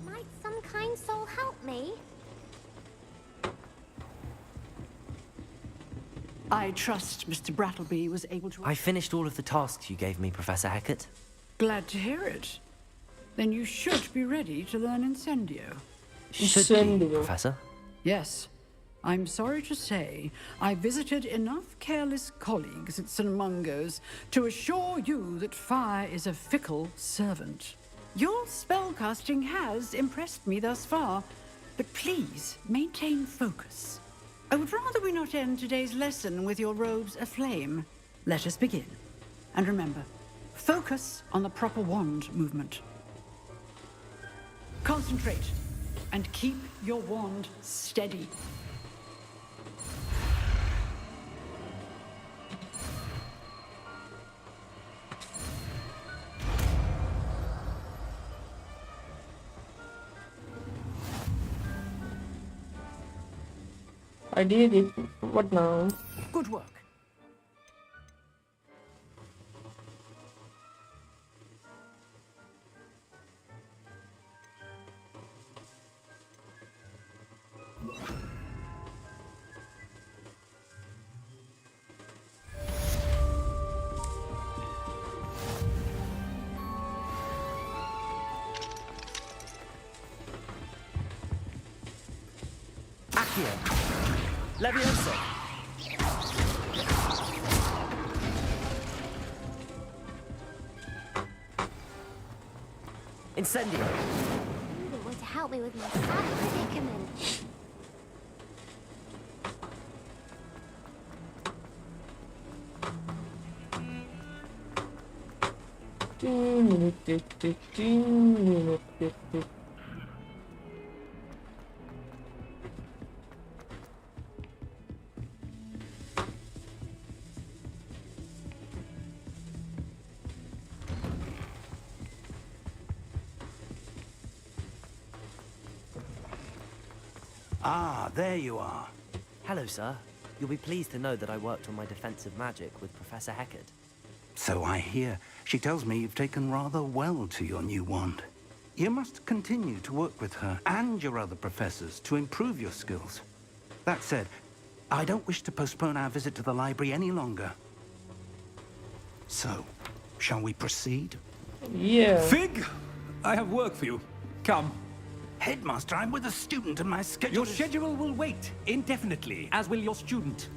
Might some kind soul help me? I trust Mr. Brattleby was able to... I finished all of the tasks you gave me, Professor Hecat. Glad to hear it. Then you should be ready to learn Incendio. Should be, Professor. Yes. I'm sorry to say, I visited enough careless colleagues at St. Mungo's to assure you that fire is a fickle servant. Your spellcasting has impressed me thus far, but please maintain focus. I would rather we not end today's lesson with your robes aflame. Let us begin. And remember, focus on the proper wand movement. Concentrate. and keep your wand steady. I did it. What now? Good work. Accio. Leviosa. Incendio. You're the one to help me with my sad predicament. Ah, there you are. Hello, sir. You'll be pleased to know that I worked on my defensive magic with Professor Heckard. So I hear. She tells me you've taken rather well to your new wand. You must continue to work with her and your other professors to improve your skills. That said, I don't wish to postpone our visit to the library any longer. So, shall we proceed? Yeah. Fig, I have work for you. Come. Headmaster, I'm with a student and my schedule Your schedule will wait indefinitely, as will your student.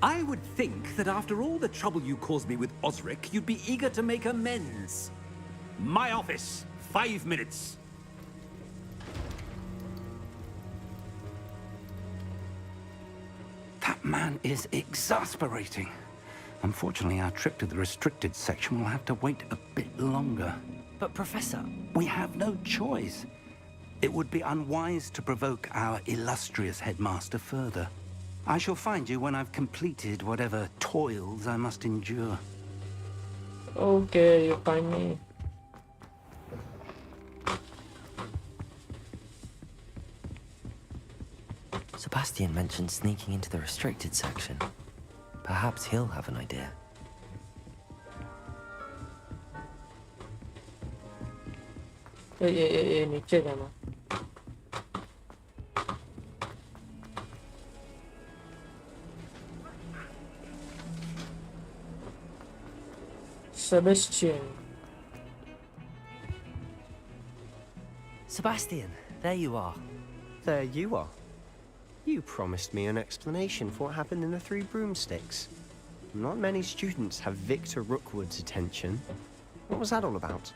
I would think that after all the trouble you caused me with Osric, you'd be eager to make amends. My office, 5 minutes. That man is exasperating. Unfortunately, our trip to the restricted section will have to wait a bit longer. But, Professor... We have no choice. It would be unwise to provoke our illustrious headmaster further. I shall find you when I've completed whatever toils I must endure. Okay, you find me. Sebastian mentioned sneaking into the restricted section. Perhaps he'll have an idea. नीचे जाना. Sebastian. Sebastian, there you are. There you are. You promised me an explanation for what happened in the Three Broomsticks. Not many students have Victor Rookwood's attention. What was that all about?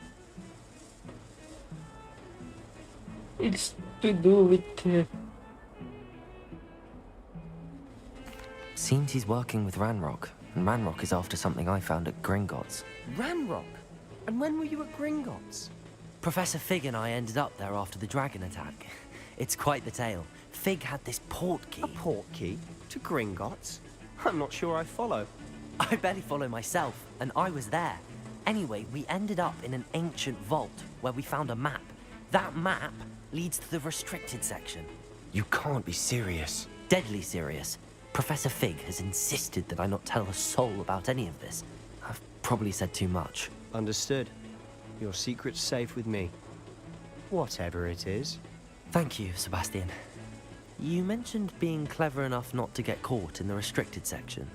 It's to do with... Seems he's working with Ranrock, and Ranrock is after something I found at Gringotts. Ranrock? And when were you at Gringotts? Professor Fig and I ended up there after the dragon attack. It's quite the tale. Fig had this port key. A port key? To Gringotts? I'm not sure I follow. I barely follow myself, and I was there. Anyway, we ended up in an ancient vault where we found a map. That map leads to the restricted section. You can't be serious. Deadly serious. Professor Fig has insisted that I not tell a soul about any of this. I've probably said too much. Understood. Your secret's safe with me. Whatever it is. Thank you, Sebastian. You mentioned being clever enough not to get caught in the restricted section.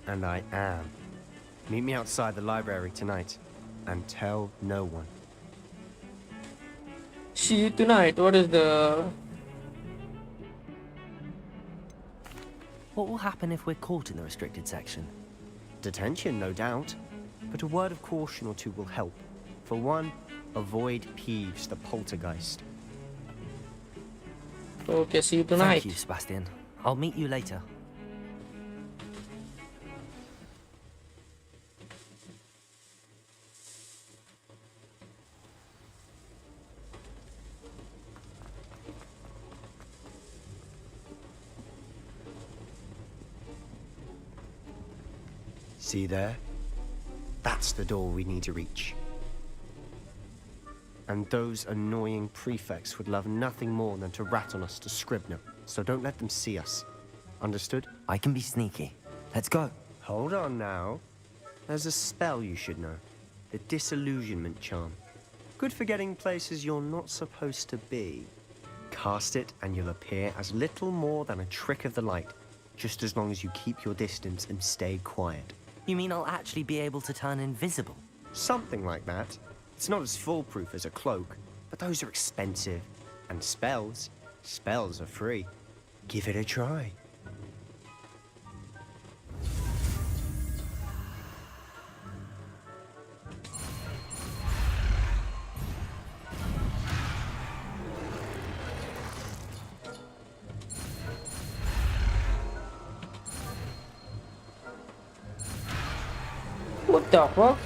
And I am. Meet me outside the library tonight. And tell no one. See you tonight. What is the... What will happen if we're caught in the restricted section? Detention, no doubt. But a word of caution or two will help. For one, avoid Peeves, the poltergeist. Okay, see you tonight. Thank you, Sebastian. I'll meet you later. See there? That's the door we need to reach. And those annoying prefects would love nothing more than to rat on us to Scribner, so don't let them see us. Understood? I can be sneaky. Let's go. Hold on now. There's a spell you should know. The Disillusionment Charm. Good for getting places you're not supposed to be. Cast it and you'll appear as little more than a trick of the light, just as long as you keep your distance and stay quiet. You mean I'll actually be able to turn invisible? Something like that. It's not as foolproof as a cloak, but those are expensive. And spells are free. Give it a try. What the fuck?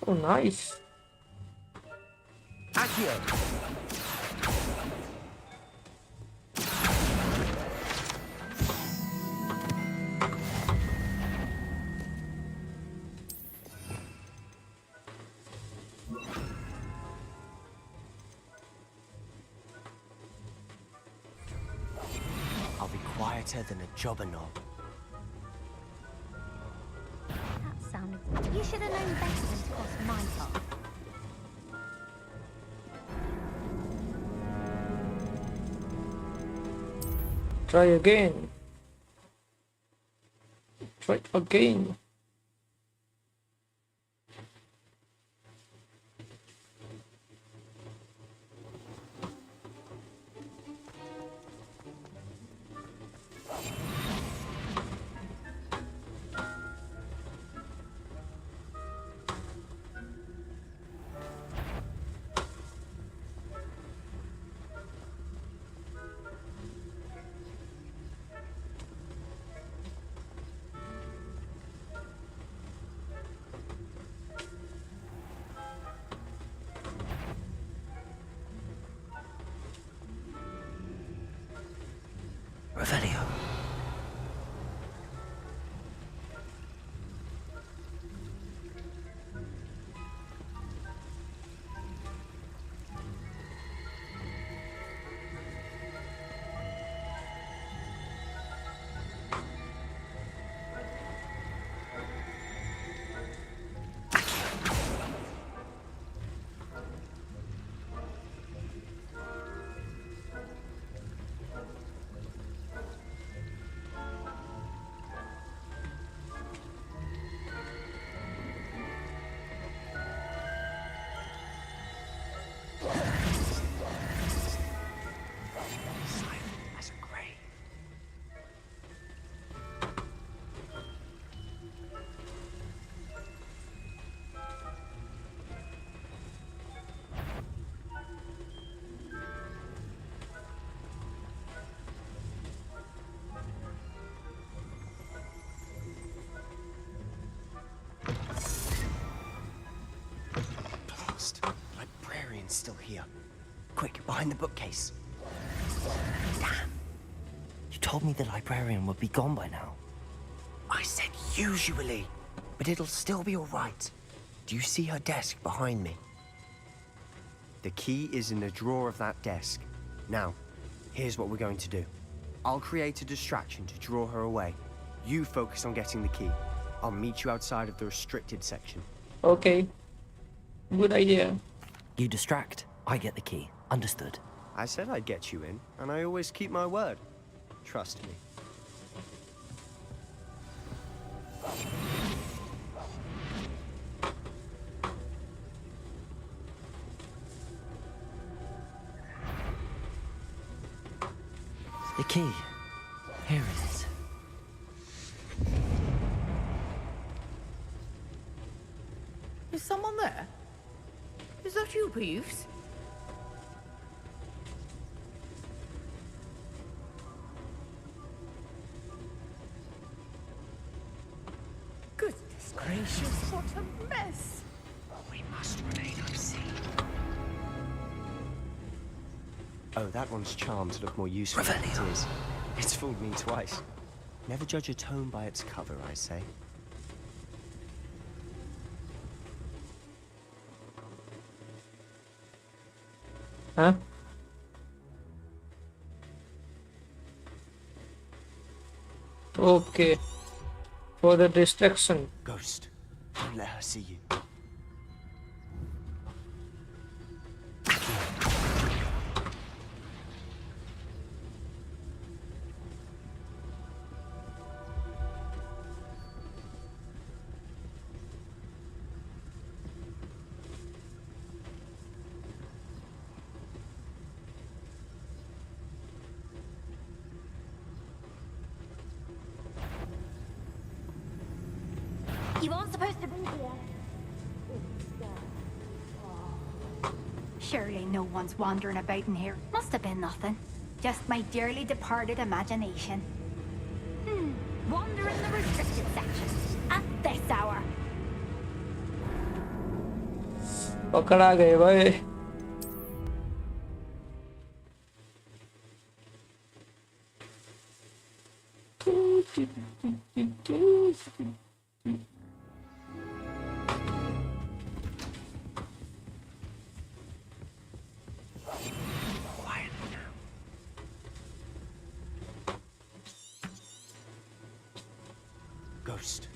Oh, nice. Accio! I'll be quieter than a jobber knob. That sounded... You should have known better than to cross my path. Try again. Try again. Revelio. Librarian's still here. Quick, behind the bookcase. Damn. You told me the librarian would be gone by now. I said usually, but it'll still be all right. Do you see her desk behind me? The key is in the drawer of that desk. Now, here's what we're going to do. I'll create a distraction to draw her away. You focus on getting the key. I'll meet you outside of the restricted section. Okay. Good idea. You distract, I get the key. Understood. I said I'd get you in, and I always keep my word. Trust me. The key. Here it is. Is someone there? Is that you, Peeves? gracious. What a mess! We must remain unseen. Oh, that one's charmed to look more useful than it is. It's fooled me twice. Never judge a tome by its cover, I say. Huh? Okay. For the distraction. Ghost, don't let her see you. You aren't supposed to be here. Surely no one's wandering about in here. Must have been nothing. Just my dearly departed imagination. Wander in the restricted section. At this hour. पकड़ा गए भाई. Ghost,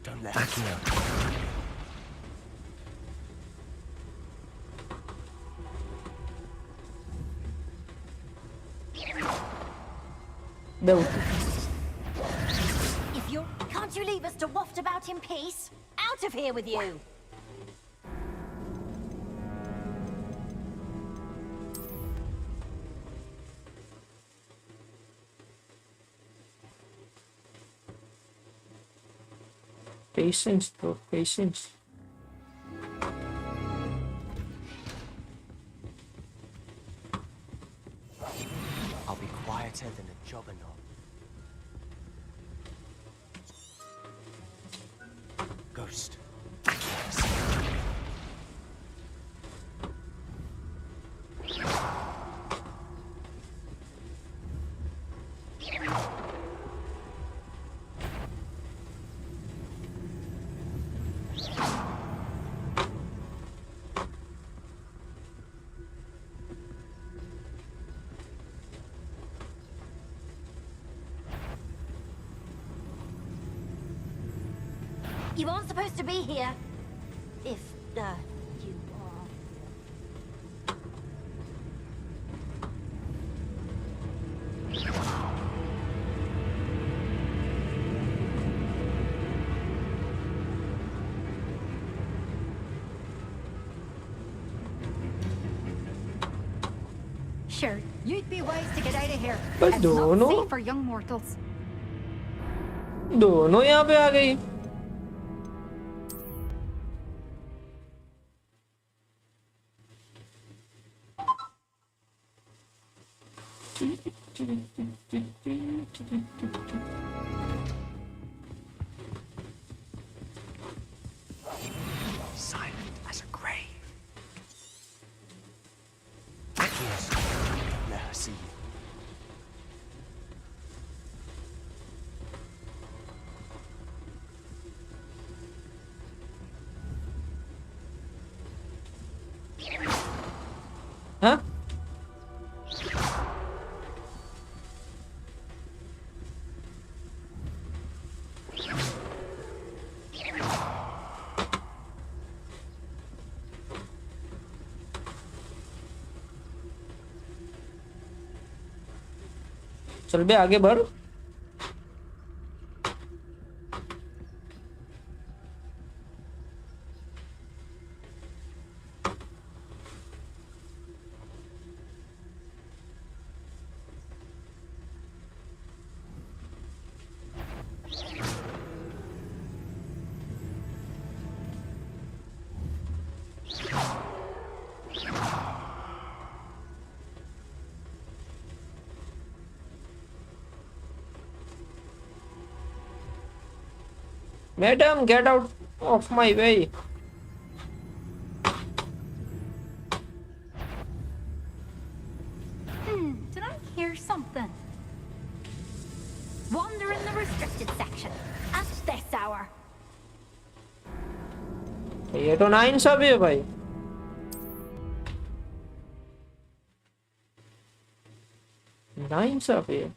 don't let her know. No. If you're... Can't you leave us to waft about in peace? Out of here with you! Patience, bro. Patience. I'll be quieter than a jobberknoll. Ghost. You aren't supposed to be here. If, you are. Sure, you'd be wise to get out of here. But It's not dono. safe for young mortals. दोनों यहाँ पे आ गई. Silent as a grave. Helios, don't let her see you. Huh? चल बे आगे बढ़. Madam, get out. Off my way. Did I hear something? Wander in the restricted section at this hour. ये तो नाइंसाफी है भाई. नाइंसाफी है.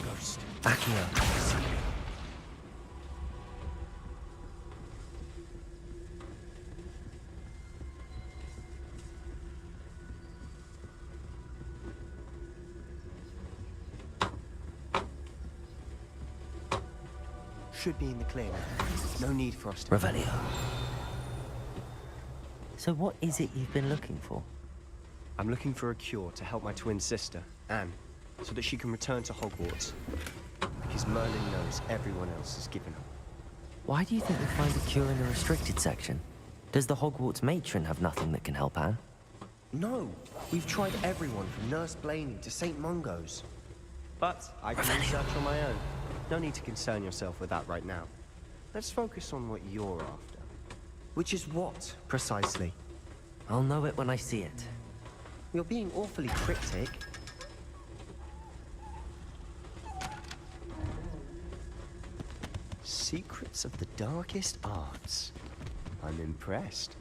Ghost, back here. Should be in the clear now. No need for us to... Revelio. So what is it you've been looking for? I'm looking for a cure to help my twin sister, Anne, so that she can return to Hogwarts. Because Merlin knows everyone else has given up. Why do you think you'll find a cure in the restricted section? Does the Hogwarts matron have nothing that can help Anne? No, we've tried everyone from Nurse Blaney to St. Mungo's. But I can research on my own. No need to concern yourself with that right now. Let's focus on what you're after. Which is what, precisely? I'll know it when I see it. You're being awfully cryptic. Secrets of the darkest arts. I'm impressed.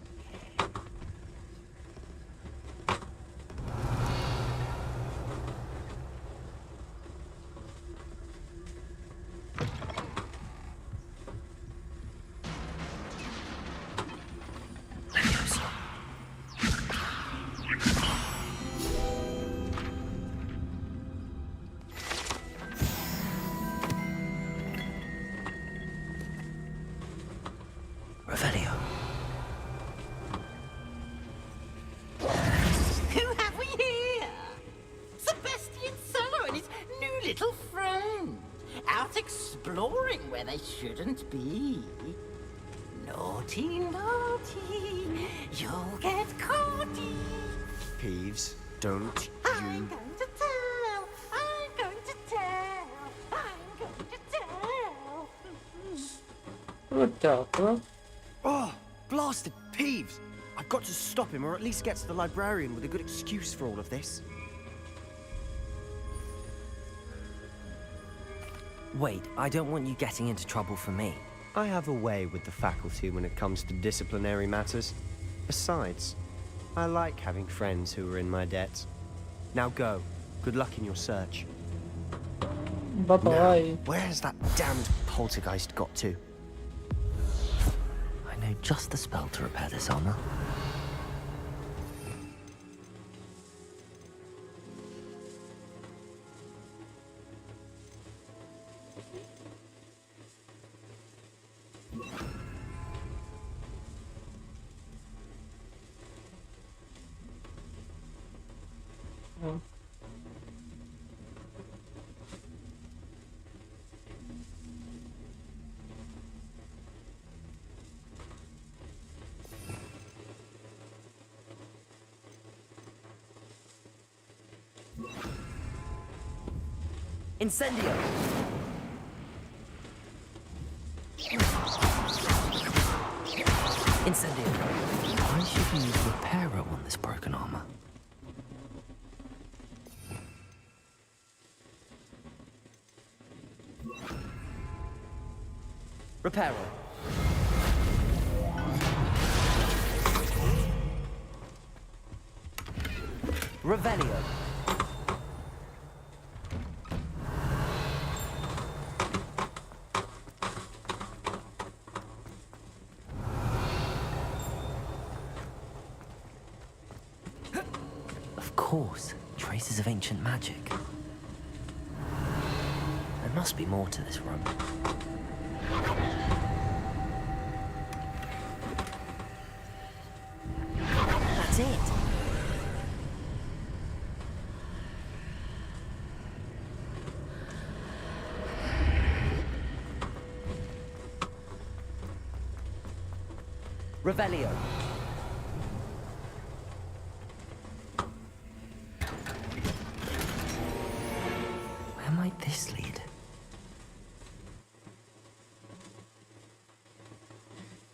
Revelio. Who have we here? Sebastian Cello and his new little friend. Out exploring where they shouldn't be. Naughty, naughty. You'll get caughty. Peeves, don't I'm you... going to tell. I'm going to tell. I'm going to tell. What the fuck? Oh, blasted Peeves! I've got to stop him, or at least get to the librarian with a good excuse for all of this. Wait, I don't want you getting into trouble for me. I have a way with the faculty when it comes to disciplinary matters. Besides, I like having friends who are in my debt. Now go. Good luck in your search. Bye-bye. Where has that damned poltergeist got to? I know just the spell to repair this armor. Incendio! Incendio. Why should we use repairer on this broken armor? Repairer. Revelio. Of course, traces of ancient magic. There must be more to this room. That's it. Revelio.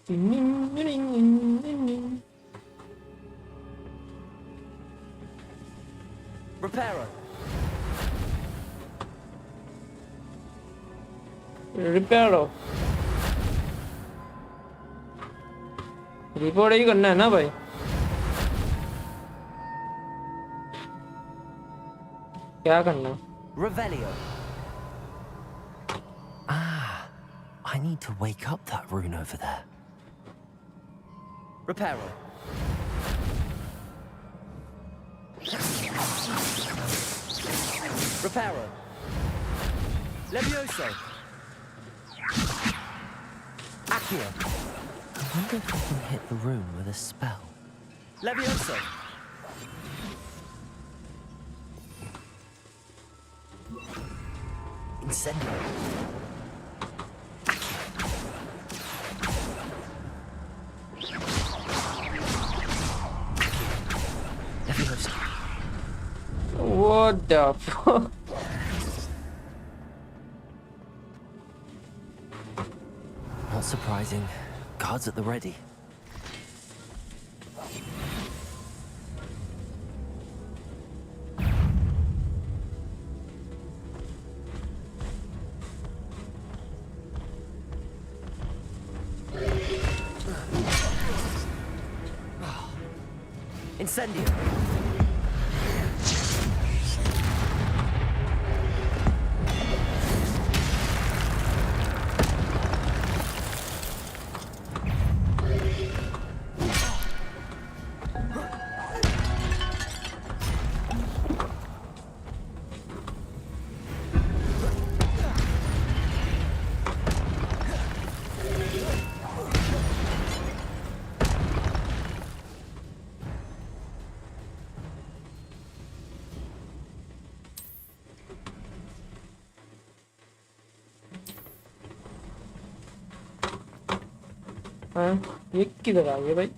Reparo. Reparo report ही करना है ना भाई क्या करना Revelio. Ah, I need to wake up that rune over there. Reparo. Reparo. Levioso. Accio. I wonder if I can hit the rune with a spell. Levioso. Incendio. Levioso. What the fuck? Not surprising. Guards at the ready. Incendio. हाँ ये किधर आ गया भाई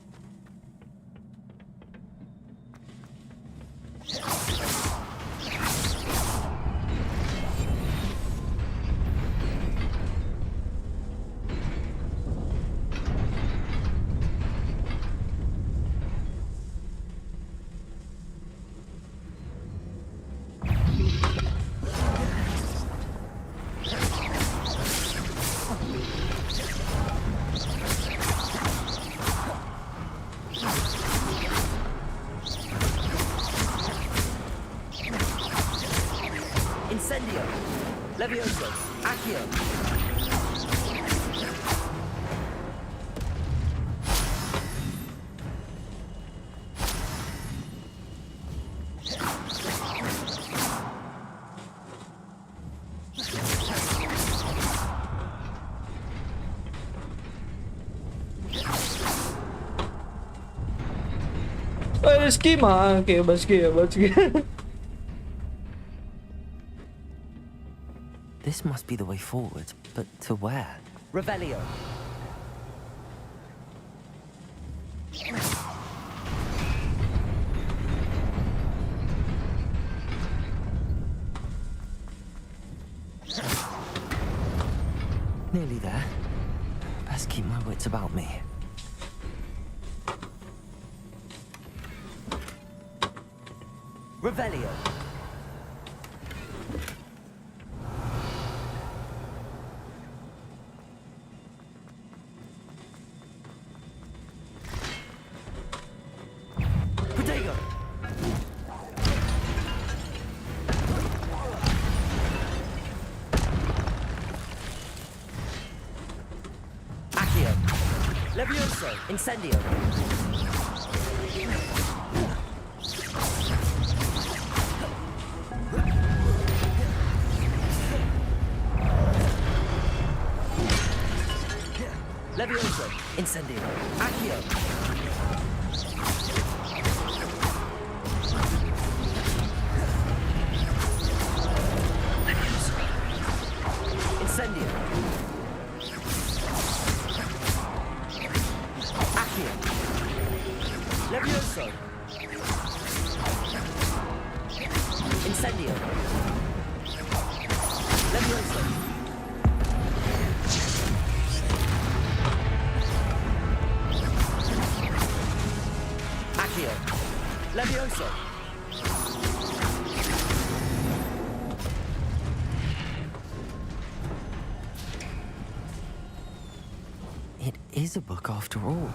Incendio. Levioso. Accio. इसकी माँ के बच गया This must be the way forward, but to where? Revelio. Nearly there. Best keep my wits about me. Revelio. Protego. Accio. Levioso. Incendio. Levioso. Incendio. Accio. Incendio. Accio. Levioso. Incendio. Levioso. Accio. Levioso. It is a book after all.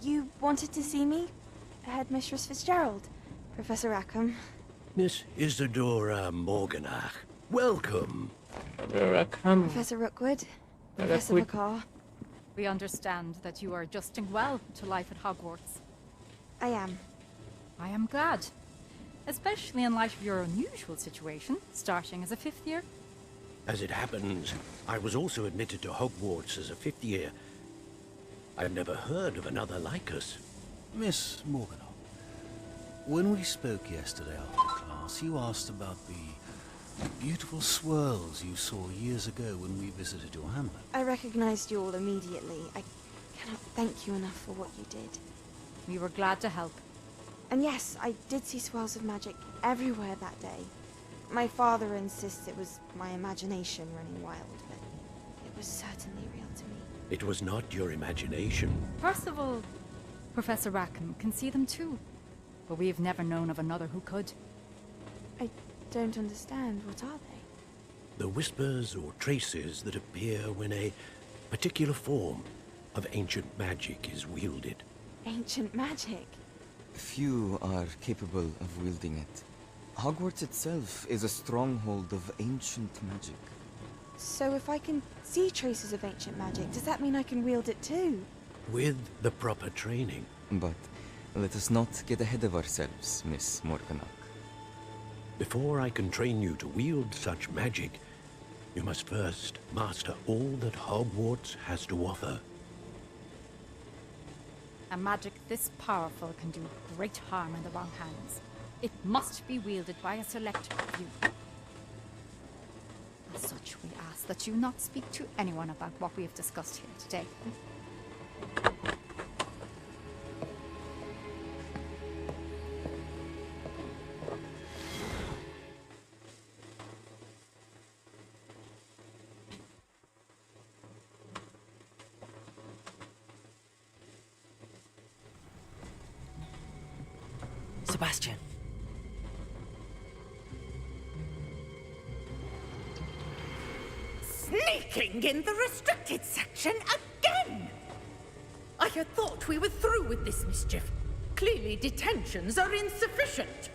You wanted to see me? Headmistress Fitzgerald, Professor Rackham. Miss Isadora Morganach, welcome. Rackham. Professor Rookwood, Professor McCaw. We understand that you are adjusting well to life at Hogwarts. I am. I am glad. Especially in light of your unusual situation, starting as a 5th year. As it happens, I was also admitted to Hogwarts as a 5th year. I've never heard of another like us. Miss Morganach, when we spoke yesterday after class, you asked about the beautiful swirls you saw years ago when we visited your hamlet. I recognized you all immediately. I cannot thank you enough for what you did. We were glad to help. And yes, I did see swirls of magic everywhere that day. My father insists it was my imagination running wild, but it was certainly real to me. It was not your imagination. Percival, Professor Rackham can see them too. But we have never known of another who could. I don't understand. What are they? The whispers or traces that appear when a particular form of ancient magic is wielded. Ancient magic? Few are capable of wielding it. Hogwarts itself is a stronghold of ancient magic. So if I can see traces of ancient magic, does that mean I can wield it too? With the proper training. But let us not get ahead of ourselves, Miss Morganach. Before I can train you to wield such magic, you must first master all that Hogwarts has to offer. A magic this powerful can do great harm in the wrong hands. It must be wielded by a select few. As such, we ask that you not speak to anyone about what we have discussed here today. Sebastian. Sneaking in the restricted section again! I had thought we were through with this mischief. Clearly detentions are insufficient.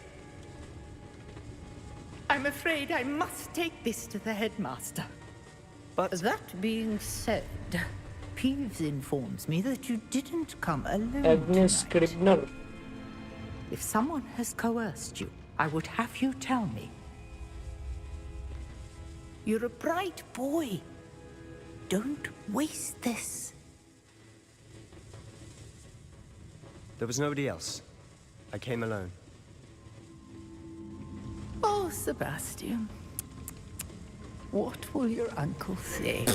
I'm afraid I must take this to the headmaster. But that being said, Peeves informs me that you didn't come alone Agnes tonight. Scribner. If someone has coerced you, I would have you tell me. You're a bright boy. Don't waste this. there was nobody else. I came alone. Oh, Sebastian. What will your uncle say?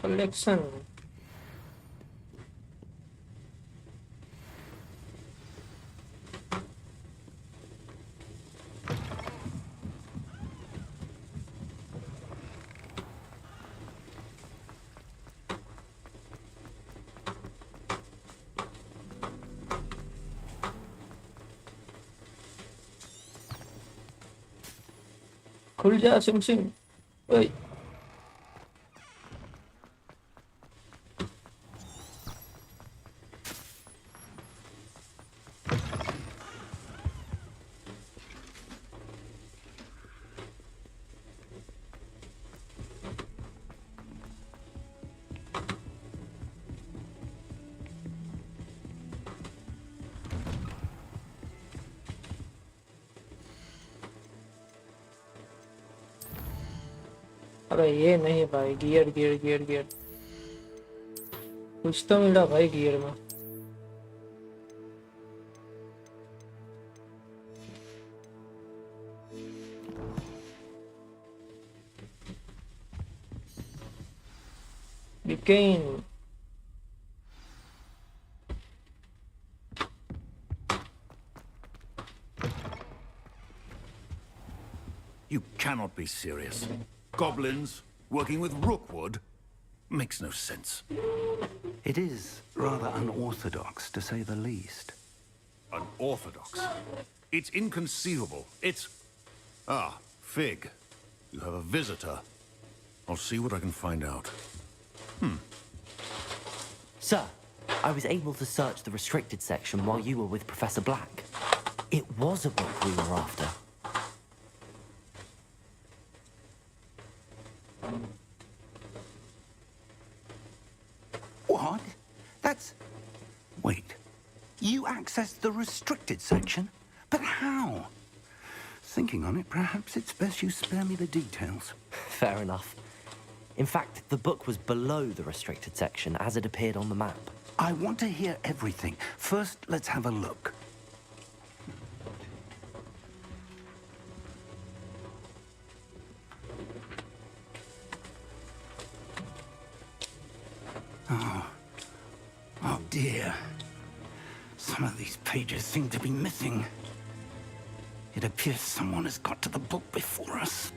Collection. खुल जा SIM SIM ओए अबे ये नहीं भाई gear gear gear gear कुछ तो मिला भाई गियर में Became You cannot be serious. Goblins working with Rookwood makes no sense. It is rather unorthodox, to say the least. Unorthodox? It's inconceivable. It's... Ah, Fig. You have a visitor. I'll see what I can find out. Sir, I was able to search the restricted section while you were with Professor Black. It was a book we were after. What? That's... Wait. You accessed the restricted section? But how? Thinking on it, perhaps it's best you spare me the details. Fair enough. In fact, the book was below the restricted section as it appeared on the map. I want to hear everything. First, let's have a look. Oh dear. Some of these pages seem to be missing. It appears someone has got to the book before us.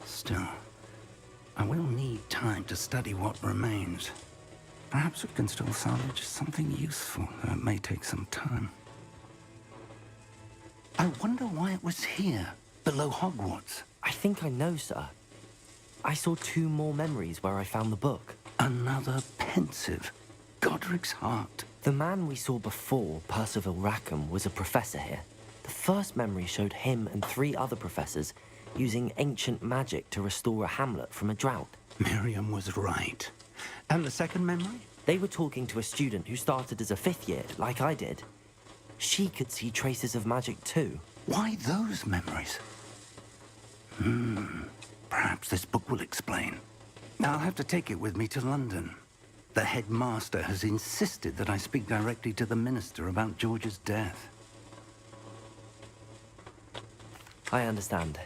Still, I will need time to study what remains. Perhaps we can still salvage something useful, though it may take some time. I wonder why it was here, below Hogwarts. I think I know, sir. I saw 2 more memories where I found the book. Another pensive. Godric's heart. The man we saw before, Percival Rackham, was a professor here. The first memory showed him and 3 other professors using ancient magic to restore a hamlet from a drought. Miriam was right. And the second memory? They were talking to a student who started as a 5th year, like I did. She could see traces of magic too. Why those memories? Perhaps this book will explain. I'll have to take it with me to London. The headmaster has insisted that I speak directly to the minister about George's death. I understand.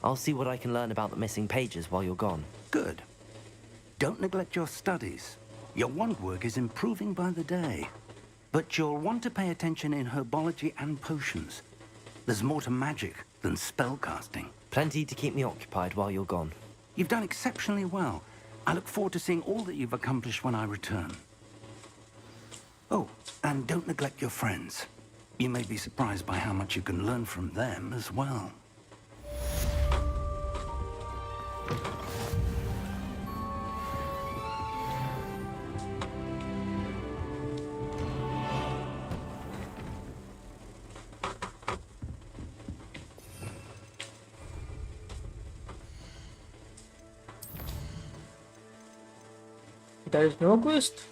I'll see what I can learn about the missing pages while you're gone. Good. Don't neglect your studies. Your wand work is improving by the day. But you'll want to pay attention in herbology and potions. There's more to magic than spellcasting. Plenty to keep me occupied while you're gone. You've done exceptionally well. I look forward to seeing all that you've accomplished when I return. Oh, and don't neglect your friends. You may be surprised by how much you can learn from them as well. There is no quest.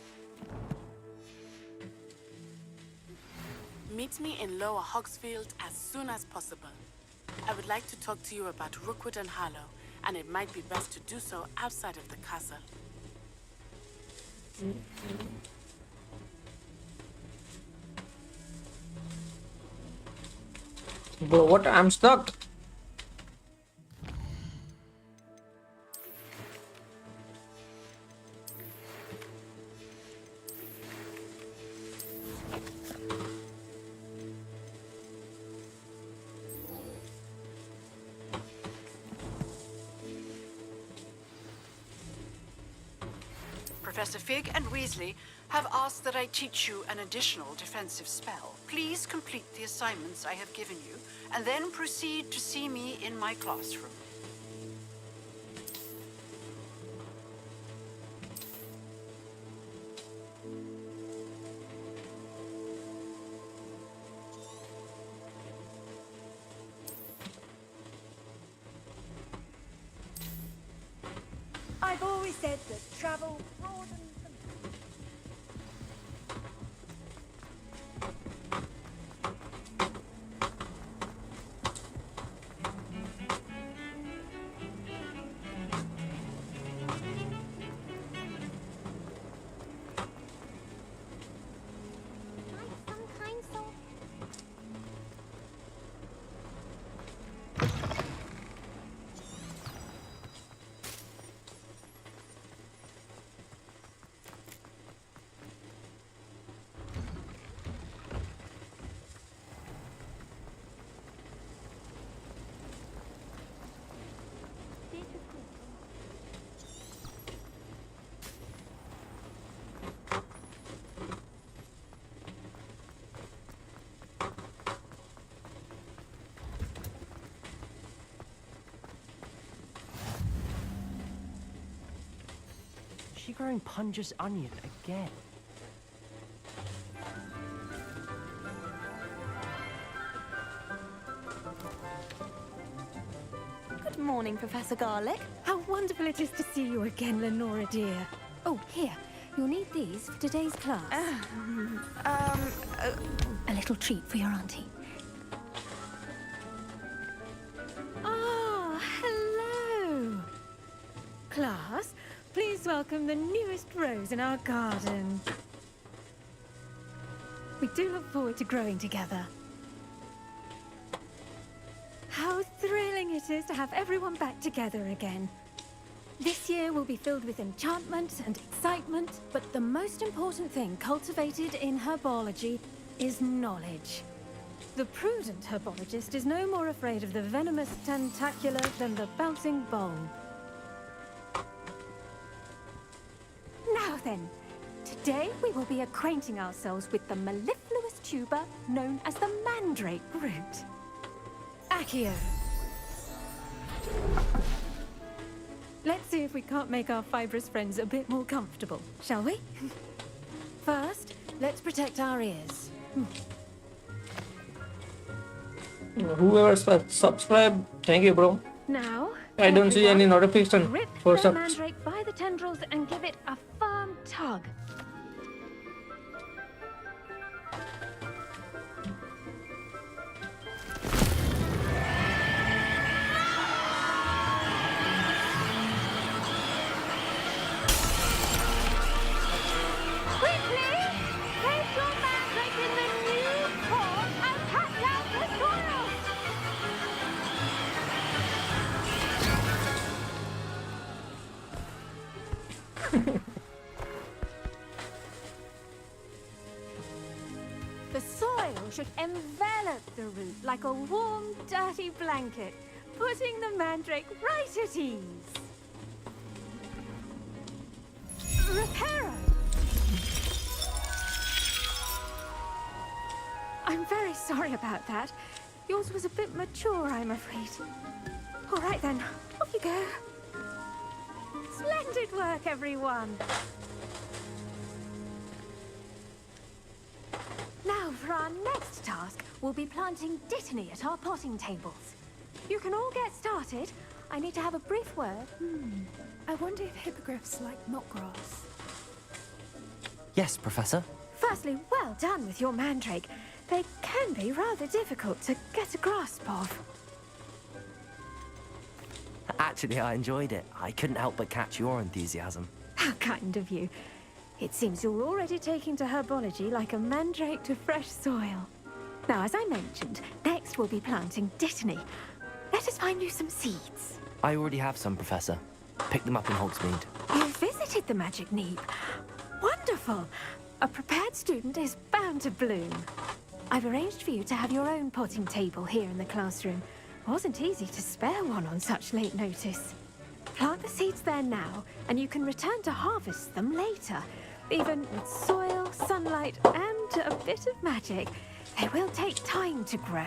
Meet me in Lower Hogsfield as soon as possible. I would like to talk to you about Rookwood and Harlow, and it might be best to do so outside of the castle. Bro, what? I'm stuck. Professor Fig and Weasley have asked that I teach you an additional defensive spell. Please complete the assignments I have given you, and then proceed to see me in my classroom. I've always said that travel broadens the... She growing Punja's onion again. Good morning, Professor Garlick. How wonderful it is to see you again, Lenora dear. Oh, here. You'll need these for today's class. A little treat for your auntie. Ah, hello. Class, please welcome the newest rose in our garden. We do look forward to growing together. How thrilling it is to have everyone back together again. This year will be filled with enchantment and excitement, but the most important thing cultivated in herbology is knowledge. The prudent herbologist is no more afraid of the venomous tentacula than the bouncing bulb. Now then, today we will be acquainting ourselves with the mellifluous tuber known as the mandrake root. Accio. Let's see if we can't make our fibrous friends a bit more comfortable, shall we? First, let's protect our ears. Whoever subscribe, thank you, bro. Now, I don't see any notification rip for the subs. mandrake by the tendrils and give it a firm tug. Quickly, place your mandrake in the new pot and cut down the soil. The soil should envelop the root like a warm, dirty blanket, putting the mandrake right at ease. Reparo! I'm very sorry about that. Yours was a bit mature, I'm afraid. All right then, off you go. Splendid work, everyone. Now, for our next task, we'll be planting Dittany at our potting tables. You can all get started. I need to have a brief word. I wonder if hippogriffs like knotgrass. Yes, Professor. Firstly, well done with your mandrake. They can be rather difficult to get a grasp of. Actually, I enjoyed it. I couldn't help but catch your enthusiasm. How kind of you. It seems you're already taking to herbology like a mandrake to fresh soil. Now, as I mentioned, next we'll be planting Dittany. Let us find you some seeds. I already have some, Professor. Pick them up in Hogsmeade. You visited the Magic Neep. Wonderful. A prepared student is bound to bloom. I've arranged for you to have your own potting table here in the classroom. Wasn't easy to spare one on such late notice. Plant the seeds there now, and you can return to harvest them later. Even with soil, sunlight, and a bit of magic, they will take time to grow.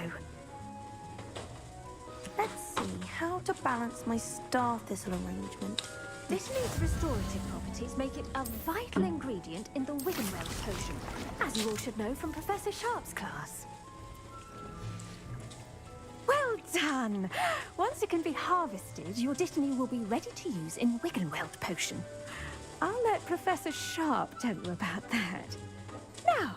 Let's see how to balance my star thistle arrangement. Dittany's restorative properties make it a vital ingredient in the Wiggenweld potion, as you all should know from Professor Sharp's class. Well done! Once it can be harvested, your Dittany will be ready to use in Wiggenweld potion. I'll let Professor Sharp tell you about that. Now,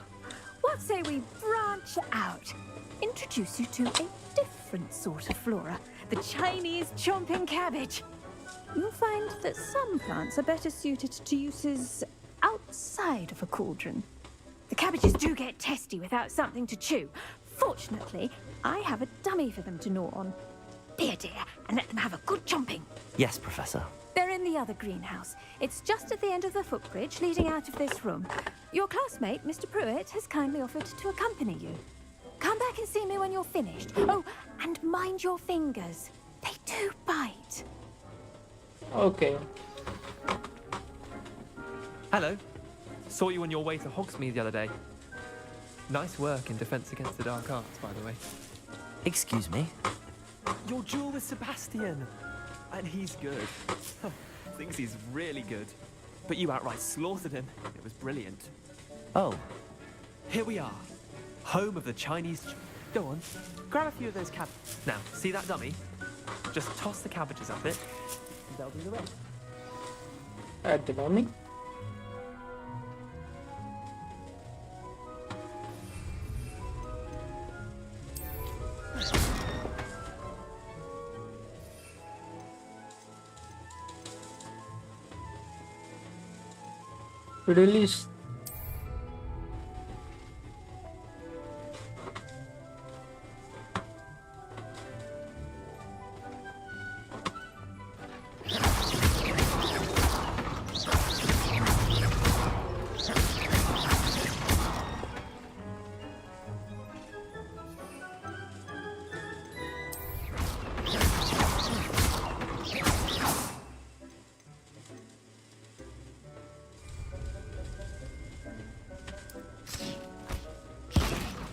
what say we branch out? Introduce you to a different sort of flora, the Chinese chomping cabbage. You'll find that some plants are better suited to uses outside of a cauldron. The cabbages do get testy without something to chew. Fortunately, I have a dummy for them to gnaw on. Dear, and let them have a good chomping. Yes, Professor. They're in the other greenhouse. It's just at the end of the footbridge leading out of this room. Your classmate, Mr. Pruitt, has kindly offered to accompany you. Come back and see me when you're finished. Oh, and mind your fingers. They do bite. Okay. Hello. Saw you on your way to Hogsmeade the other day. Nice work in Defense Against the Dark Arts, by the way. Excuse me? Your duel with Sebastian. And he's good. Thinks he's really good. But you outright slaughtered him. It was brilliant. Oh. Here we are. Home of the Chinese... Go on. Grab a few of those cabbages. Now, see that dummy? Just toss the cabbages up it. And they'll do the rest. At the dummy? Release.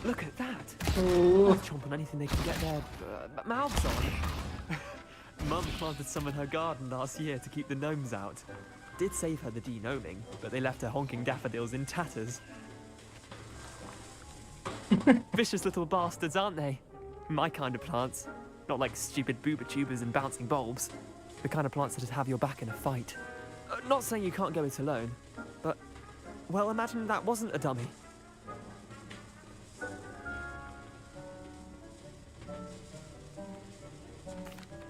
Look at that. Ooh. They're chomping anything they can get their mouths on. Mum planted some in her garden last year to keep the gnomes out. Did save her the de-gnoming, but they left her honking daffodils in tatters. Vicious little bastards, aren't they? My kind of plants. Not like stupid booba tubers and bouncing bulbs. The kind of plants that'd have your back in a fight. Not saying you can't go it alone, but, well, imagine that wasn't a dummy.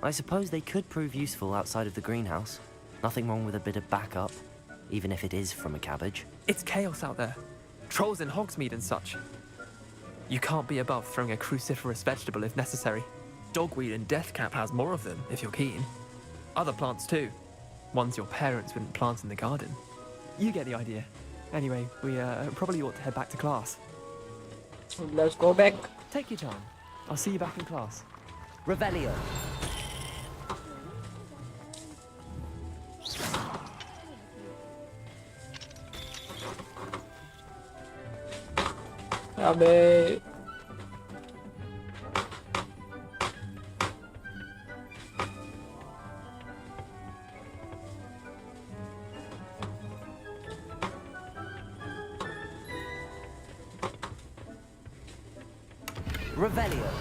I suppose they could prove useful outside of the greenhouse. Nothing wrong with a bit of backup, even if it is from a cabbage. It's chaos out there. Trolls in Hogsmeade and such. You can't be above throwing a cruciferous vegetable if necessary. Dogweed and deathcap has more of them, if you're keen. Other plants too. Ones your parents wouldn't plant in the garden. You get the idea. Anyway, we probably ought to head back to class. Let's go back. Take your time. I'll see you back in class. Revelio. Abe. Revelio.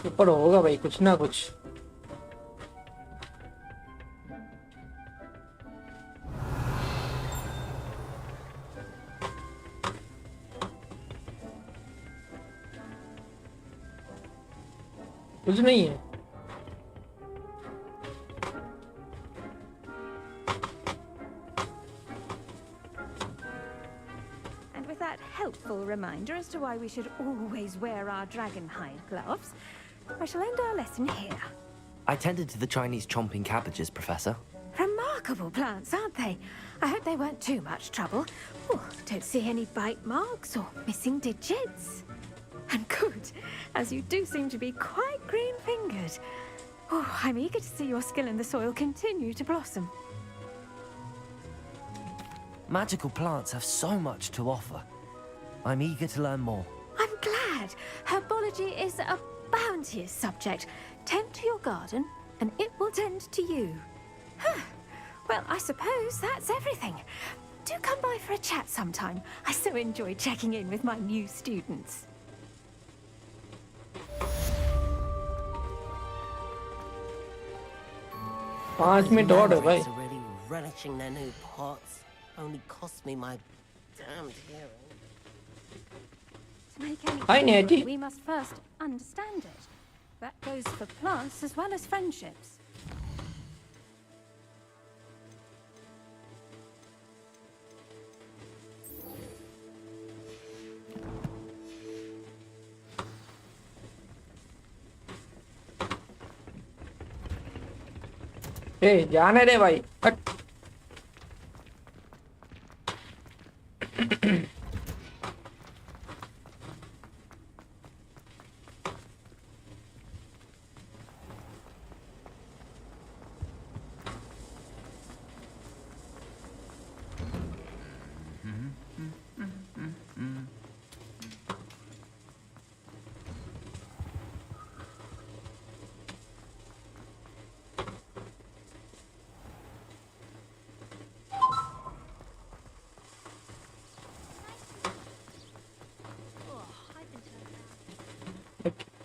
ऊपर होगा भाई कुछ ना कुछ. कुछ नहीं है. And with that helpful reminder as to why we should always wear our dragonhide gloves, I shall end our lesson here. I tended to the Chinese chomping cabbages, Professor. Remarkable plants, aren't they? I hope they weren't too much trouble. Oh, don't see any bite marks or missing digits. And good, as you do seem to be quite green-fingered. Oh, I'm eager to see your skill in the soil continue to blossom. Magical plants have so much to offer. I'm eager to learn more. I'm glad. Herbology is a bounteous subject. Tend to your garden, and it will tend to you. Well, I suppose that's everything. Do come by for a chat sometime. I so enjoy checking in with my new students. $5 order, भाई. Are really relishing their new pots. Only cost me my damned hearing. To make any Hi, Natty. we must first understand it. That goes for plants as well as friendships. ए जाने दे भाई. हट.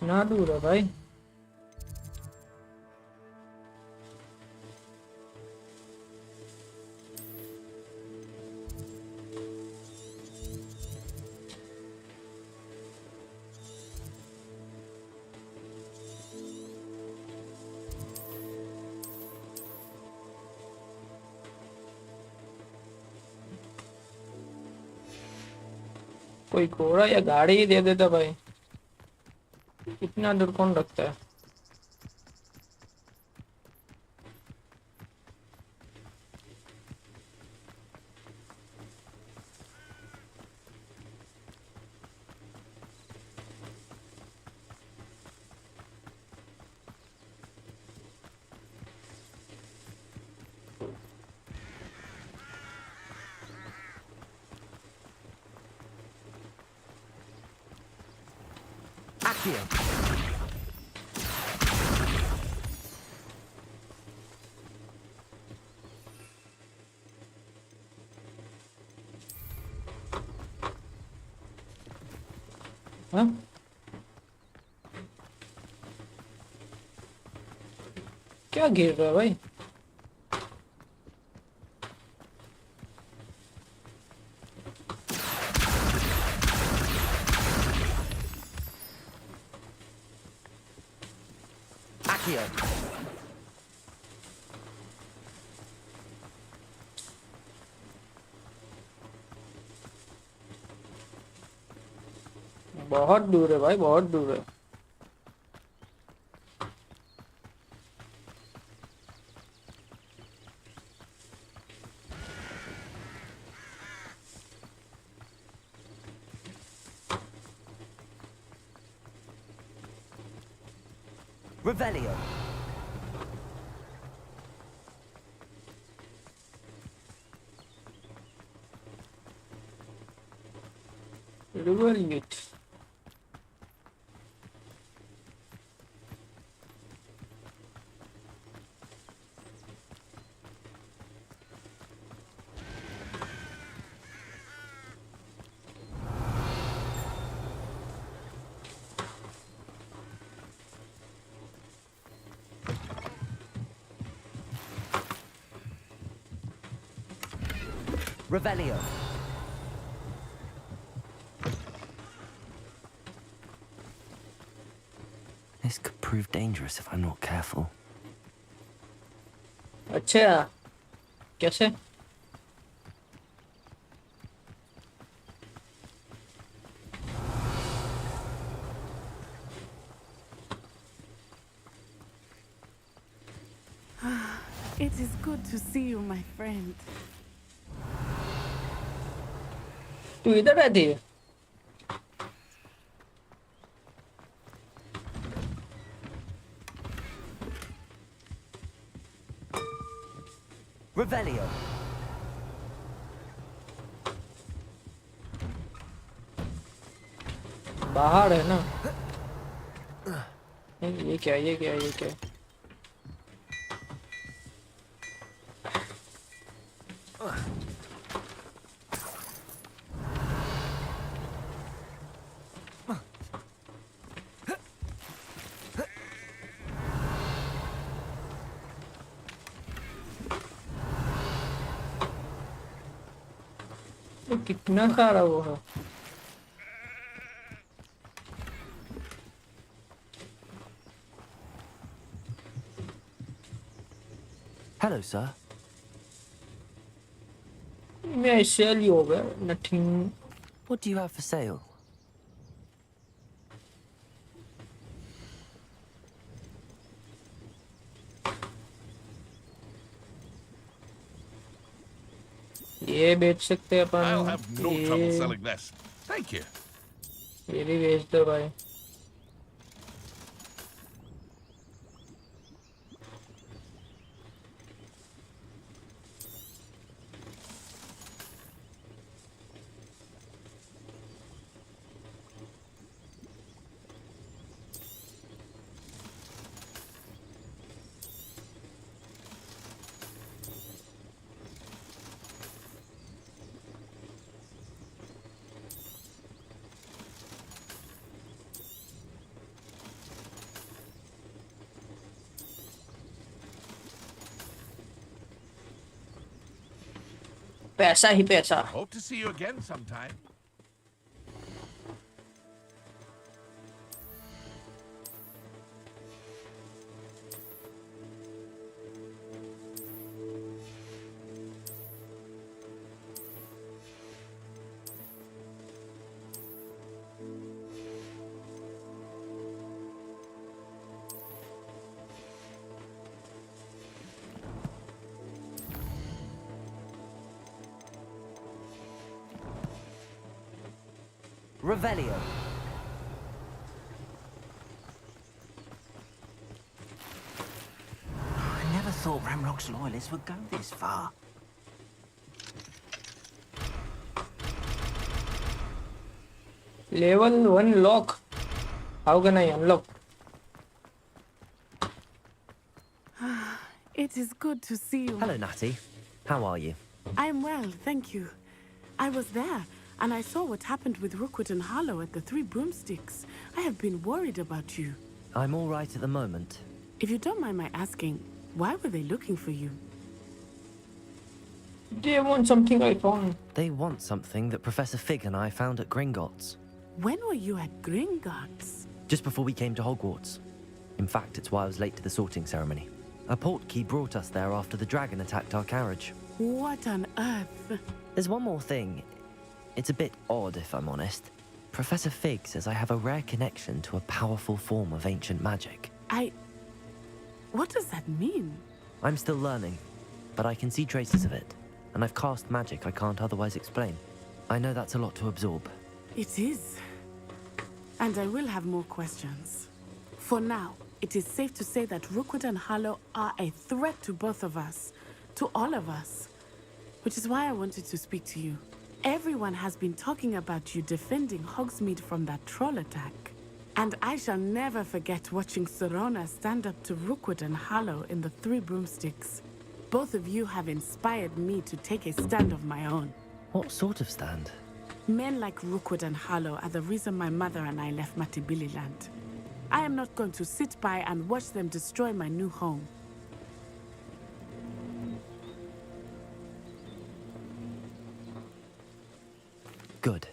कितना दूर है भाई. कोई घोड़ा या गाड़ी ही दे देता भाई. इतना दूर कौन रखता है. Accio. हाँ क्या गिर रहा है भाई? Accio. बहुत दूर है भाई, बहुत दूर है। Revelio. Revolute. Revelio. This could prove dangerous if I'm not careful. अच्छा कैसे? It is good to see you, my friend. तू इधर रहती है? Revelio. बाहर है ना? ये क्या, ये क्या, ये क्या? तो कितना सारा वो है? Hello, sir. May I sell you over? Nothing. What do you have for sale? ये बेच सकते हैं I'll upon. have no trouble selling this. Thank you. ये भी बेच दो भाई। पैसा ही पैसा। Hope to see you again sometime. Revelio. I never thought Ramrock's loyalists would go this far. Level 1 lock. How can I unlock? It is good to see you. Hello, Natty. How are you? I'm well, thank you. I was there, and I saw what happened with Rookwood and Harlow at the Three Broomsticks. I have been worried about you. I'm all right at the moment. If you don't mind my asking, why were they looking for you? They want something I found. They want something that Professor Fig and I found at Gringotts. When were you at Gringotts? Just before we came to Hogwarts. In fact, it's why I was late to the sorting ceremony. A portkey brought us there after the dragon attacked our carriage. What on earth? There's one more thing. It's a bit odd, if I'm honest. Professor Fig says I have a rare connection to a powerful form of ancient magic. What does that mean? I'm still learning, but I can see traces of it, and I've cast magic I can't otherwise explain. I know that's a lot to absorb. It is. And I will have more questions. For now, it is safe to say that Rookwood and Harlow are a threat to both of us, to all of us. Which is why I wanted to speak to you. Everyone has been talking about you defending Hogsmeade from that troll attack. And I shall never forget watching Serona stand up to Rookwood and Harlow in the Three Broomsticks. Both of you have inspired me to take a stand of my own. What sort of stand? Men like Rookwood and Harlow are the reason my mother and I left Matabeleland. I am not going to sit by and watch them destroy my new home. Good.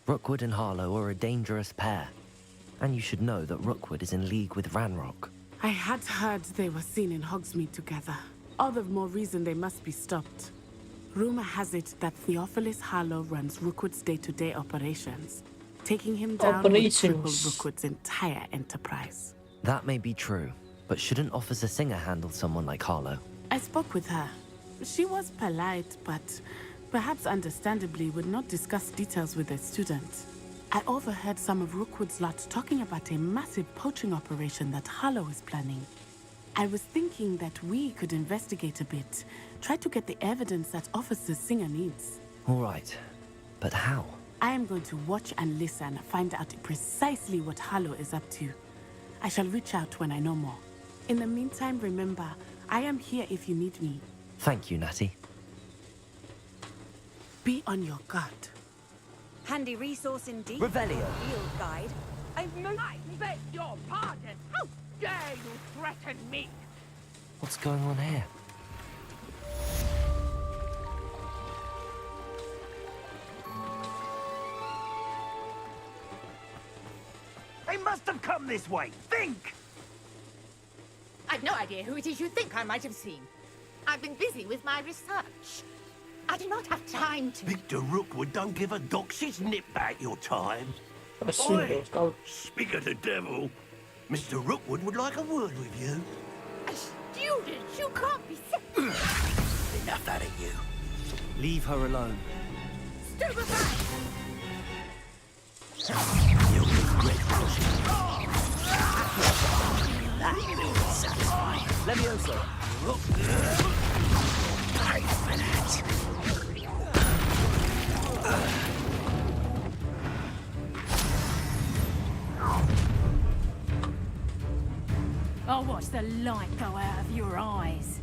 Rookwood and Harlow are a dangerous pair. And you should know that Rookwood is in league with Ranrock. I had heard they were seen in Hogsmeade together. All the more reason they must be stopped. Rumor has it that Theophilus Harlow runs Rookwood's day-to-day operations. Taking him down would cripple Rookwood's entire enterprise. That may be true, but shouldn't Officer Singer handle someone like Harlow? I spoke with her. She was polite, but perhaps understandably would not discuss details with a student. I overheard some of Rookwood's lot talking about a massive poaching operation that Harlow is planning. I was thinking that we could investigate a bit, try to get the evidence that Officer Singer needs. All right, but how? I am going to watch and listen, find out precisely what Harlow is up to. I shall reach out when I know more. In the meantime, remember, I am here if you need me. Thank you, Natty. Be on your guard. Handy resource indeed. Revelio. Field guide. I beg your pardon. How dare you threaten me? What's going on here? They must have come this way. Think! I've no idea who it is you think I might have seen. I've been busy with my research. I do not have time to... Victor Rookwood don't give a doxy's nip back your time. Oi, speak of the devil. Mr. Rookwood would like a word with you. A student? You can't be... Enough out of you. Leave her alone. Stupefy! You'll regret pushing. That will be satisfying. Levioso. Pay for that. I'll watch the light go out of your eyes.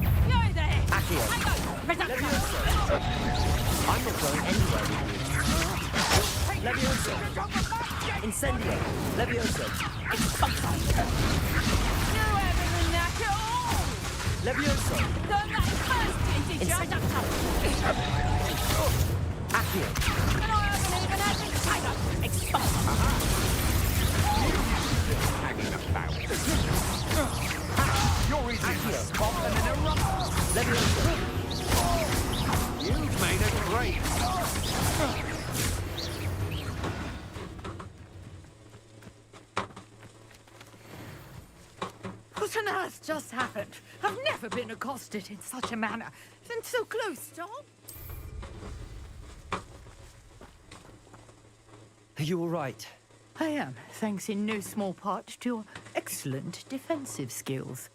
You there! Accio. I'm not going anywhere with you. Levioso. Incendio. Levioso. You haven't been that at all! Levioso. Don't let first teacher! Accio. And I haven't even had the tiger! Expulse! Hanging about. You're easy to spot and then erupt. Levioso. You've made it great. What on earth just happened? I've never been accosted in such a manner. And so close, Tom. Are you all right? I am, thanks in no small part to your excellent defensive skills.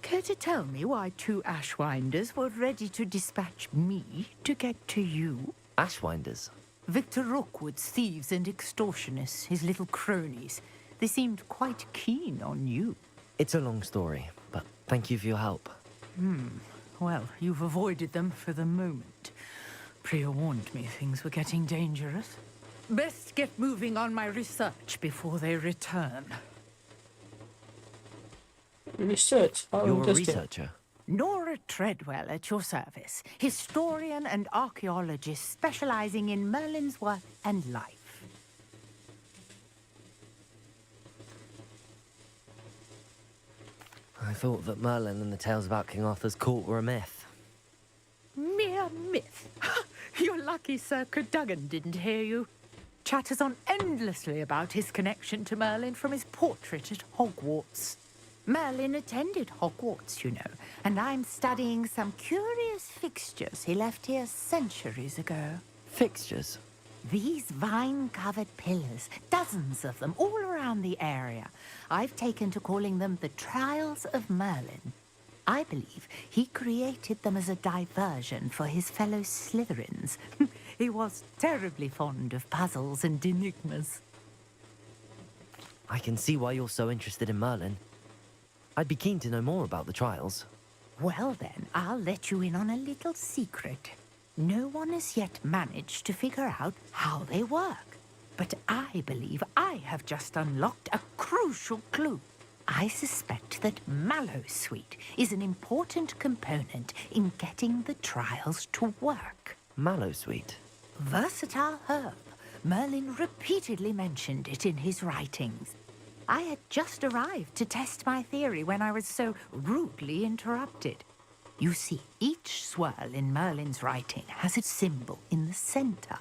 Care to tell me why two Ashwinders were ready to dispatch me to get to you? Ashwinders? Victor Rookwood's thieves and extortionists, his little cronies. They seemed quite keen on you. It's a long story, but thank you for your help. Well, you've avoided them for the moment. Priya warned me things were getting dangerous. Best get moving on my research before they return. Research? How You're a interesting. researcher. Nora Treadwell at your service, historian and archaeologist specializing in Merlin's work and life. I thought that Merlin and the tales about King Arthur's court were a myth. Mere myth. You're lucky Sir Cadogan didn't hear you. Chatters on endlessly about his connection to Merlin from his portrait at Hogwarts. Merlin attended Hogwarts, you know, and I'm studying some curious fixtures he left here centuries ago. Fixtures? These vine-covered pillars, dozens of them all around the area. I've taken to calling them the Trials of Merlin. I believe he created them as a diversion for his fellow Slytherins. He was terribly fond of puzzles and enigmas. I can see why you're so interested in Merlin. I'd be keen to know more about the trials. Well then, I'll let you in on a little secret. No one has yet managed to figure out how they work. But I believe I have just unlocked a crucial clue. I suspect that Mallowsweet is an important component in getting the trials to work. Mallowsweet? Versatile herb. Merlin repeatedly mentioned it in his writings. I had just arrived to test my theory when I was so rudely interrupted. You see, each swirl in Merlin's writing has a symbol in the center.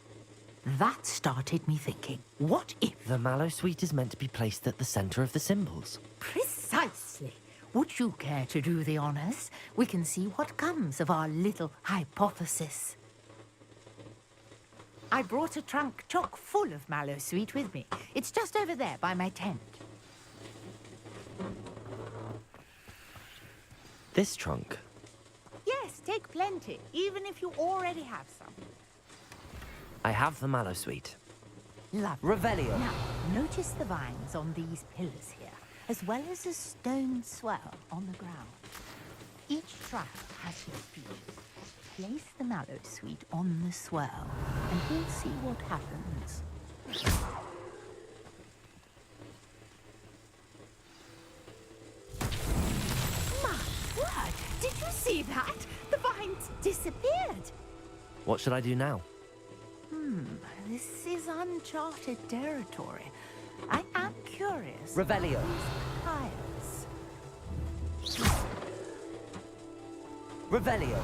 That started me thinking, what if... The Mallowsweet is meant to be placed at the center of the symbols. Precisely. Would you care to do the honors? We can see what comes of our little hypothesis. I brought a trunk chock full of Mallowsweet with me. It's just over there by my tent. This trunk? Yes, take plenty, even if you already have some. I have the Mallowsweet. Lovely. Revelio. Now, notice the vines on these pillars here, as well as a stone swell on the ground. Each trial has its features. Place the Mallowsweet on the swell, and we'll see what happens. My word! Did you see that? The vines disappeared! What should I do now? This is uncharted territory. I am curious. Revelio. about these piles. Revelio.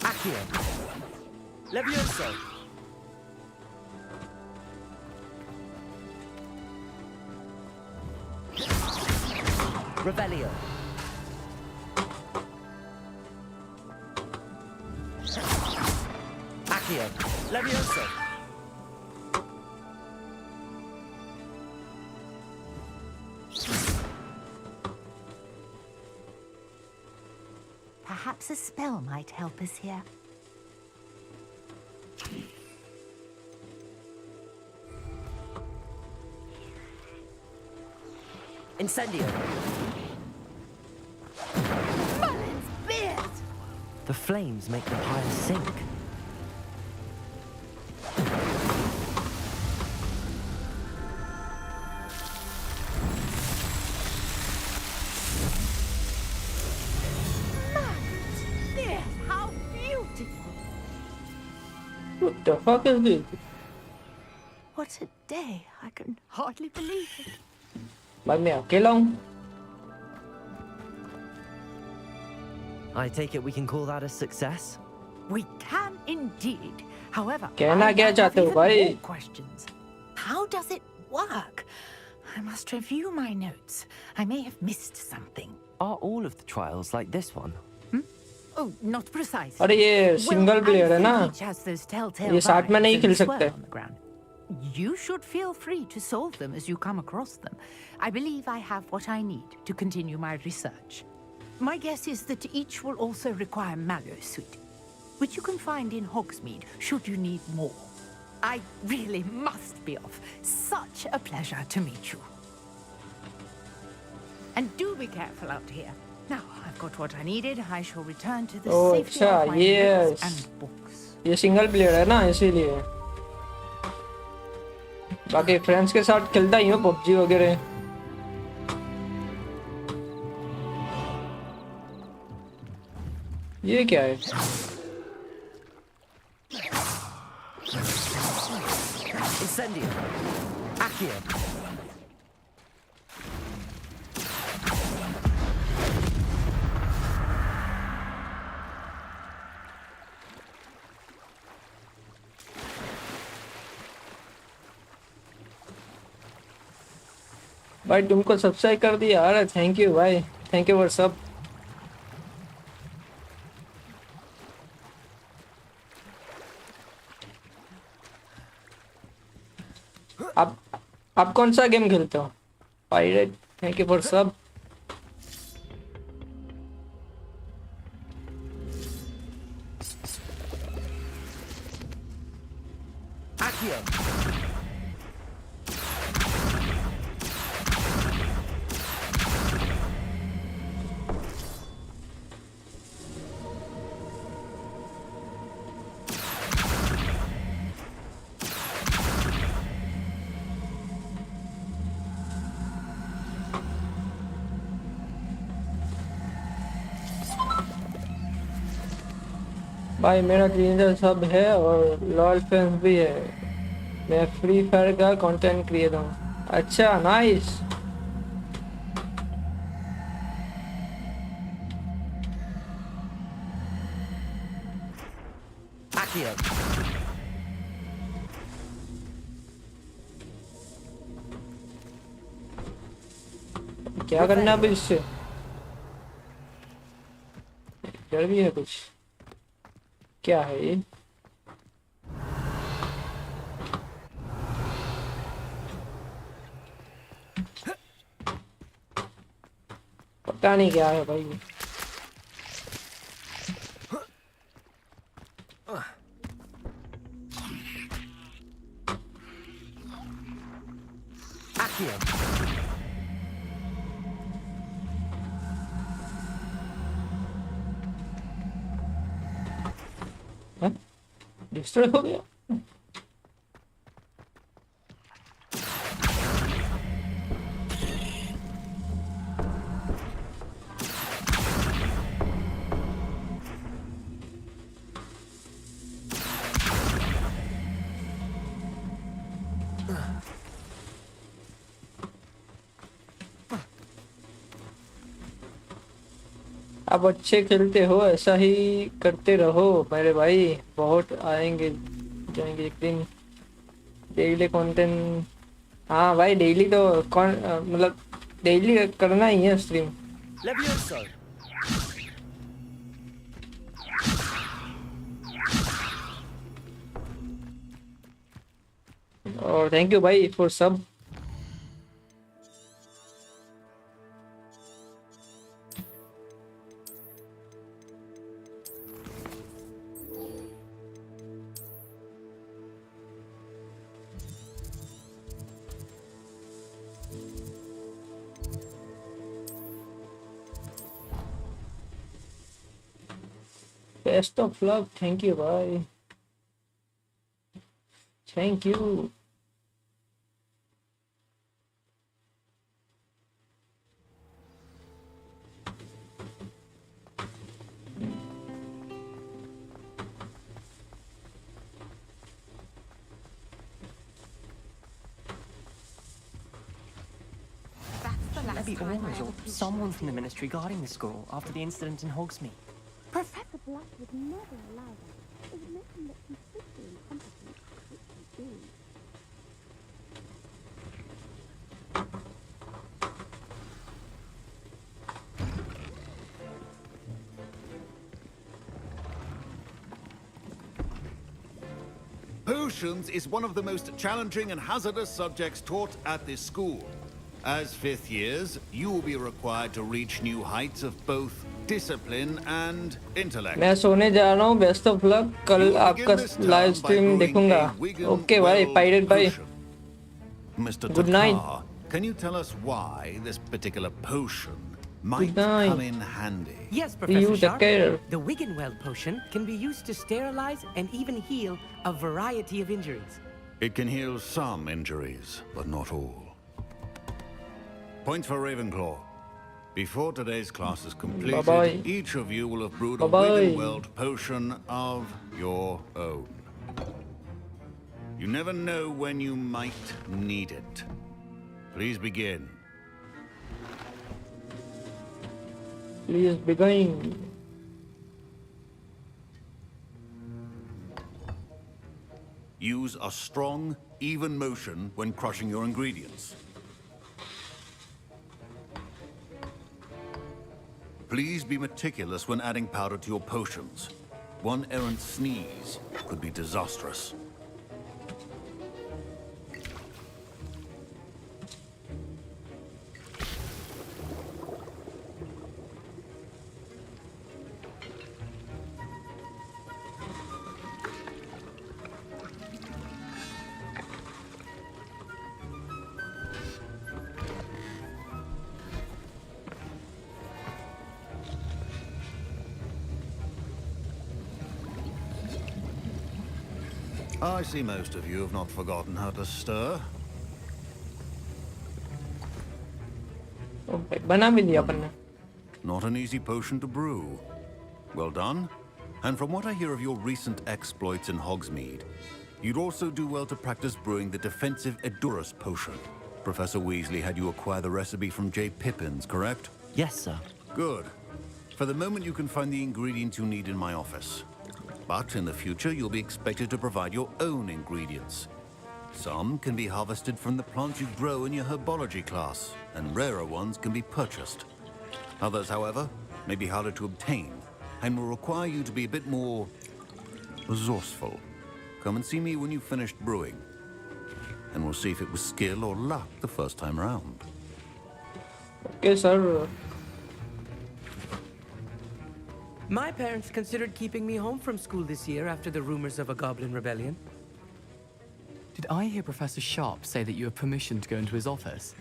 Accio. Levioso. Revelio. Accio. Levioso. Perhaps a spell might help us here. Incendio. Merlin's beard! The flames make the pile sink. Beard, how beautiful! What the fuck is this? What a day! I can hardly believe it. Bạn mèo cái lông. I take it we can call that a success? We can indeed. However, कहना I क्या have चाहते हो even भाई? more questions. How does it work? I must review my notes. I may have missed something. Are all of the trials like this one? Oh, not precisely. अरे ये single player है ना? Each has those telltale ये साथ में नहीं vines and खेल swirl सकते. on the ground. You should feel free to solve them as you come across them. I believe I have what I need to continue my research. My guess is that each will also require Mallowsweet. which you can find in Hogsmeade should you need more. I really must be off. Such a pleasure to meet you. And do be careful out here. Now, I've got what I needed. I shall return to the safety of my books and books. ये single player है ना, इसीलिए बाकी friends के साथ खेलता ही हूँ PUBG वगैरह। ये क्या है? Incendio. Accio. भाई तुमको सब्सक्राइब कर दिया यार, थैंक यू भाई, थैंक यू फॉर सब। आप कौन सा गेम खेलते हो? पायरेट, थैंक यू फॉर सब। भाई मेरा क्रिएटर सब है और लॉल फैंस भी है। मैं फ्री फायर का कंटेंट क्रिएटर हूँ। अच्छा, नाइस। क्या करना है अभी इससे? डर भी है कुछ? क्या है ये? पता नहीं क्या है भाई। डिस्ट्रॉय हो गया। आप अच्छे खेलते हो, ऐसा ही करते रहो मेरे भाई। बहुत आएंगे जाएंगे एक दिन। डेली कंटेंट, हाँ भाई डेली तो मतलब डेली करना ही है स्ट्रीम। और थैंक यू भाई फॉर सब। Best of luck, thank you, bye. Thank you. Maybe always, or someone from the ministry guarding the school after the incident in Hogsmeade. Professor Black would never allow that. It would make him look completely incompetent, which he is. Potions is one of the most challenging and hazardous subjects taught at this school. As fifth years, you will be required to reach new heights of both discipline and intellect. मैं सोने जा रहा हूँ. Best of luck. कल आपका live stream देखूंगा. Okay भाई, pirate भाई. Mr. Good night. Takar, can you tell us why this particular potion might come in handy? Yes, Professor Sharp. Takar. The Wiggenweld potion can be used to sterilize and even heal a variety of injuries. It can heal some injuries, but not all. Points for Ravenclaw. Before today's class is completed, Bye-bye. each of you will have brewed Bye-bye. a Wiggenweld potion of your own. You never know when you might need it. Please begin. Please begin. Use a strong, even motion when crushing your ingredients. Please be meticulous when adding powder to your potions. One errant sneeze could be disastrous. I see most of you have not forgotten how to stir. बना भी दिया अपन ने. Not an easy potion to brew. Well done. And from what I hear of your recent exploits in Hogsmeade, you'd also do well to practice brewing the defensive Edurus potion. Professor Weasley had you acquire the recipe from J. Pippin's, correct? Yes, sir. Good. For the moment, you can find the ingredients you need in my office. But in the future, you'll be expected to provide your own ingredients. Some can be harvested from the plants you grow in your herbology class, and rarer ones can be purchased. Others, however, may be harder to obtain, and will require you to be a bit more resourceful. Come and see me when you've finished brewing, and we'll see if it was skill or luck the first time round. Okay, sir. My parents considered keeping me home from school this year after the rumors of a goblin rebellion. Did I hear Professor Sharp say that you have permission to go into his office?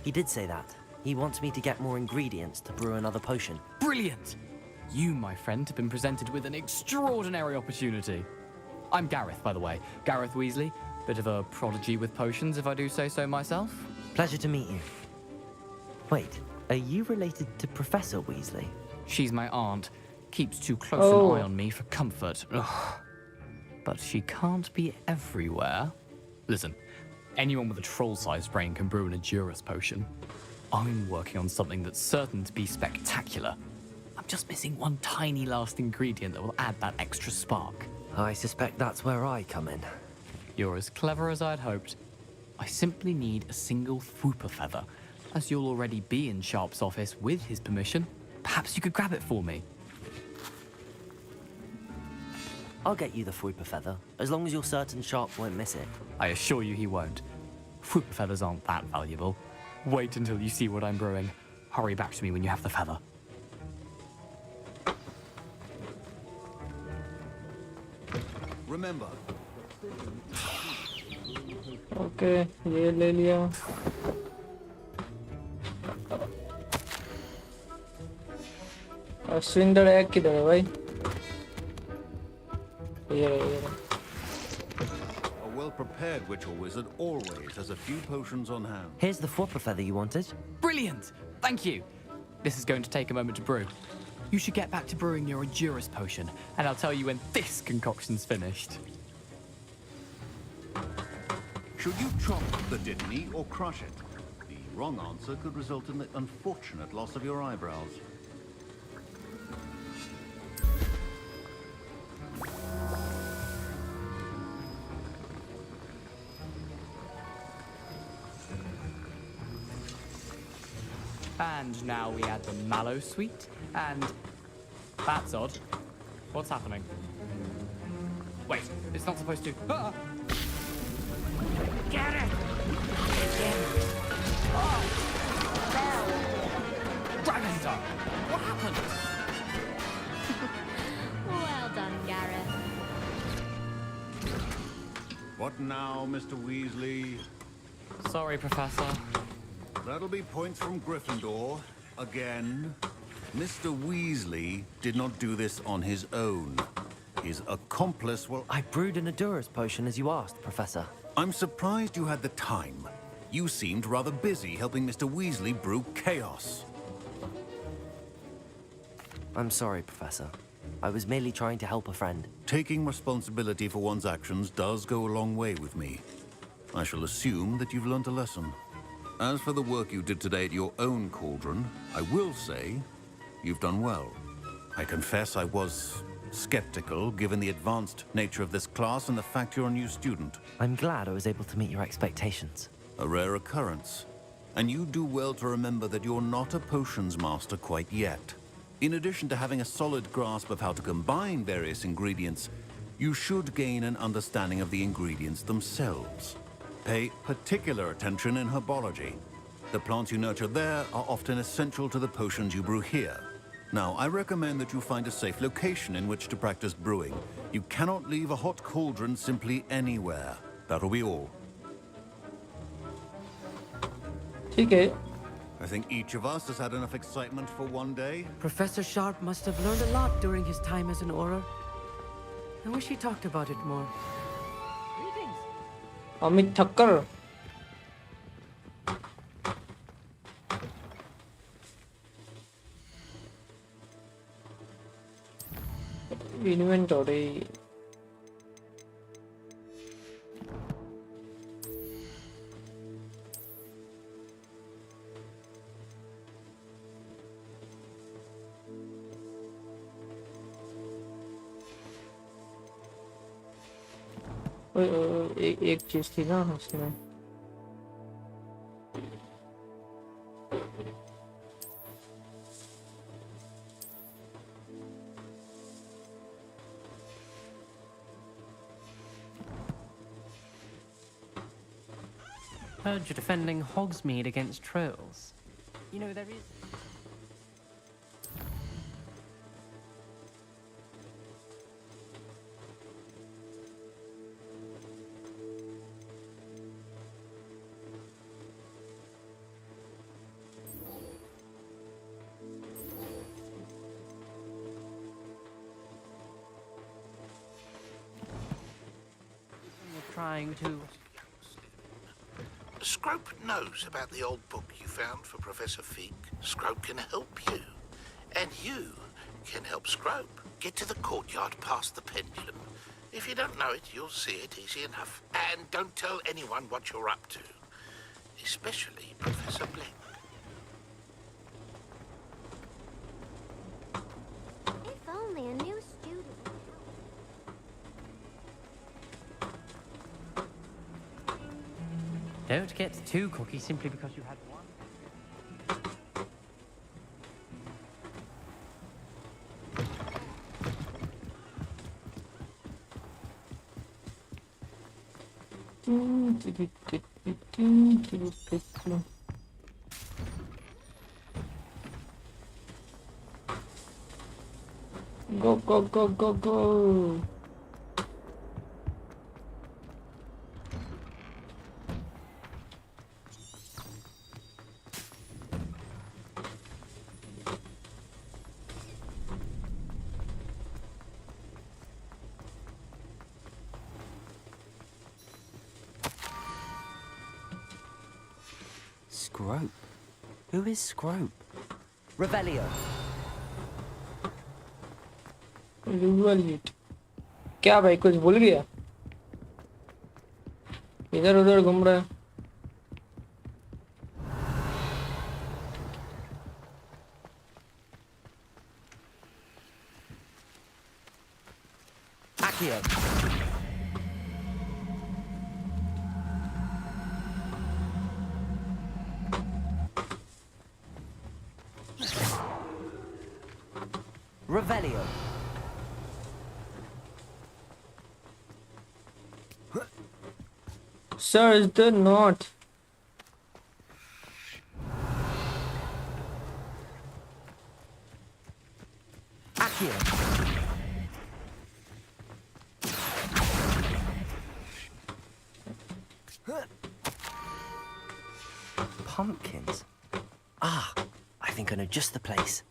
He did say that. He wants me to get more ingredients to brew another potion. Brilliant! You, my friend, have been presented with an extraordinary opportunity. I'm Gareth, by the way. Gareth Weasley. Bit of a prodigy with potions, if I do say so myself. Pleasure to meet you. Wait, are you related to Professor Weasley? She's my aunt. Keeps too close an eye on me for comfort. Ugh. But she can't be everywhere. Listen, anyone with a troll-sized brain can brew an Edurus potion. I'm working on something that's certain to be spectacular. I'm just missing one tiny last ingredient that will add that extra spark. I suspect that's where I come in. You're as clever as I'd hoped. I simply need a single Fwooper feather. As you'll already be in Sharp's office with his permission, perhaps you could grab it for me. I'll get you the Fwooper feather, as long as you're certain Sharp won't miss it. I assure you he won't. Fwooper feathers aren't that valuable. Wait until you see what I'm brewing. Hurry back to me when you have the feather. Remember. Okay, ये ले लिया. Swindler egg किधर है भाई? ये. A well-prepared witch or wizard always has a few potions on hand. Here's the Fwooper feather you wanted. Brilliant! Thank you. This is going to take a moment to brew. You should get back to brewing your Edurus potion, and I'll tell you when this concoction's finished. Should you chop the Divineaish or crush it? The wrong answer could result in the unfortunate loss of your eyebrows. And now we add the mallow sweet, and that's odd. What's happening? Wait, it's not supposed to. Ah! Get it! Dragon's what happened? Well done, Gareth. What now, Mr. Weasley? Sorry, Professor. That'll be points from Gryffindor. Again. Mr. Weasley did not do this on his own. His accomplice will... I brewed an Adurus potion as you asked, Professor. I'm surprised you had the time. You seemed rather busy helping Mr. Weasley brew chaos. I'm sorry, Professor. I was merely trying to help a friend. Taking responsibility for one's actions does go a long way with me. I shall assume that you've learnt a lesson. As for the work you did today at your own cauldron, I will say you've done well. I confess I was skeptical, given the advanced nature of this class and the fact you're a new student. I'm glad I was able to meet your expectations. A rare occurrence. And you do well to remember that you're not a potions master quite yet. In addition to having a solid grasp of how to combine various ingredients, you should gain an understanding of the ingredients themselves. Pay particular attention in herbology. The plants you nurture there are often essential to the potions you brew here. Now, I recommend that you find a safe location in which to practice brewing. You cannot leave a hot cauldron simply anywhere. That'll be all. Okay. I think each of us has had enough excitement for one day. Professor Sharp must have learned a lot during his time as an Auror. I wish he talked about it more. Amit Thakkar. Inventory. एक चीज थी ना उसमें Heard you're defending Hogsmeade against trolls. You know, there is... trying to... Scrope knows about the old book you found for Professor Fig. Scrope can help you. And you can help Scrope. Get to the courtyard past the pendulum. If you don't know it, you'll see it easy enough. And don't tell anyone what you're up to. Especially Professor Blink. If only a new student. Don't get too cocky simply because you had one. Go, go, go, go, go. Scrope? Who is Scrope? Revelio. Revelate. क्या भाई कुछ भूल गया इधर उधर घूम रहा है Accio. Revelio. Sir, is there not? pumpkins. Ah, I think I know just the place.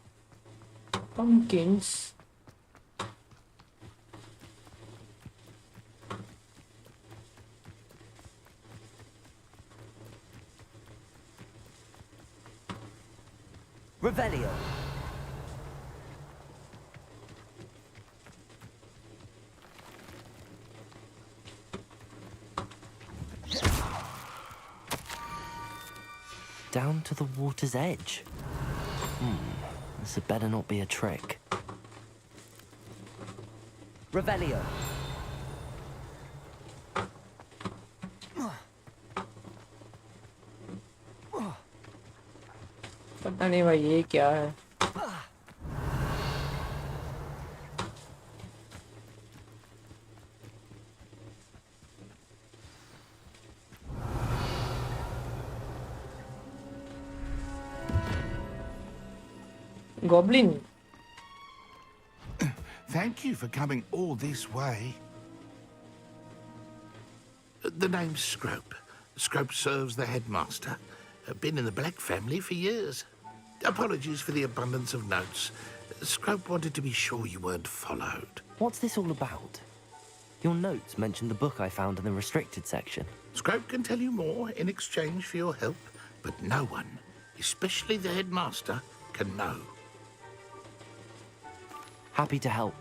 Pumpkins. Revelio. Down to the water's edge. This had better not be a trick. Revelio. पता नहीं भाई ये क्या है. Goblin. Thank you for coming all this way. The name's Scrope. Scrope serves the headmaster. Been in the Black family for years. Apologies for the abundance of notes. Scrope wanted to be sure you weren't followed. What's this all about? Your notes mentioned the book I found in the restricted section. Scrope can tell you more in exchange for your help, but no one, especially the headmaster, can know. Happy to help,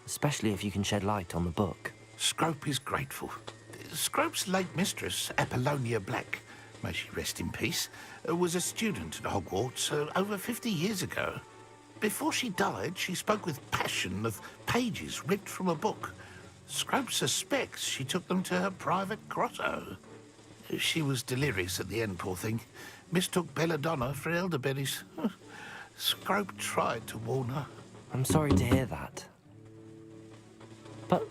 especially if you can shed light on the book. Scrope is grateful. Scrope's late mistress, Apollonia Black, may she rest in peace, was a student at Hogwarts over 50 years ago. Before she died, she spoke with passion of pages ripped from a book. Scrope suspects she took them to her private grotto. She was delirious at the end, poor thing. Mistook belladonna for elderberries. Scrope tried to warn her. I'm sorry to hear that. But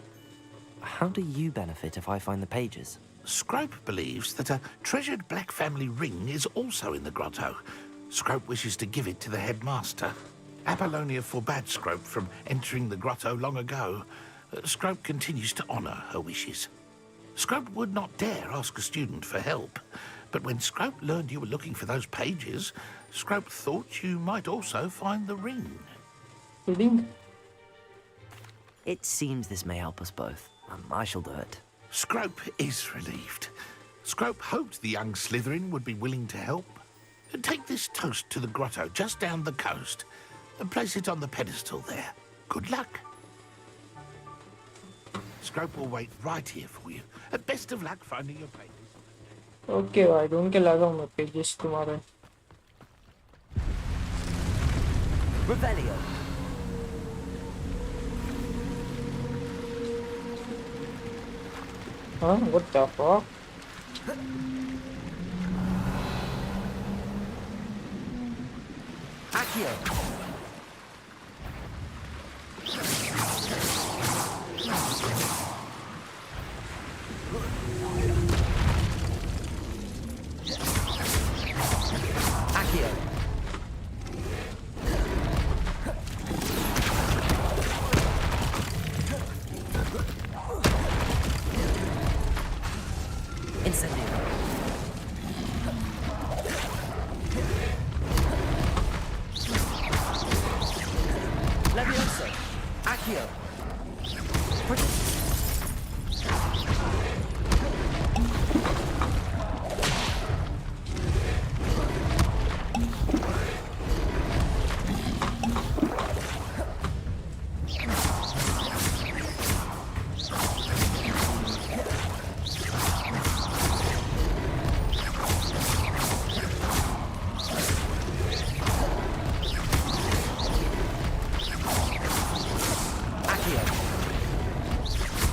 how do you benefit if I find the pages? Scrope believes that a treasured Black family ring is also in the grotto. Scrope wishes to give it to the headmaster. Apollonia forbade Scrope from entering the grotto long ago. Scrope continues to honour her wishes. Scrope would not dare ask a student for help, but when Scrope learned you were looking for those pages, Scrope thought you might also find the ring. Ring? It seems this may help us both. I shall do it. Scrope is relieved. Scrope hoped the young Slytherin would be willing to help. Take this toast to the grotto just down the coast and place it on the pedestal there. Good luck. Scrope will wait right here for you. Best of luck finding your pages. Okay, भाई ढूंढ के लागा हूँ मैं pages तुम्हारे. Revelio. Huh? What the fuck? Accio. Accio. Incendio. Levioso. Accio.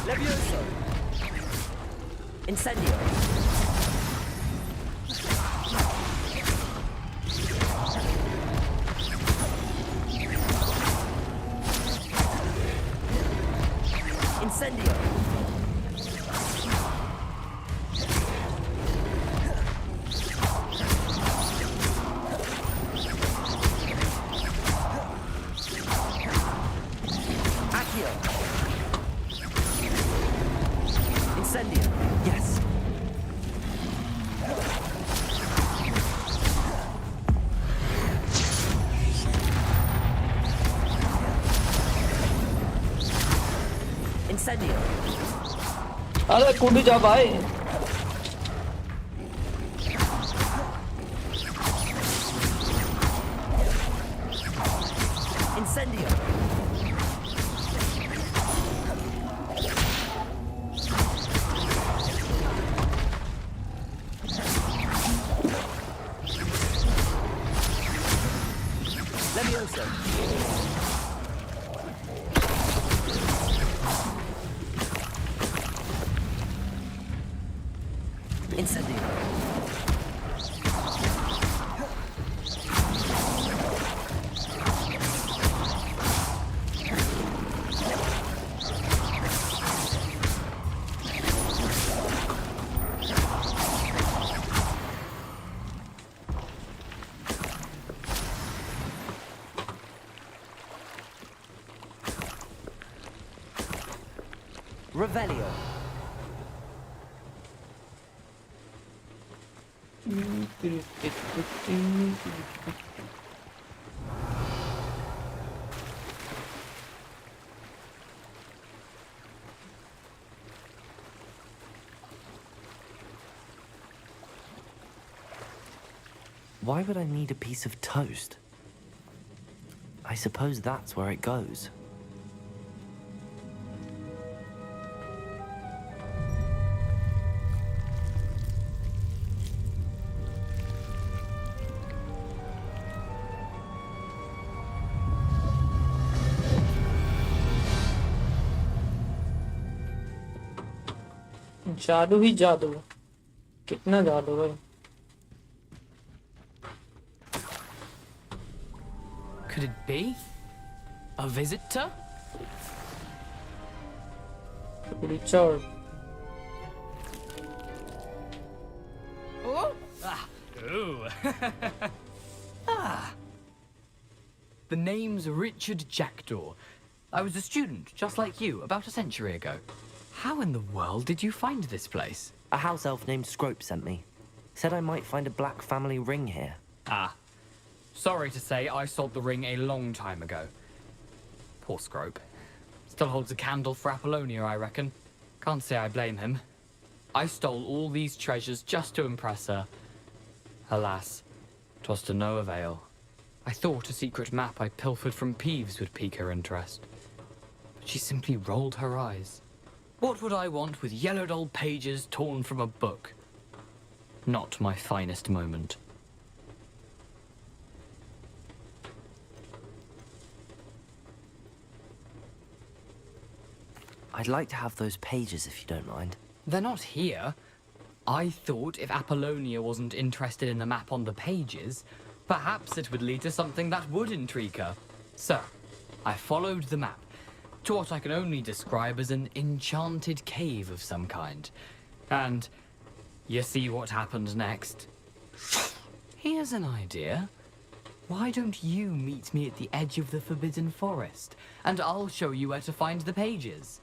Levioso. Incendio. Incendio. Accio. Incendio. Yes. Incendio. अरे कूद जा भाई. Incendio. Leviosa. Incendio. Revelio. Why would I need a piece of toast? I suppose that's where it goes. जादू ही जादू. कितना जादू है. Could it be? A visitor? Richard. Oh! Ah! Ooh! Ah! The name's Richard Jackdaw. I was a student, just like you, about a century ago. How in the world did you find this place? A house elf named Scrope sent me. Said I might find a black family ring here. Ah. Sorry to say, I sold the ring a long time ago. Poor Scrope. Still holds a candle for Apollonia, I reckon. Can't say I blame him. I stole all these treasures just to impress her. Alas, 'twas to no avail. I thought a secret map I pilfered from Peeves would pique her interest. But she simply rolled her eyes. What would I want with yellowed old pages torn from a book? Not my finest moment. I'd like to have those pages if you don't mind. They're not here. I thought if Apollonia wasn't interested in the map on the pages, perhaps it would lead to something that would intrigue her. So, I followed the map to what I can only describe as an enchanted cave of some kind. And you see what happened next? Here's an idea. Why don't you meet me at the edge of the Forbidden Forest, and I'll show you where to find the pages.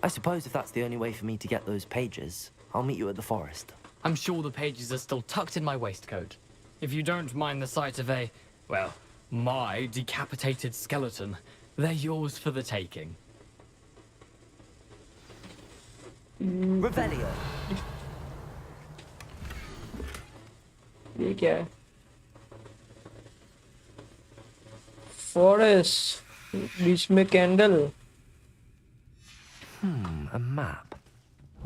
I suppose if that's the only way for me to get those pages, I'll meet you at the forest. I'm sure the pages are still tucked in my waistcoat. If you don't mind the sight of a, well, my decapitated skeleton, they're yours for the taking. Revelio. ये क्या है? Forest. बीच में candle. A map.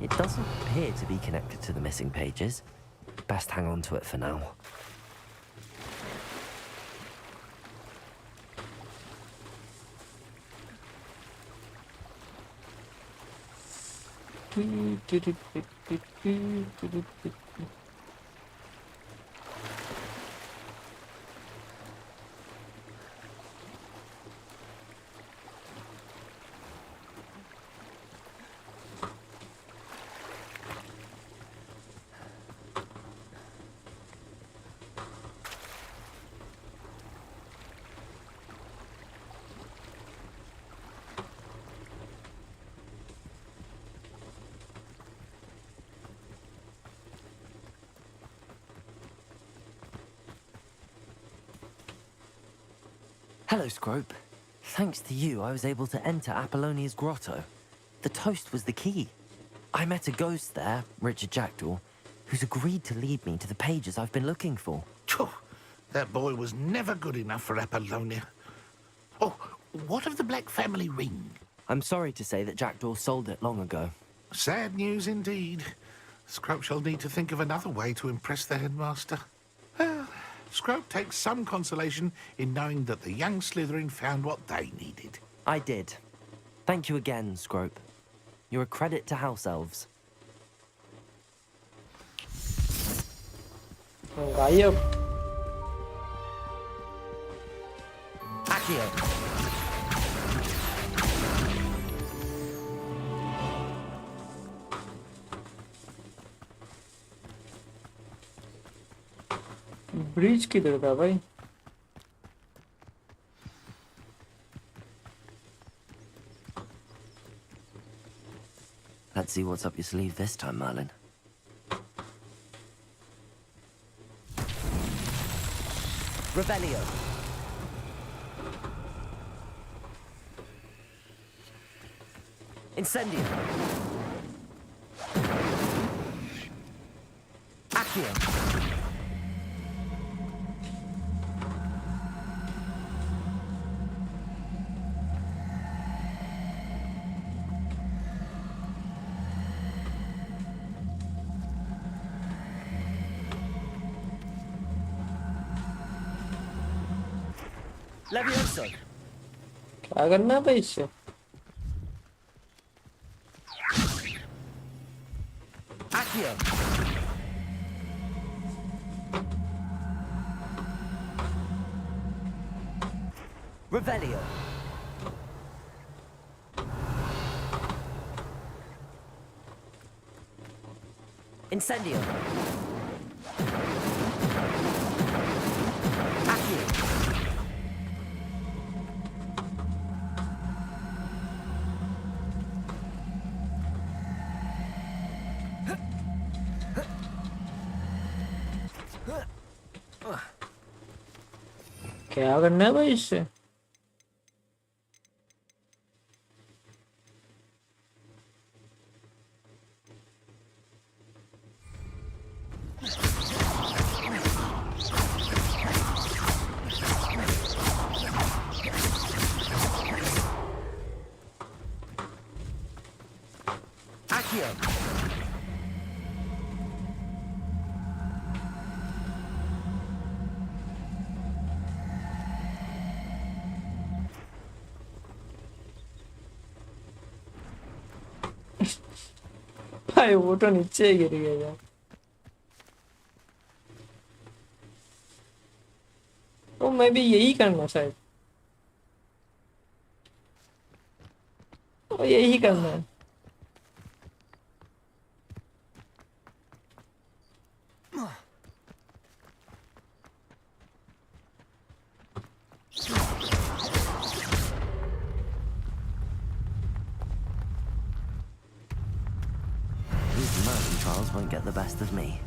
It doesn't appear to be connected to the missing pages. Best hang on to it for now. Hello, Scrope. Thanks to you, I was able to enter Apollonia's grotto. The toast was the key. I met a ghost there, Richard Jackdaw, who's agreed to lead me to the pages I've been looking for. Phew, that boy was never good enough for Apollonia. Oh, what of the Black family ring? I'm sorry to say that Jackdaw sold it long ago. Sad news indeed. Scrope shall need to think of another way to impress the headmaster. Well, Scrope takes some consolation in knowing that the young Slytherin found what they needed. I did. Thank you again, Scrope. You're a credit to House Elves. गायब Accio. Bridge किधर था भाई? Let's see what's up your sleeve this time, Merlin. Revelio. Incendio. Accio. Levioso. क्या करना है भाई इससे? Accio. Revelio. Incendio. Accio. क्या करना है भाई इससे? Accio. भाई वो तो नीचे ही गिर गया यार। तो मैं भी यही करना शायद। तो यही करना है। These mercy trials won't get the best of me.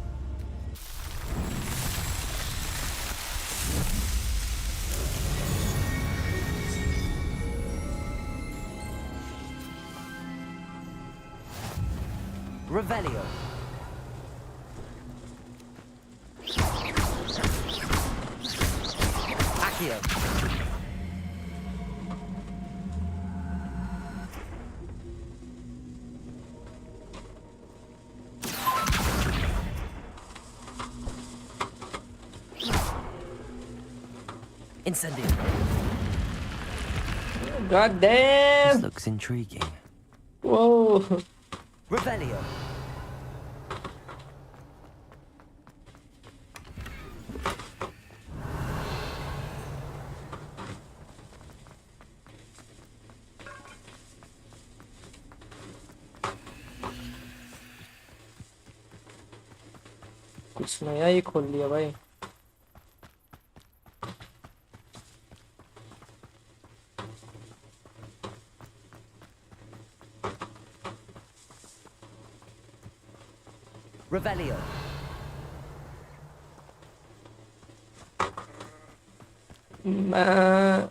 Revelio. Accio. Incendio. God damn! This looks intriguing. Whoa! Revelio. कुछ नया ही खोल लिया भाई। Revelio. मैं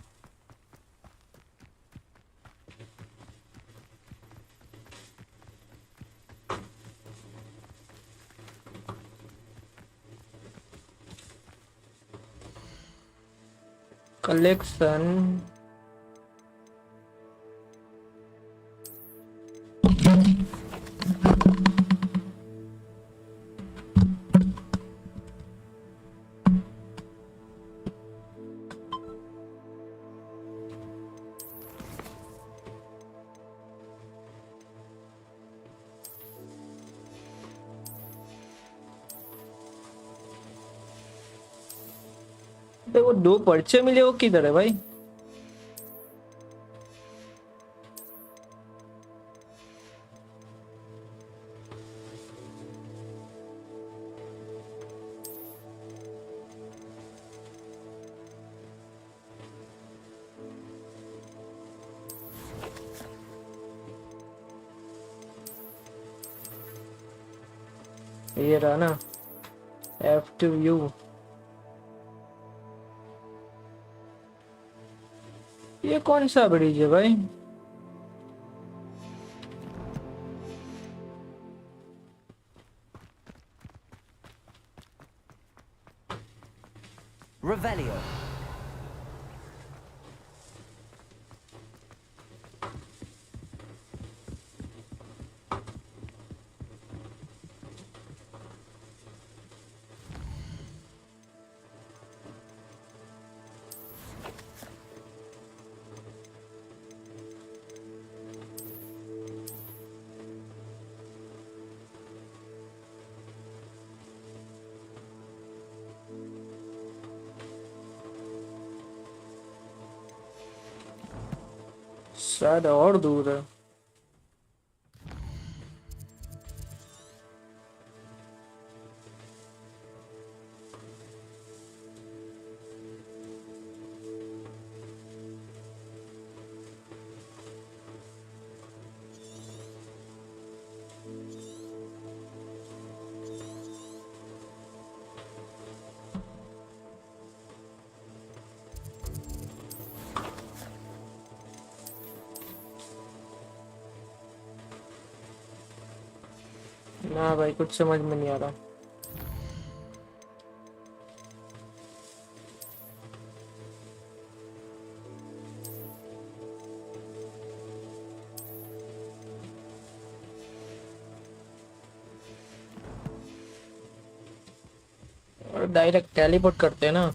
collection. तो वो 2 पर्चे मिले, वो किधर है भाई? ये रहा ना, F2U। ये कौन सा ब्रिज है भाई? Revelio. शायद और दूर है। ना भाई, कुछ समझ में नहीं आ रहा। और डायरेक्ट टेलीपोर्ट करते हैं ना।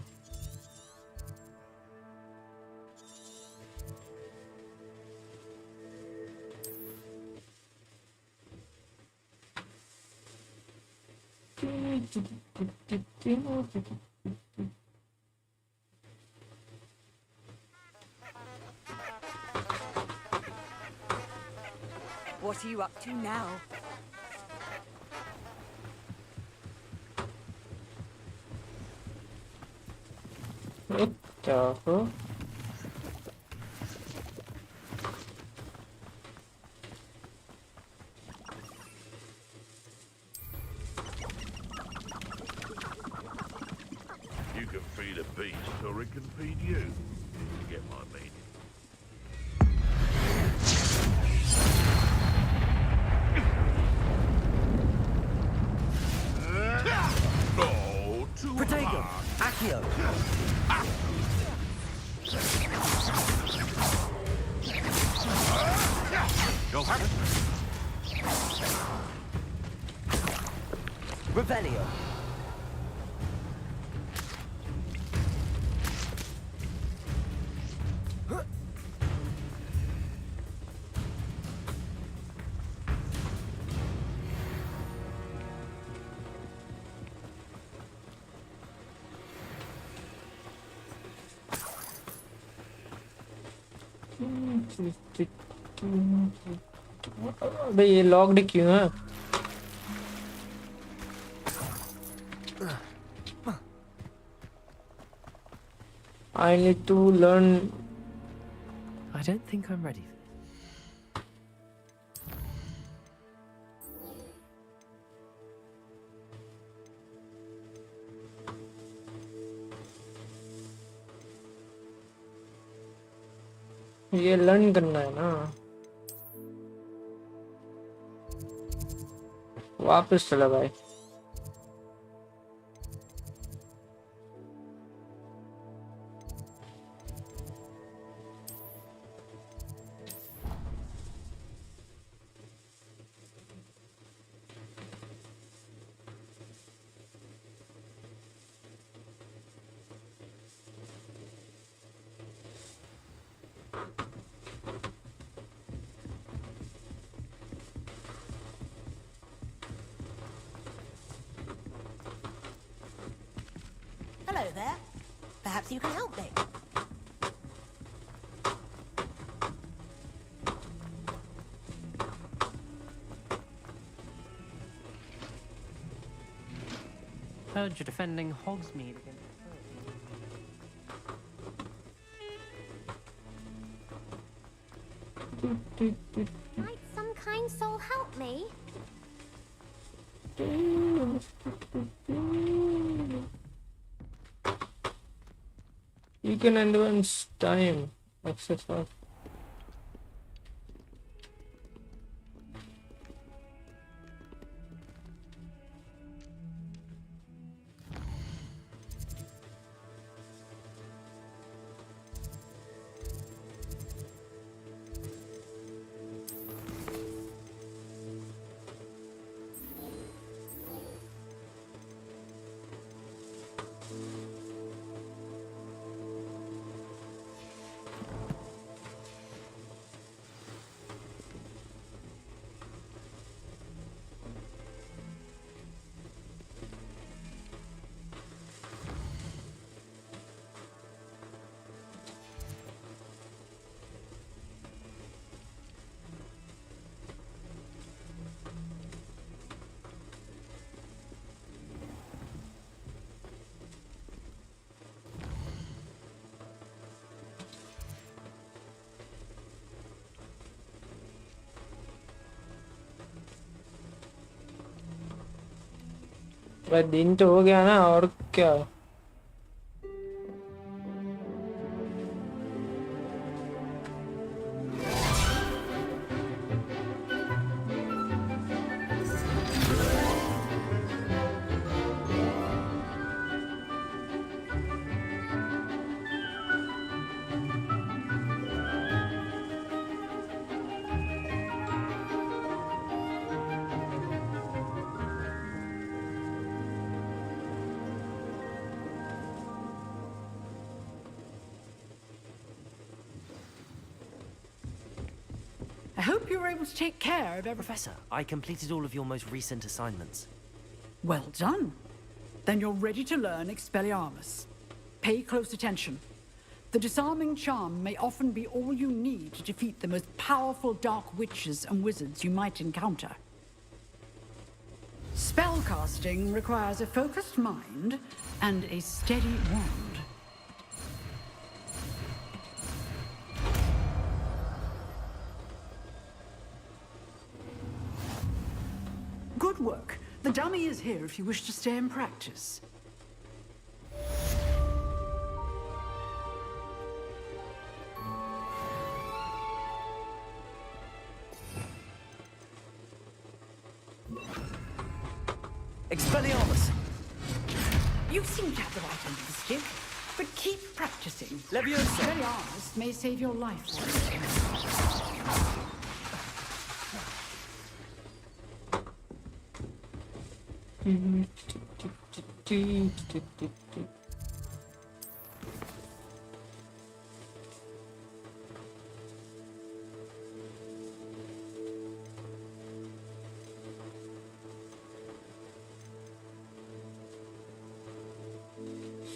What are you up to now? क्या हो? You can feed a beast, or it can feed you. You get my meaning. Oh, too Protego. Accio. Go have it. Revelio. अबे ये लॉक्ड क्यों है? I need to learn. I don't think I'm ready. ये learn करना है ना। वापस चला भाई। Hello there. Perhaps you can help me. Heard you're defending Hogsmeade against Might some kind soul help me? You can advance time. Access of. भाई दिन तो हो गया ना और क्या I hope you were able to take care of every... Professor, I completed all of your most recent assignments. Well done. Then you're ready to learn Expelliarmus. Pay close attention. The disarming charm may often be all you need to defeat the most powerful dark witches and wizards you might encounter. Spellcasting requires a focused mind and a steady wand. Good work. The dummy is here if you wish to stay and practice. Expelliarmus! You seem to have the right end of the stick, but keep practicing. Leviosa! Expelliarmus may save your life.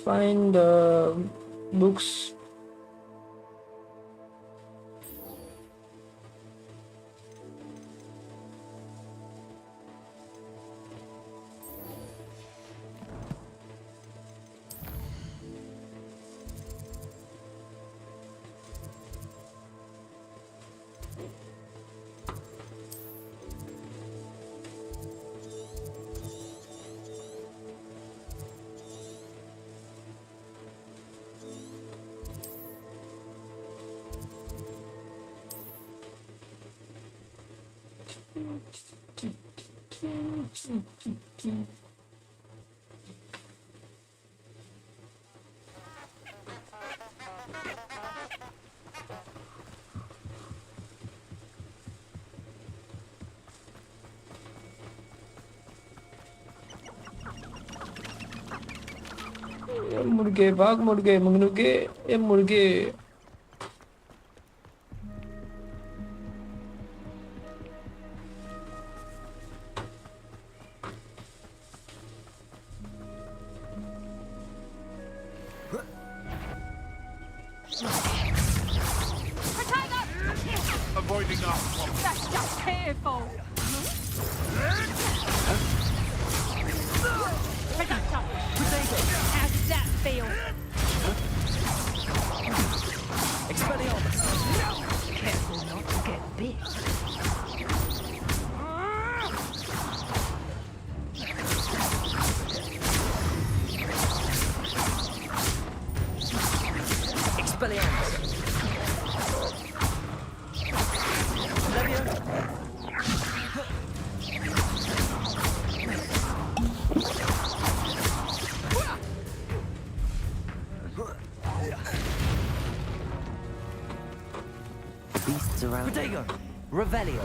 Find books. ये मुर्गे भाग मुर्गे मुर्गे ये मुर्गे avoiding us. That's just fearful. How did that feel? Expelliarmus! Careful not to get bit. Expelliarmus! Beasts around. Protego! Revelio.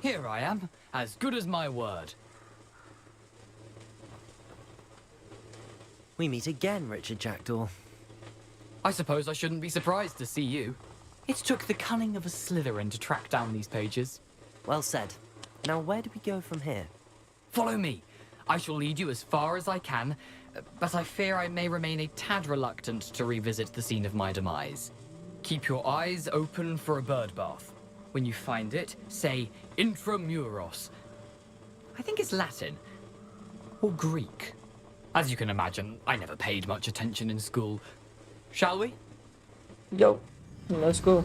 Here I am, as good as my word. We meet again, Richard Jackdaw. I suppose I shouldn't be surprised to see you. It took the cunning of a Slytherin to track down these pages. Well said. Now where do we go from here? Follow me. I shall lead you as far as I can, but I fear I may remain a tad reluctant to revisit the scene of my demise. Keep your eyes open for a bird bath. When you find it, say intramuros. I think it's Latin. Or Greek. As you can imagine, I never paid much attention in school. Shall we? Yo, let's go.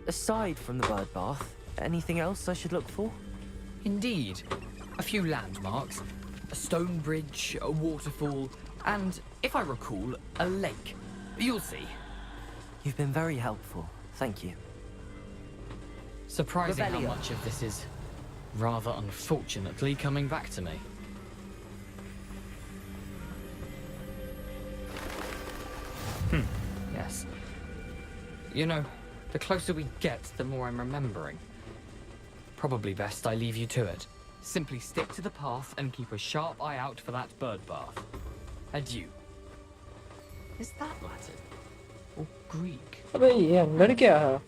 Aside from the bird bath, anything else I should look for? Indeed. A few landmarks. A stone bridge, a waterfall, and, if I recall, a lake. You'll see. You've been very helpful. Thank you. Surprising Revelio. how much of this is, rather unfortunately, coming back to me. Yes. You know, the closer we get, the more I'm remembering. Probably best I leave you to it. Simply stick to the path and keep a sharp eye out for that bird bath. Adieu. Is that Latin? Or Greek? अबे ये अंदर क्या है?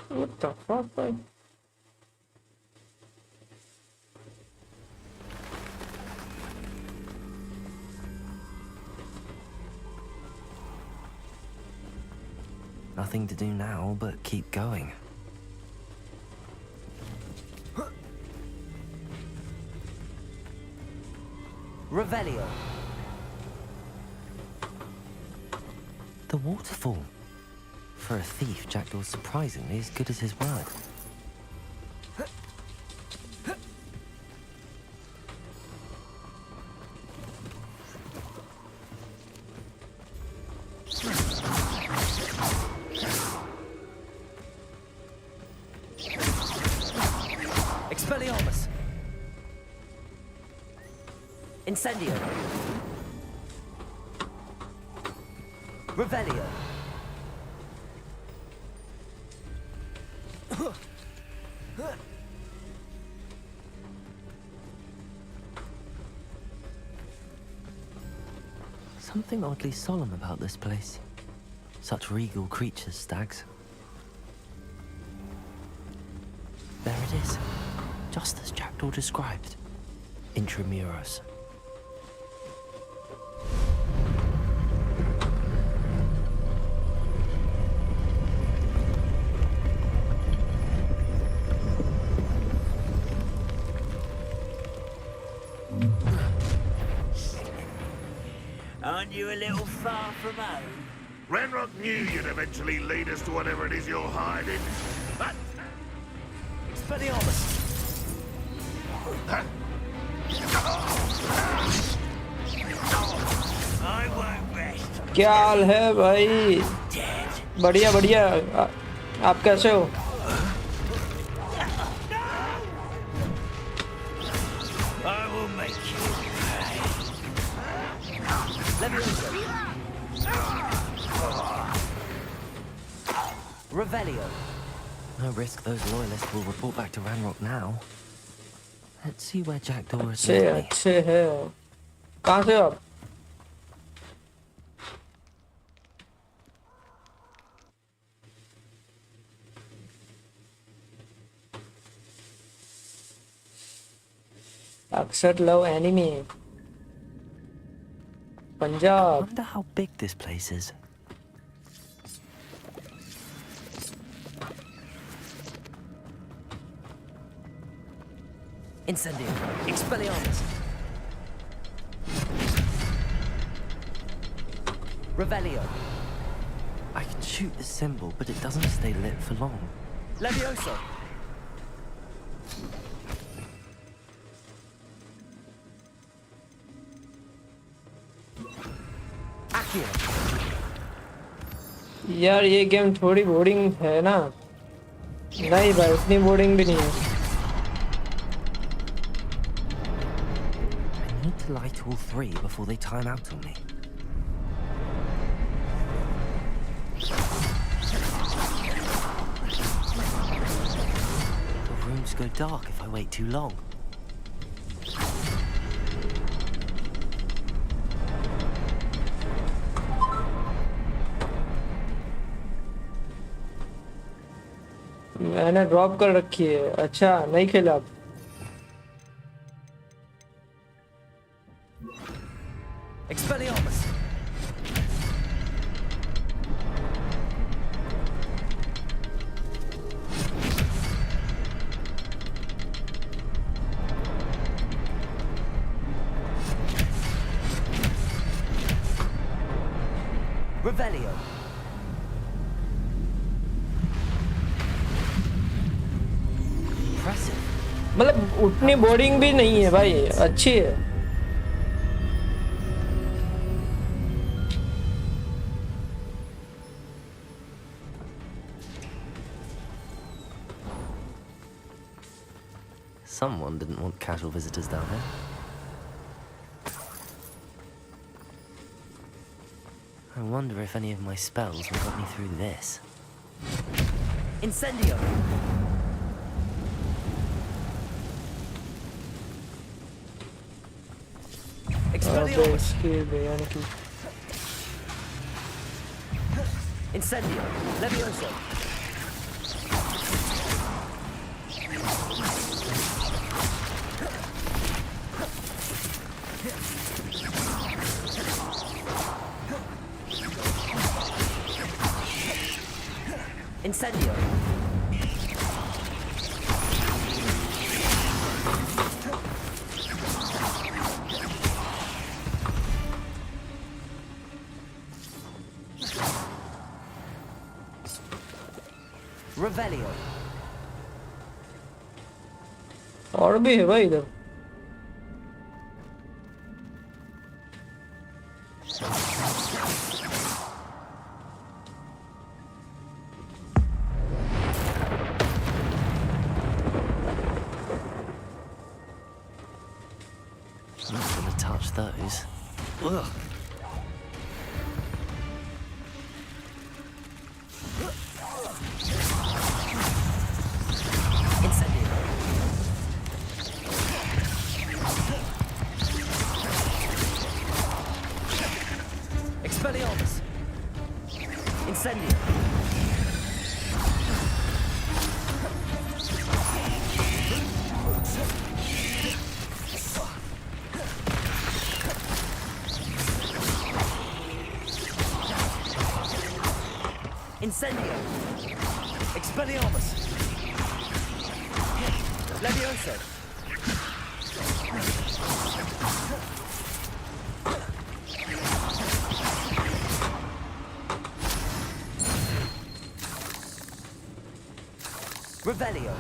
What the fuck, bhai? Nothing to do now but keep going. Revelio. The waterfall. For a thief, Jackdaw's surprisingly as good as his word. Expelliarmus. Incendio. Revelio. Something oddly solemn about this place. Such regal creatures, stags. There it is, just as Jackdaw described. Intramuros. Aren't you a little far from home? Ranrock knew you'd eventually lead us to whatever it is you're hiding. But... Expelliarmus! I won't rest. क्या हाल है भाई? बढ़िया बढ़िया। आप कैसे हो? I will make you pay. Revelio. No risk those loyalists will report back to Ranrock now. Let's see where Jackdaw is. अच्छे है। कहाँ से हो आप? Acer love anime. I Punjab. wonder how big this place is. Incendio. Expelliarmus. Revelio. I can shoot the symbol, but it doesn't stay lit for long. Levioso. Accio. यार ये game थोड़ी boring है ना? नहीं भाई, उतनी बोरिंग भी नहीं है। I need to light all three before they time out on me. The rooms go dark if I wait too long. मैंने ड्रॉप कर रखी है। अच्छा, नहीं खेला अब। Expelliarmus. Revelio. Impressive. मतलब उतनी बोरिंग भी नहीं है भाई, अच्छी है। Someone didn't want casual visitors down here. I wonder if any of my spells will get me through this. Incendio! Expelliarmus! Incendio! Levioso! Incendio. Revelio. और भी है भाई इधर। I'm not gonna touch those. Ugh. Incendio. Expelliarmus. Incendio. Incendio. Expelliarmus. Levioso. Revelio.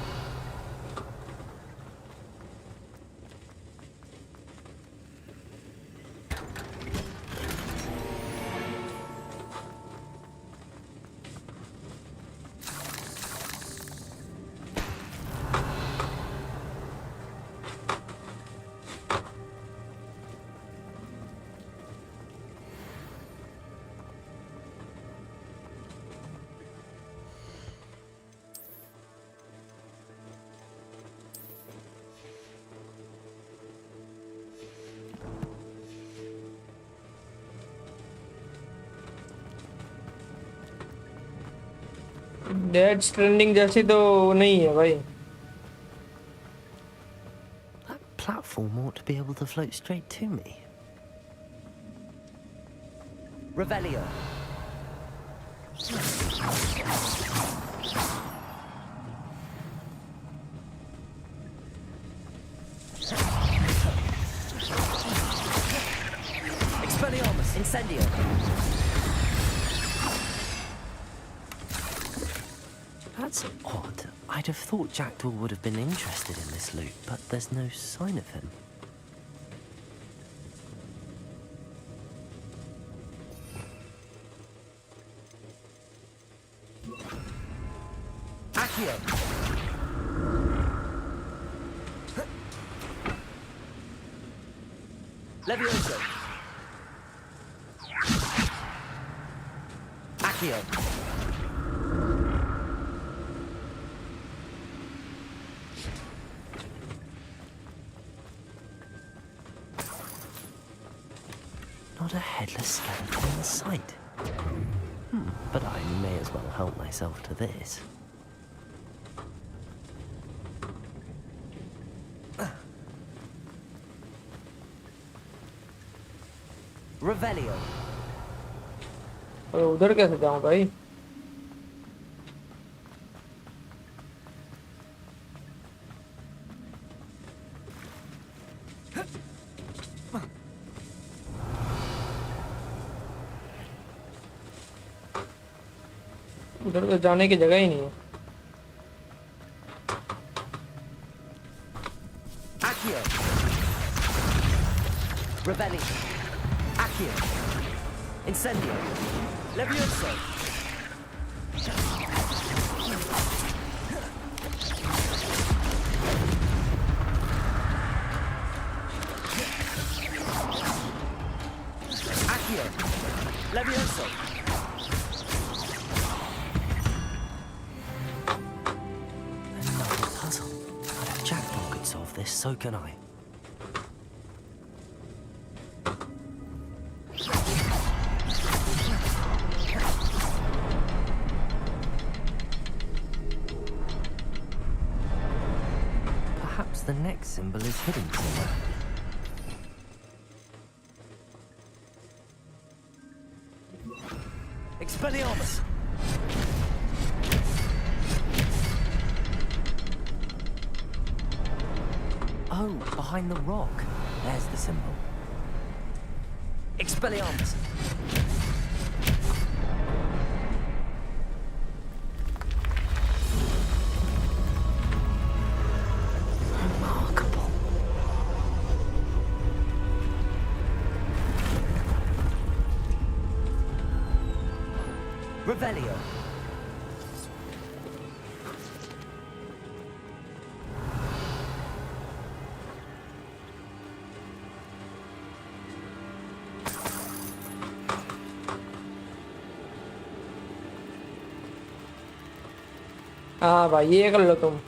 Dead stranding जैसी तो नहीं है भाई। That platform ought to be able to float straight to me. Revelio. Expelliarmus. Incendio. That's odd. I'd have thought Jackdaw would have been interested in this loot, but there's no sign of him. Accio. Levioso. Accio. Not a headless skeleton in sight. But I may as well help myself to this. Revelio. उधर कैसे जाऊं भाई? उधर तो जाने की जगह ही नहीं है। Accio. Revelli. Accio. Incendio. Levioso. Accio. Levioso. Another puzzle. But if Jackdaw could solve this, so can I. the next symbol is hidden somewhere. Expelliarmus! Oh, behind the rock. There's the symbol. Expelliarmus! Remarkable. Revelio. हाँ भाई ये कर लो तुम।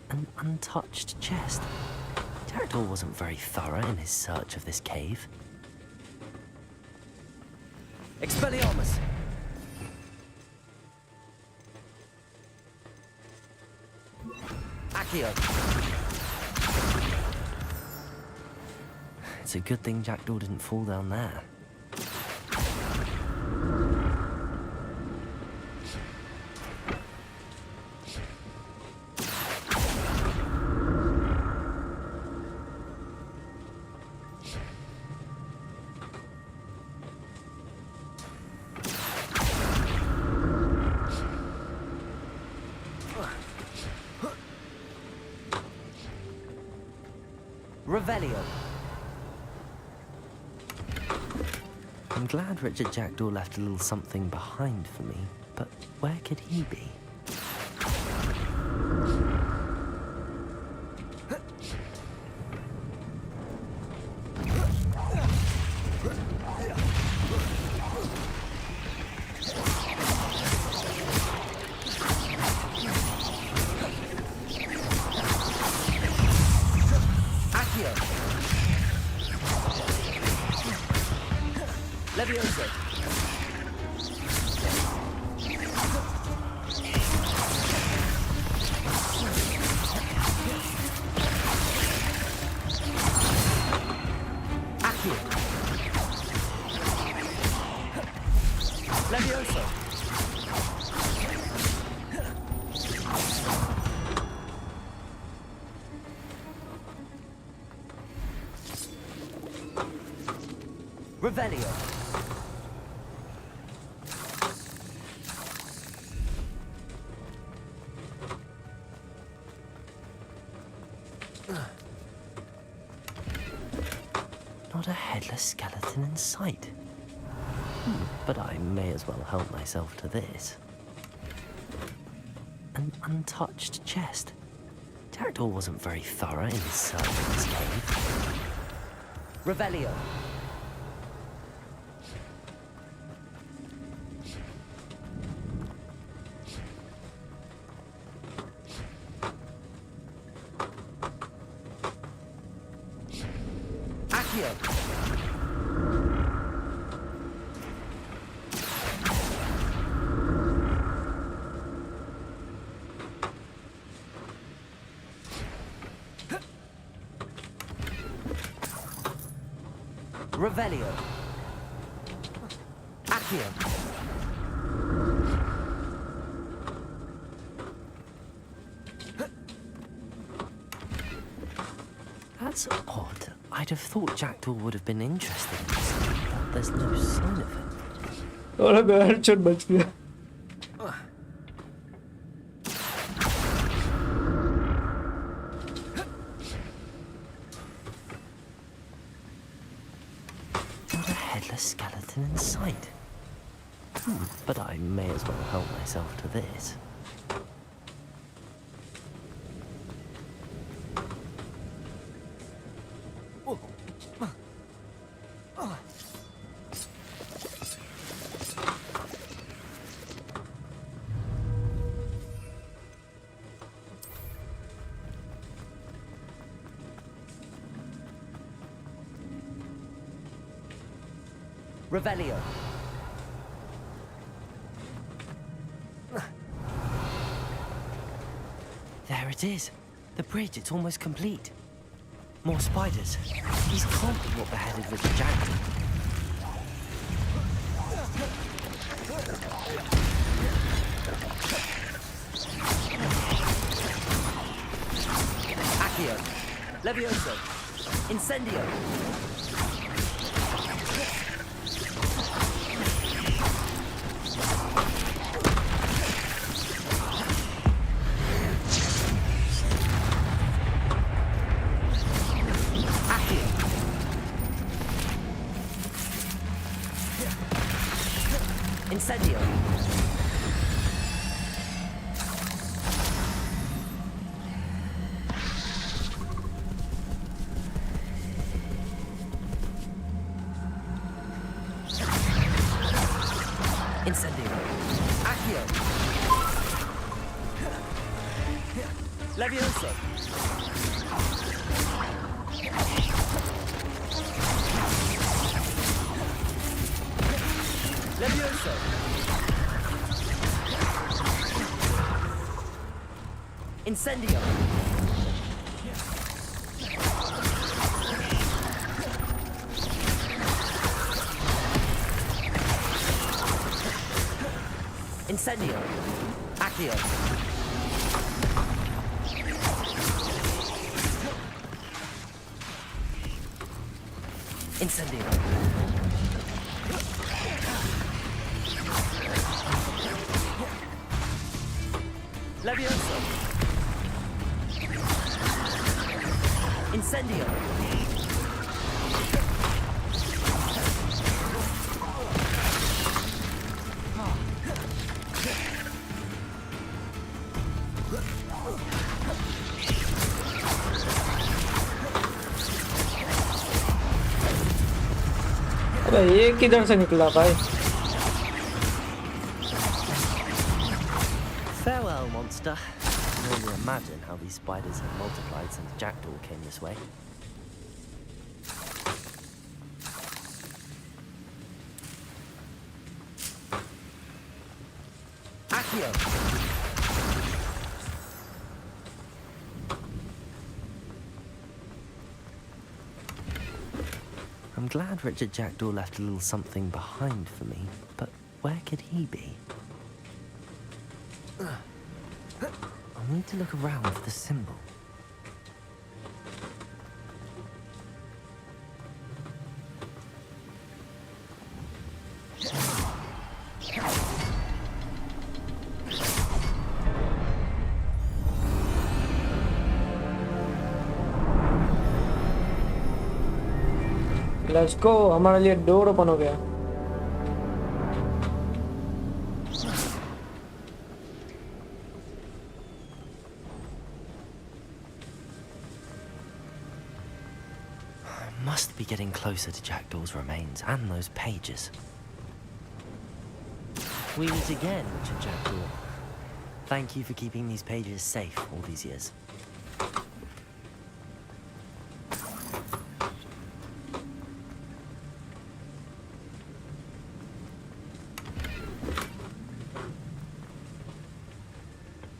An untouched chest. Jackdaw wasn't very thorough in his search of this cave. Expelliarmus! Accio! It's a good thing Jackdaw didn't fall down there. Revelio. I'm glad Richard Jackdaw left a little something behind for me, but where could he be? Levioso. Accio. Levioso. Revelio. Not a headless skeleton in sight. But I may as well help myself to this. An untouched chest. Jackdaw wasn't very thorough in his search of this cave. Revelio. Revelio. Accio. That's odd. I'd have thought Jackdaw would have been interested in this, but there's no sign of him. और मैं headshot बच गया। Not a headless skeleton in sight. But I may as well help myself to this. Revelio. There it is. The bridge, it's almost complete. More spiders. These can't be what beheaded Richard Jackson. Accio. Levioso. Incendio. Incendio. Incendio. Accio. Levioso. Levioso. Incendio. Incendio. Accio. Incendio. Levioso. Incendio. अबे ये किधर से निकला भाई? Farewell, monster. I can only imagine how these spiders have multiplied since Jackdaw came this way. Accio! I'm glad Richard Jackdaw left a little something behind for me, but where could he be? I need to look around for the symbol. Let's go. हमारे लिए door open हो गया. Must be getting closer to Jackdaw's remains and those pages. We meet again, Richard Jackdaw. Thank you for keeping these pages safe all these years.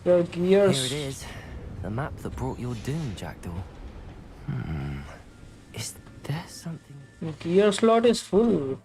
Your gears. Here it is. The map that brought your doom, Jackdaw. Is there something? Gear slot is full.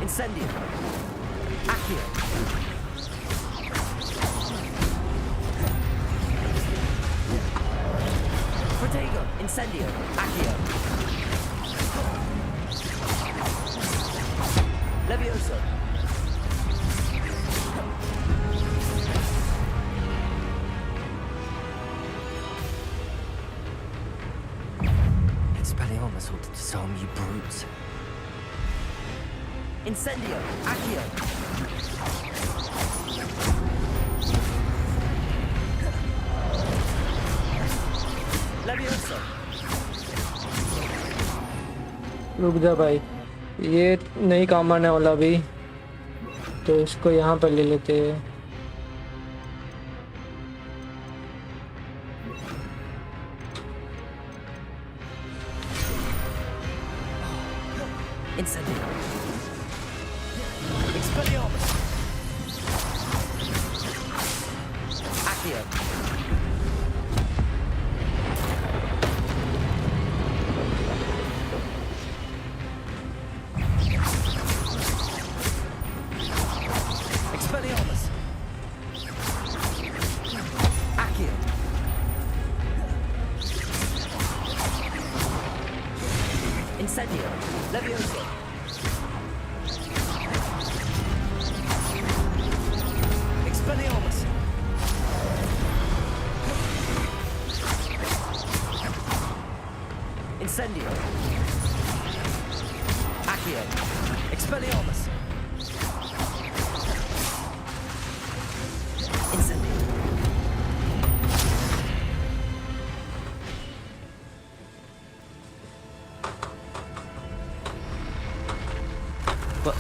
Incendio. Accio. Incendio. Accio. Levioso. Expelliarmus ought to disarm you brutes. Incendio. Accio. Levioso. रुक जा भाई, ये नहीं काम आने वाला अभी, तो इसको यहाँ पर ले लेते हैं। Incendio. Expelliarmus. Accio. Expelliarmus. Accio. Incendio. Levioso. Expelliarmus. Incendio. Accio. Expelliarmus. Incendio. But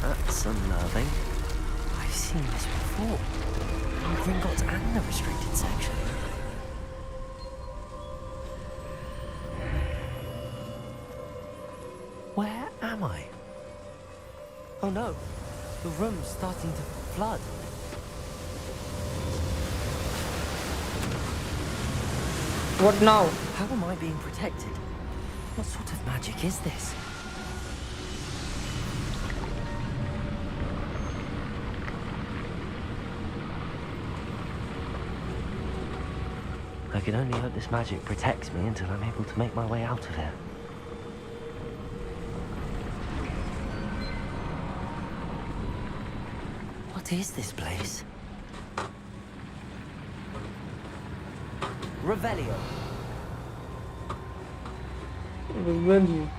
that's unnerving. I've seen this before. In Gringotts and the restricted section. Where am I? Oh no, the room's starting to flood. What now? How am I being protected? What sort of magic is this? I can only hope this magic protects me until I'm able to make my way out of here. What is this place? Revelio. Revelio.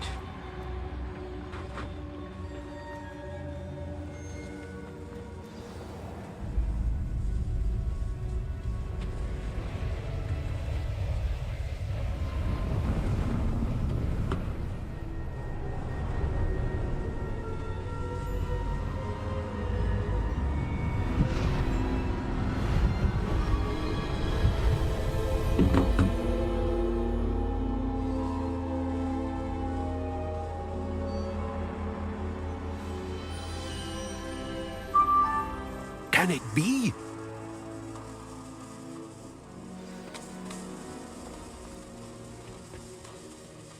Can it be?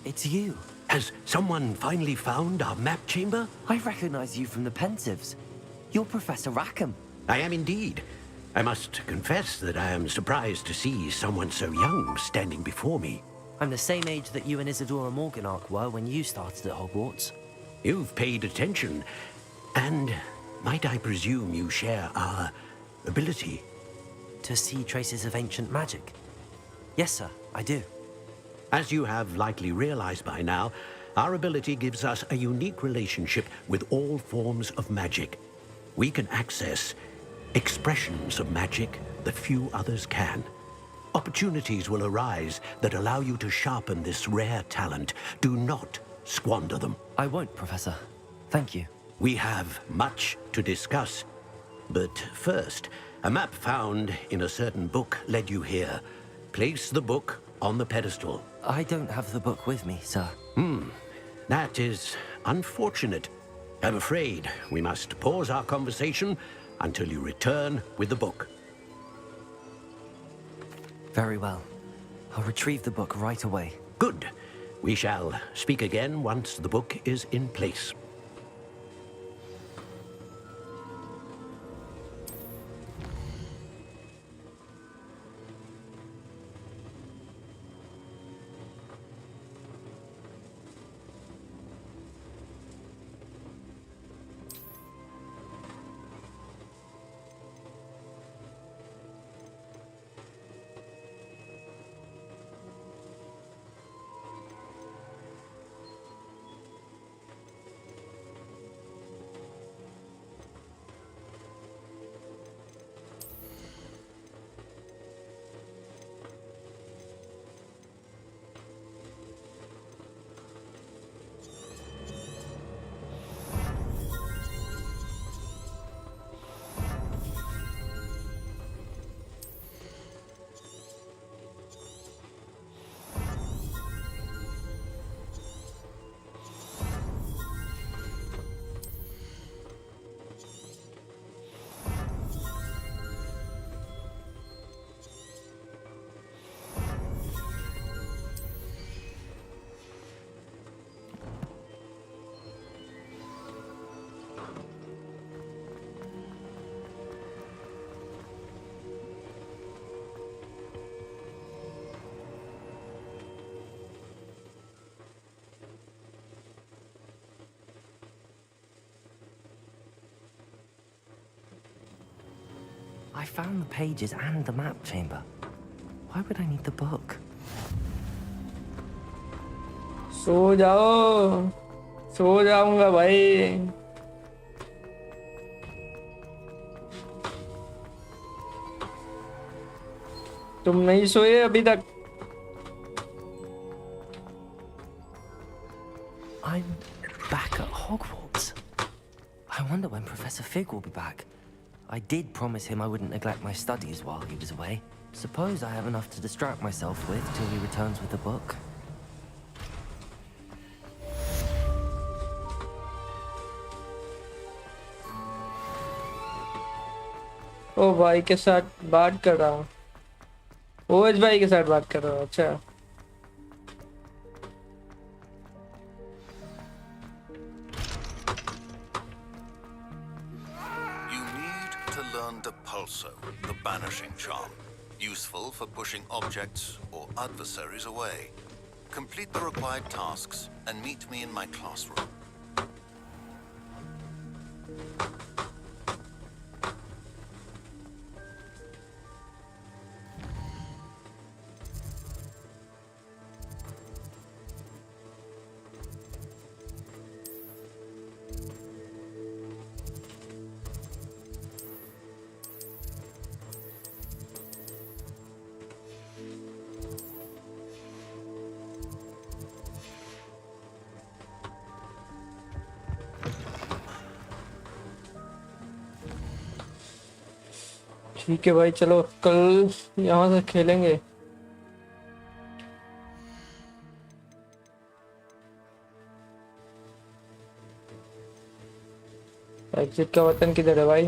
It's you. Has someone finally found our map chamber? I recognize you from the Pensieves. You're Professor Rackham. I am indeed. I must confess that I am surprised to see someone so young standing before me. I'm the same age that you and Isadora Morganach were when you started at Hogwarts. You've paid attention, and might I presume you share our ability? To see traces of ancient magic? Yes, sir, I do. As you have likely realized by now, our ability gives us a unique relationship with all forms of magic. We can access expressions of magic that few others can. Opportunities will arise that allow you to sharpen this rare talent. Do not squander them. I won't, Professor. Thank you. We have much to discuss. But first, a map found in a certain book led you here. Place the book on the pedestal. I don't have the book with me, sir. That is unfortunate. I'm afraid we must pause our conversation until you return with the book. Very well. I'll retrieve the book right away. Good. We shall speak again once the book is in place. I found the pages and the map chamber. Why would I need the book? सो जाओ, सो जाऊंगा भाई। तुम नहीं सोए अभी तक? I'm back at Hogwarts. I wonder when Professor Fig will be back. I did promise him I wouldn't neglect my studies while he was away. Suppose I have enough to distract myself with till he returns with the book. ओ भाई के साथ बात कर रहा हूँ, OH भाई के साथ बात कर रहा हूँ। अच्छा the banishing charm, useful for pushing objects or adversaries away. Complete the required tasks and meet me in my classroom. ठीक है भाई, चलो कल यहाँ से खेलेंगे। एग्जिट का बटन किधर है भाई?